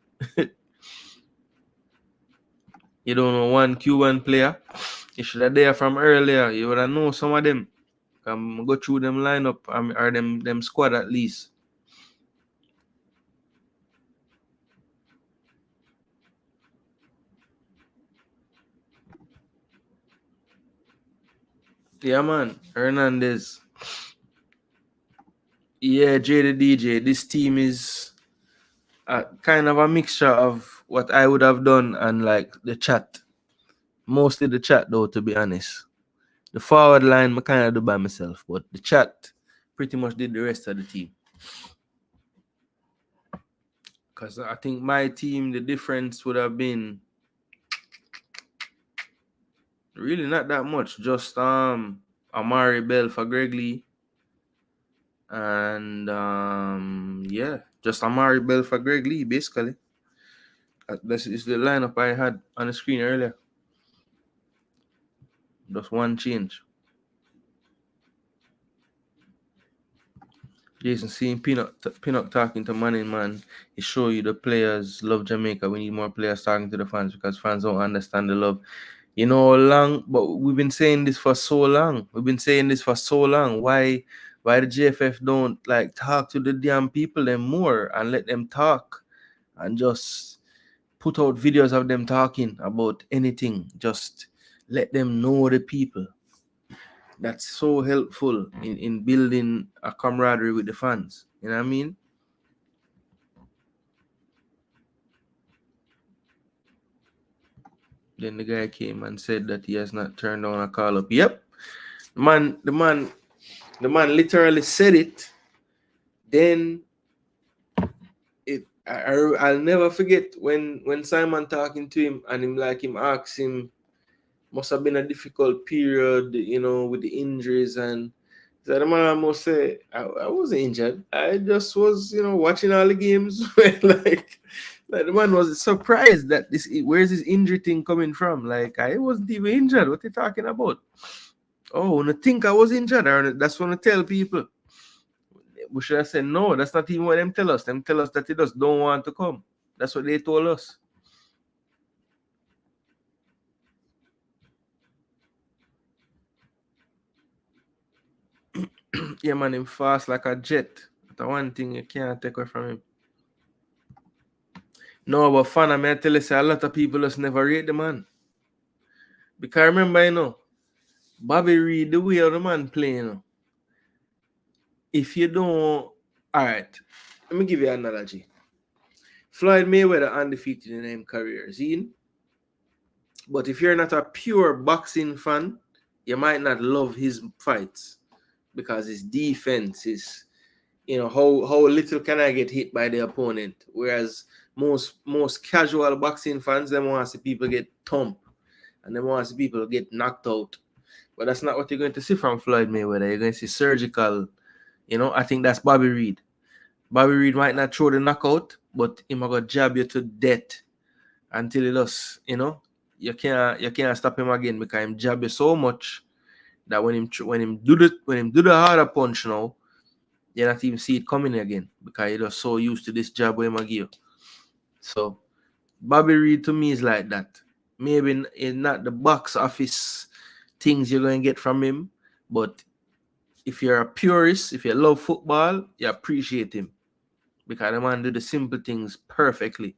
You don't know one Cuban player. You should have there from earlier. You would have known some of them. Go through them lineup or them squad at least. Yeah, man. Hernandez. Yeah, Jay the DJ. This team is kind of a mixture of what I would have done and like the chat. Mostly the chat, though, to be honest. The forward line, I kind of do by myself, but the chat pretty much did the rest of the team. Because I think my team, the difference would have been really not that much. Just Amari Bell for Greg Lee. And just Amari Bell for Greg Lee, basically. This is the lineup I had on the screen earlier. Just one change. Jason, seeing Pinnock talking to Manning, man, it show you the players love Jamaica. We need more players talking to the fans because fans don't understand the love. You know how long, but we've been saying this for so long. We've been saying this for so long. Why the JFF don't like talk to the damn people them more and let them talk and just put out videos of them talking about anything. Just let them know the people. That's so helpful in building a camaraderie with the fans. You know what I mean? Then the guy came and said that he has not turned down a call up. Yep. The man literally said it. Then I'll never forget when Simon talking to him and him asked him, must have been a difficult period, you know, with the injuries, and the man almost say, I wasn't injured. I just was, you know, watching all the games. like the man was surprised that where's this injury thing coming from? Like, I wasn't even injured. What are you talking about? Oh, and I think I was injured, or that's what I tell people. We should have said no, that's not even what them tell us. Them tell us that they just don't want to come. That's what they told us. Yeah, man, him fast like a jet. That's one thing you can't take away from him. No, but fan, I may tell you, say a lot of people just never rate the man. Because remember, you know, Bobby Reed, the way of the man playing, you know, if you don't, all right, let me give you an analogy. Floyd Mayweather undefeated in his career, see? But if you're not a pure boxing fan, you might not love his fights because his defense is, you know, how little can I get hit by the opponent? Whereas most casual boxing fans, they want to see people get thumped and they want to see people get knocked out. But that's not what you're going to see from Floyd Mayweather. You're going to see surgical, you know. I think that's Bobby Reed. Bobby Reed might not throw the knockout, but he might go jab you to death until he does, you know. You can't stop him again because he jab you so much that when him do the harder punch now, you not even see it coming again because you're just so used to this jab where he give. So Bobby Reed to me is like that. Maybe it's not the box office things you're going to get from him, but if you're a purist, if you love football, you appreciate him because the man do the simple things perfectly.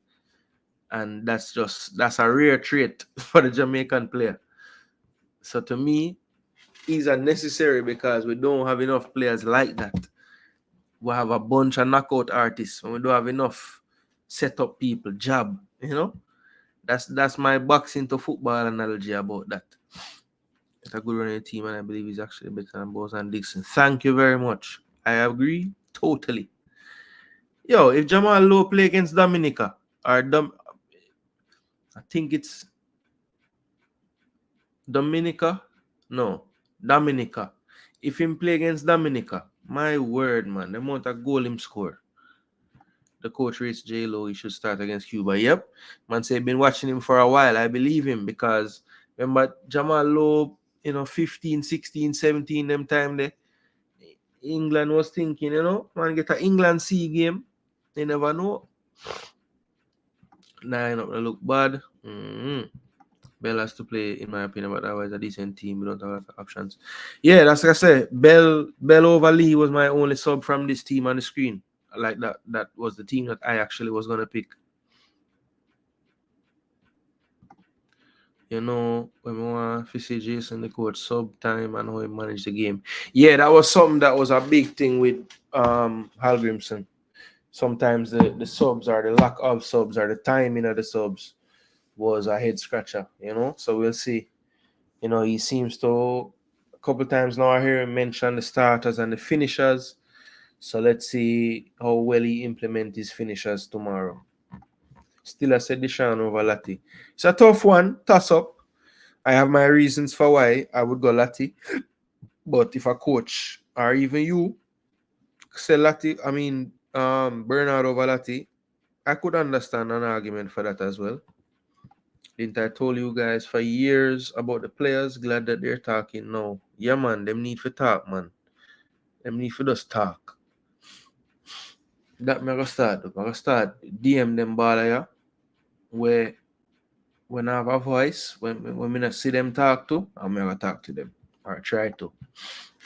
And that's a rare trait for the Jamaican player. So to me, he's unnecessary because we don't have enough players like that. We have a bunch of knockout artists and we don't have enough set up people, jab, you know. That's my boxing to football analogy about that. It's a good running team, and I believe he's actually better than Bowes and Dixon. Thank you very much. I agree totally. Yo, if Jamal Lowe play against Dominica or I think it's Dominica. No, Dominica. If him play against Dominica, my word, man, the amount of goal him score. The coach rates J-Lo, he should start against Cuba. Yep. Man say been watching him for a while. I believe him because remember Jamal Lowe, you know, 15, 16, 17, them time there. England was thinking, you know, man, get an England C game. They never know. Nah, not gonna look bad. Bell has to play, in my opinion, but otherwise a decent team. We don't have a lot of options. Yeah, that's like I said. Bell over Lee was my only sub from this team on the screen. Like that was the team that I actually was gonna pick. You know, when we want to see Jason the coach sub time and how he managed the game. Yeah, that was something that was a big thing with Halgrimson. Sometimes the subs or the lack of subs or the timing of the subs was a head scratcher, you know. So we'll see. You know, he seems to a couple times now I hear him mention the starters and the finishers. So let's see how well he implements his finishers tomorrow. Still a Deshaun over Lati. It's a tough one, toss up. I have my reasons for why I would go Lati. But if a coach or even you say Lati, I mean Bernard over Lati, I could understand an argument for that as well. Didn't I told you guys for years about the players? Glad that they're talking now. Yeah, man, them need to talk, man. Them need to just talk. That me gonna start. I'm gonna start DM them ball here where when I have a voice, when I see them talk to, I'm gonna talk to them or try to.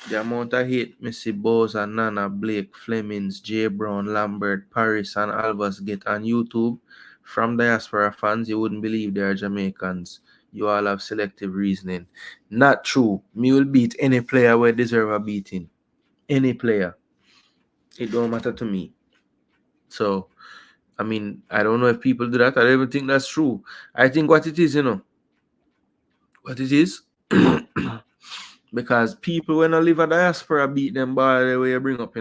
The amount of hate Missy Bowser, Nana, Blake, Flemings, J. Brown, Lambert, Paris, and Alvas get on YouTube from diaspora fans, you wouldn't believe they are Jamaicans. You all have selective reasoning. Not true. Me will beat any player where deserve a beating. Any player. It don't matter to me. So, I mean, I don't know if people do that. I don't even think that's true. I think what it is, what it is, because people when I live a diaspora beat them by the way you bring up,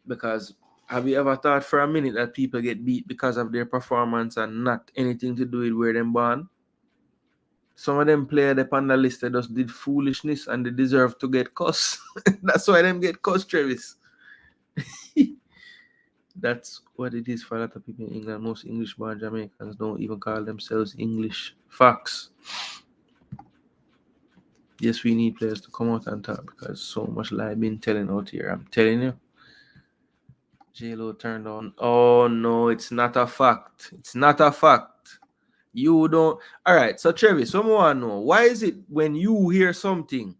Because have you ever thought for a minute that people get beat because of their performance and not anything to do with where they're born? Some of them players on the list, they just did foolishness and they deserve to get cussed. That's why them get cussed, Travis. That's what it is for a lot of people in England. Most English-born Jamaicans don't even call themselves English. Facts. Yes, we need players to come out and talk because so much lie been telling out here. I'm telling you. J-Lo turned on. Oh, no, it's not a fact. It's not a fact. You don't. All right, so Travis, someone know. Why is it when you hear something,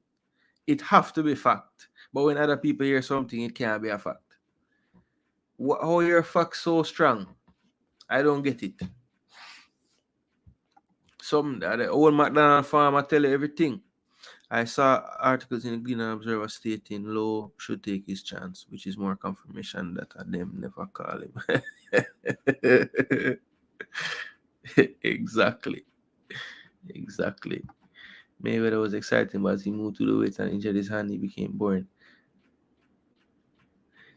it have to be fact, but when other people hear something, it can't be a fact? How your facts so strong? I don't get it. The old McLaren farmer tell you everything. I saw articles in the Gooner Observer stating Lowe should take his chance, which is more confirmation that them never call him. Exactly. Maybe that was exciting, but as he moved to the weight and injured his hand, he became boring.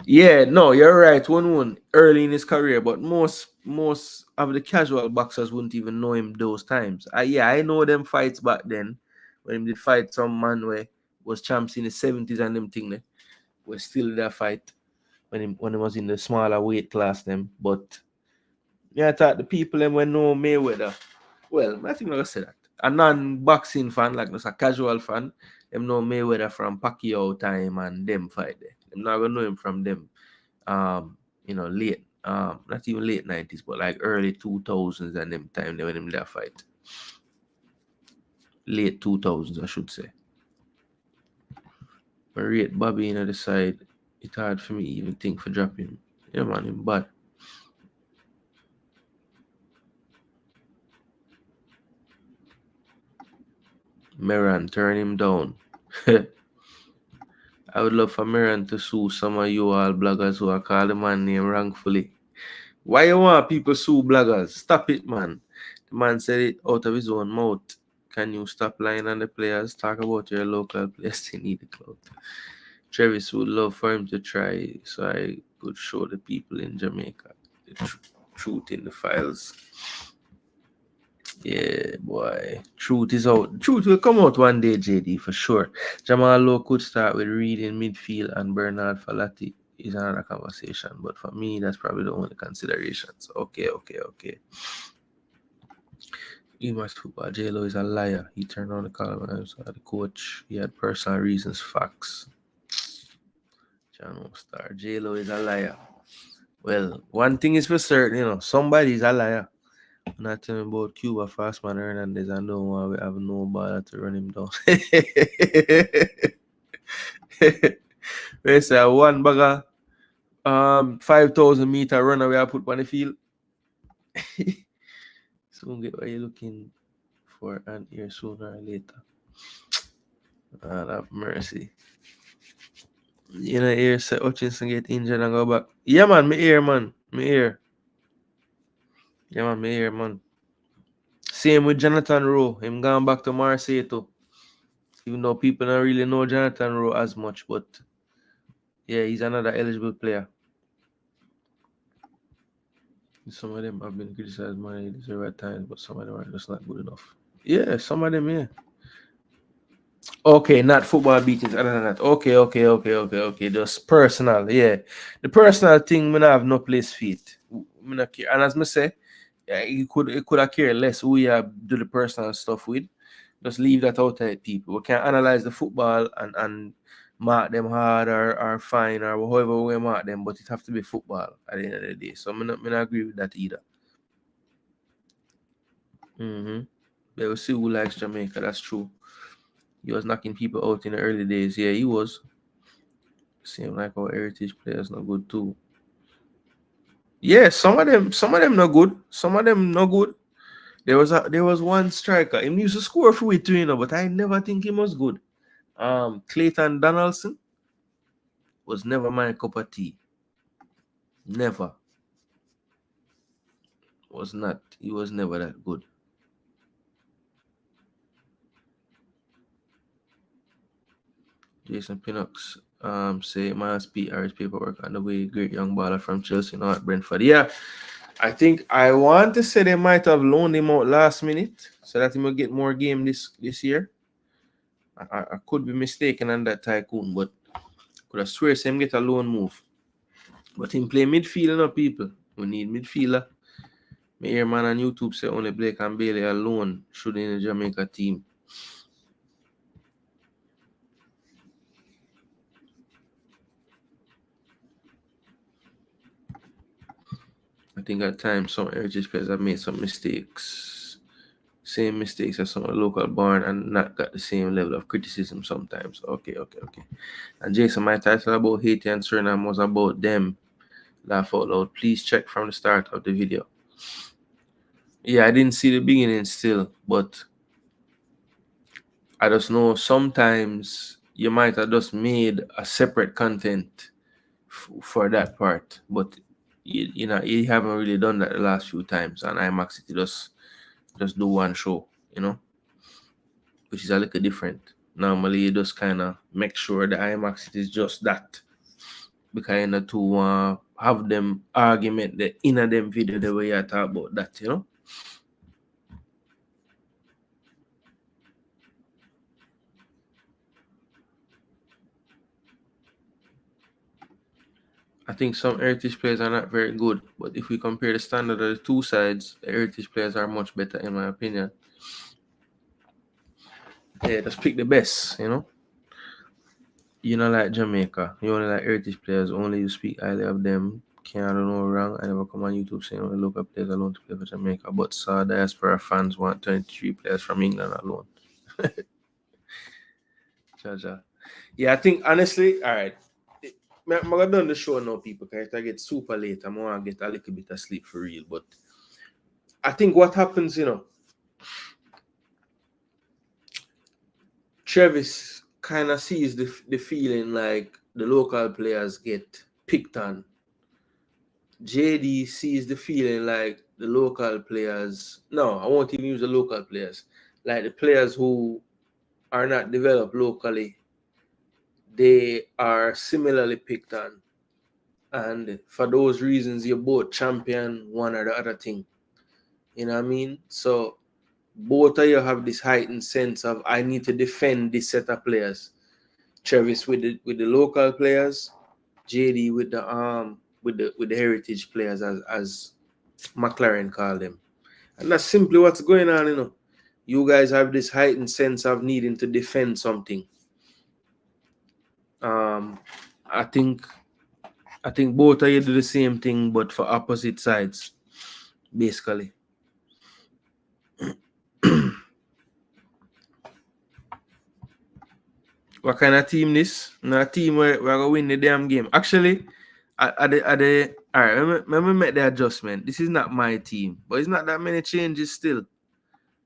Yeah, no, you're right. One early in his career, but most of the casual boxers wouldn't even know him those times. I know them fights back then when he did fight some man where was champs in the 70s and them thing there was still that fight when he was in the smaller weight class them. But yeah, I thought the people them when know Mayweather. Well, I think like I said that. A non-boxing fan, like just a casual fan, them know Mayweather from Pacquiao time and them fight there. I'm not gonna know him from them late not even late 90s, but like early 2000s and them time they when him that fight. Late 2000s, I should say. But rate Bobby in the side, it's hard for me even think for dropping. Yeah, man, him bad. Meran, turn him down. I would love for Meran to sue some of you all bloggers who are calling the man name wrongfully. Why you want people sue bloggers? Stop it, man. The man said it out of his own mouth. Can you stop lying on the players? Talk about your local players. They need the clout. Travis would love for him to try so I could show the people in Jamaica the truth in the files. Yeah, boy. Truth is out. Truth will come out one day, JD, for sure. Jamal Lowe could start with Reed in midfield and Bernard Falati is another conversation. But for me, that's probably the only considerations. Okay. Image football. J-Lo is a liar. He turned on the column and saw the coach. He had personal reasons, facts. Channel star. J-Lo is a liar. Well, one thing is for certain, somebody's a liar. I'm not telling about Cuba Fastman Hernandez. I don't want to have no bother to run him down. They say one bagger 5,000 meter runner we I put on the field. Soon get what you're looking for and here sooner or later. God have mercy. Here say Hutchinson get injured and go back. Yeah, man, me here, man. Yeah, man, me here, man. Same with Jonathan Rowe. Him gone back to Marseille too. Even though people don't really know Jonathan Rowe as much, but yeah, he's another eligible player. Some of them have been criticized more than deserve at times, but some of them are just not good enough. Yeah, some of them, yeah. Okay, not football beatings, other than that. Okay. Just personal, yeah. The personal thing, I have no place for it. Me not care. And as I say, yeah, it could have care less who you do the personal stuff with. Just leave that out there, people. We can analyze the football and mark them hard or fine or however we mark them, but it have to be football at the end of the day. So I not agree with that either. Mm-hmm. They will see who likes Jamaica. That's true. He was knocking people out in the early days. Yeah, he was. Seems like our heritage players not good too. Yeah, some of them not good. Some of them not good. There was one striker. He used to score for we too, you know, but I never think he was good. Clayton Donaldson was never my cup of tea. Never. Was not. He was never that good. Jason Pinnox say must be Irish paperwork on the way great young baller from Chelsea, not Brentford. Yeah, I think I want to say they might have loaned him out last minute so that he will get more game this year. I could be mistaken on that tycoon, but could I swear him get a loan move. But him play midfield, no people. We need midfielder. My ear man on YouTube say only Blake and Bailey alone should in the Jamaica team. I think at times some heritage players have made some mistakes. Same mistakes as some local born and not got the same level of criticism sometimes. Okay. And Jason, my title about Haiti and Suriname was about them. Laugh out loud. Please check from the start of the video. Yeah, I didn't see the beginning still, but I just know sometimes you might have just made a separate content for that part, but you know you haven't really done that the last few times, and IMAX City just do one show, you know, which is a little different. Normally, you just kind of make sure the IMAX City is just that, because you know to have them argument the inner them video the way you talk about that, you know. I think some heritage players are not very good, but if we compare the standard of the two sides, the heritage players are much better in my opinion. Yeah, just pick the best, you know. You know, like Jamaica, you only like heritage players, only you speak highly of them. Can't do no wrong. I never come on YouTube saying only local players alone to play for Jamaica, but diaspora fans want 23 players from England alone. Jaja. Yeah, I think honestly, all right. I'm gonna done the show now, people, because I get super late. I'm gonna get a little bit of sleep for real. But I think what happens, you know, Travis kind of sees the feeling like the local players get picked on. JD sees the feeling like the local players. No, I won't even use the local players. Like the players who are not developed locally, they are similarly picked on. And for those reasons, you both champion one or the other thing. You know what I mean? So both of you have this heightened sense of I need to defend this set of players. Travis with the local players, JD with the heritage players as McLaren call them. And that's simply what's going on, you know. You guys have this heightened sense of needing to defend something. I think both of you do the same thing, but for opposite sides, basically. What kind of team this? No team where we're gonna win the damn game. Actually, all right, let me make the adjustment. This is not my team, but it's not that many changes still.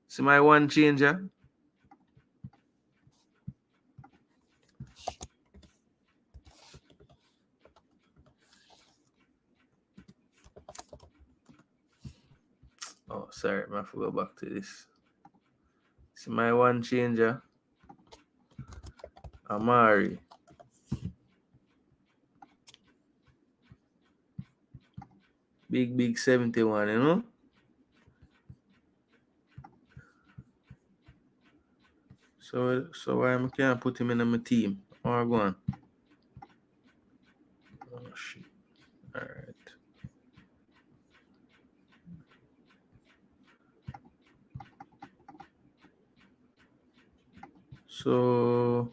See my one changer. Oh, sorry, I have to go back to this. See my one changer. Amari. Big 71, you know? So why I can't put him in my team? Oh, go on. Oh shit. Alright. So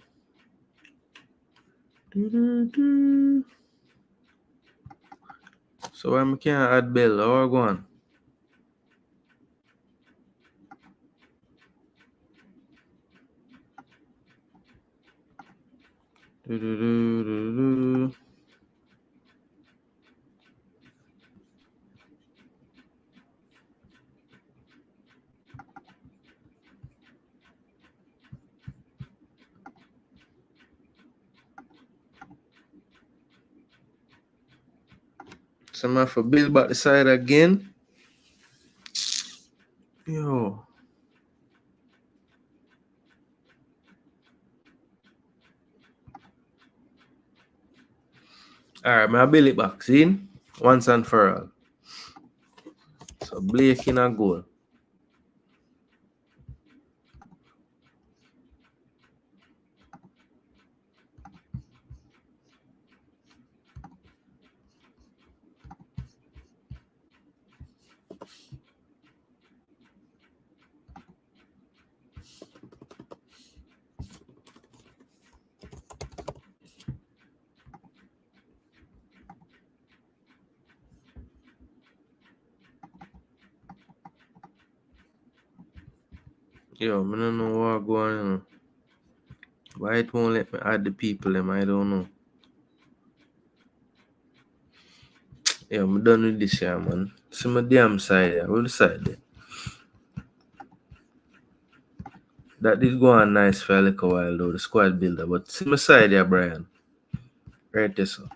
so why I can't add Bell? Oh, go on. Do-do-do-do-do. Some have to build back the side again. Yo. Alright, I build it back. See? Once and for all. So Blake in a goal. Yo, I don't know what going on. Why it won't let me add the people them? I don't know. Yo, I'm done with this here, man. See my damn side here. What the side there? That did go on nice for a little while though, the squad builder. But see my side here, Brian. Right there, so.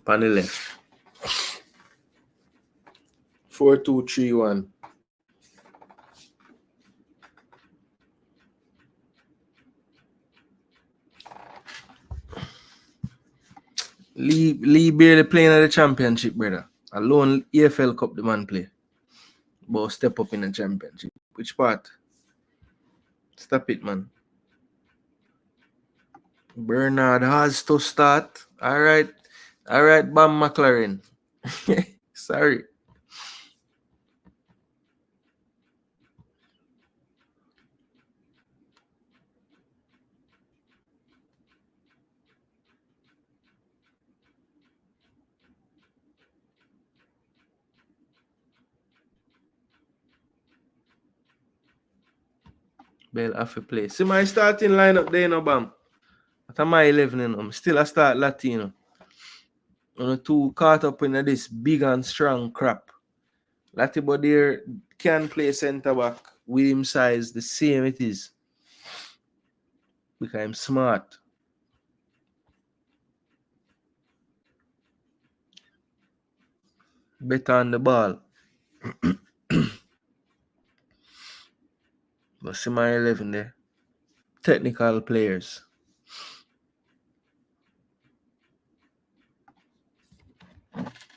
On the left. 4-2-3-1. Lee barely playing at the championship, brother. Alone EFL Cup the man play. But step up in the championship. Which part? Stop it, man. Bernard has to start. Alright, Bam McLaren. Sorry. Bell have to play. See my starting lineup there, no Bam. At my 11, you know. I'm still a start Latino. I'm too caught up in this big and strong crap. Latibo there can play centre back with him size the same it is. Because I'm smart. Better on the ball. But see my 11 there. Technical players.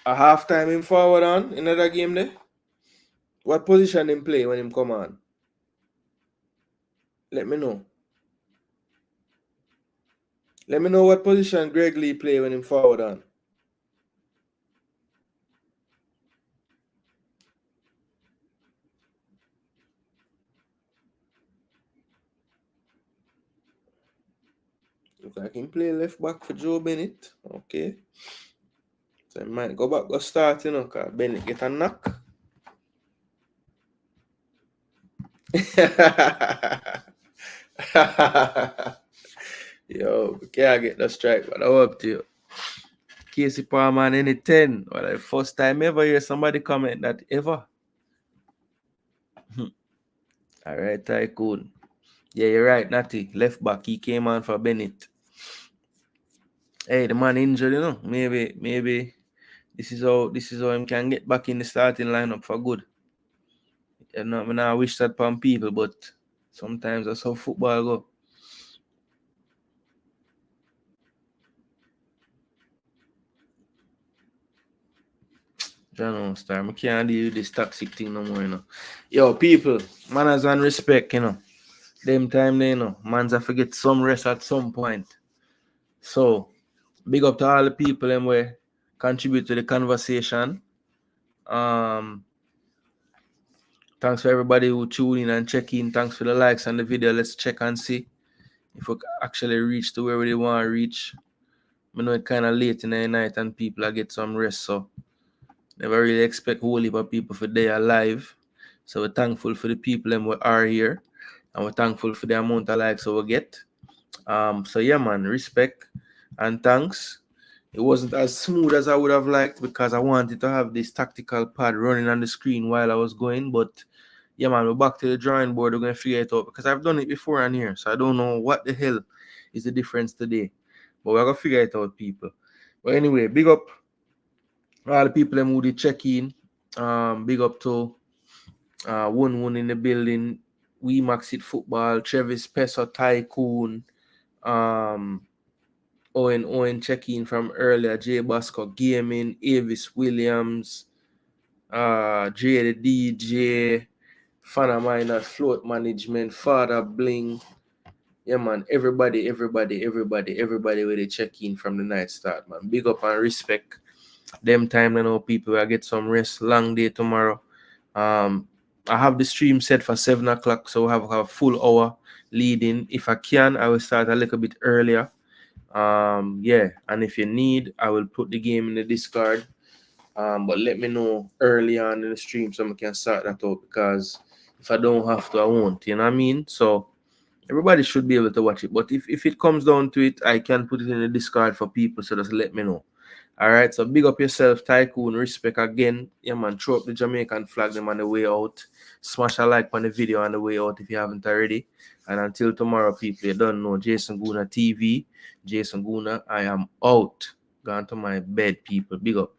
A half time him forward on in another game there. What position him play when him come on? Let me know. Let me know what position Greg Lee play when him forward on. Look like him play left back for Joe Bennett. Okay. So he might go back, go start, you know, because Bennett get a knock. Yo, we can't get the strike, but I hope to you. Casey Palmer any 10. Well, the first time ever hear somebody comment that ever. Alright, Tycoon. Yeah, you're right, Natty. Left back, he came on for Bennett. Hey, the man injured, you know. Maybe this is how him can get back in the starting lineup for good. You know, I mean, I wish that upon people, but sometimes that's how football go. John Star, I can't deal with this toxic thing no more, you know. Yo, people, manners and respect, you know. Them time they, you know, mans have to get some rest at some point. So, big up to all the people them where contribute to the conversation. Thanks for everybody who tune in and check in. Thanks for the likes on the video. Let's check and see if we actually reach to where we want to reach. I know it's kind of late in the night and people are get some rest, so never really expect whole heap of people for they alive. So we're thankful for the people them who are here, and we're thankful for the amount of likes we get. So yeah, man, respect and thanks. It wasn't as smooth as I would have liked because I wanted to have this tactical pad running on the screen while I was going. But yeah, man, we're back to the drawing board. We're gonna figure it out because I've done it before on here, so I don't know what the hell is the difference today. But we're gonna figure it out, people. But anyway, big up all the people who did check in. Big up to one in the building. We Max It Football, Travis Peso Tycoon, Owen check-in from earlier, J Bosco Gaming, Avis Williams, J the DJ, Fana Minor, Float Management, Father Bling. Yeah, man, everybody with the check-in from the night start, man. Big up and respect. Them time, you know, people, I get some rest. Long day tomorrow. I have the stream set for 7 o'clock, so we'll have a full hour leading. If I can, I will start a little bit earlier. Yeah, and if you need, I will put the game in the Discord. But let me know early on in the stream so I can start that out, because if I don't have to, I won't. You know what I mean? So everybody should be able to watch it. But if it comes down to it, I can put it in the Discord for people, so just let me know. All right, so big up yourself, Tycoon. Respect again. Yeah, man, throw up the Jamaican flag them on the way out. Smash a like on the video on the way out if you haven't already. And until tomorrow, people, you don't know, Jason Gooner TV. Jason Gooner, I am out. Gone to my bed, people. Big up.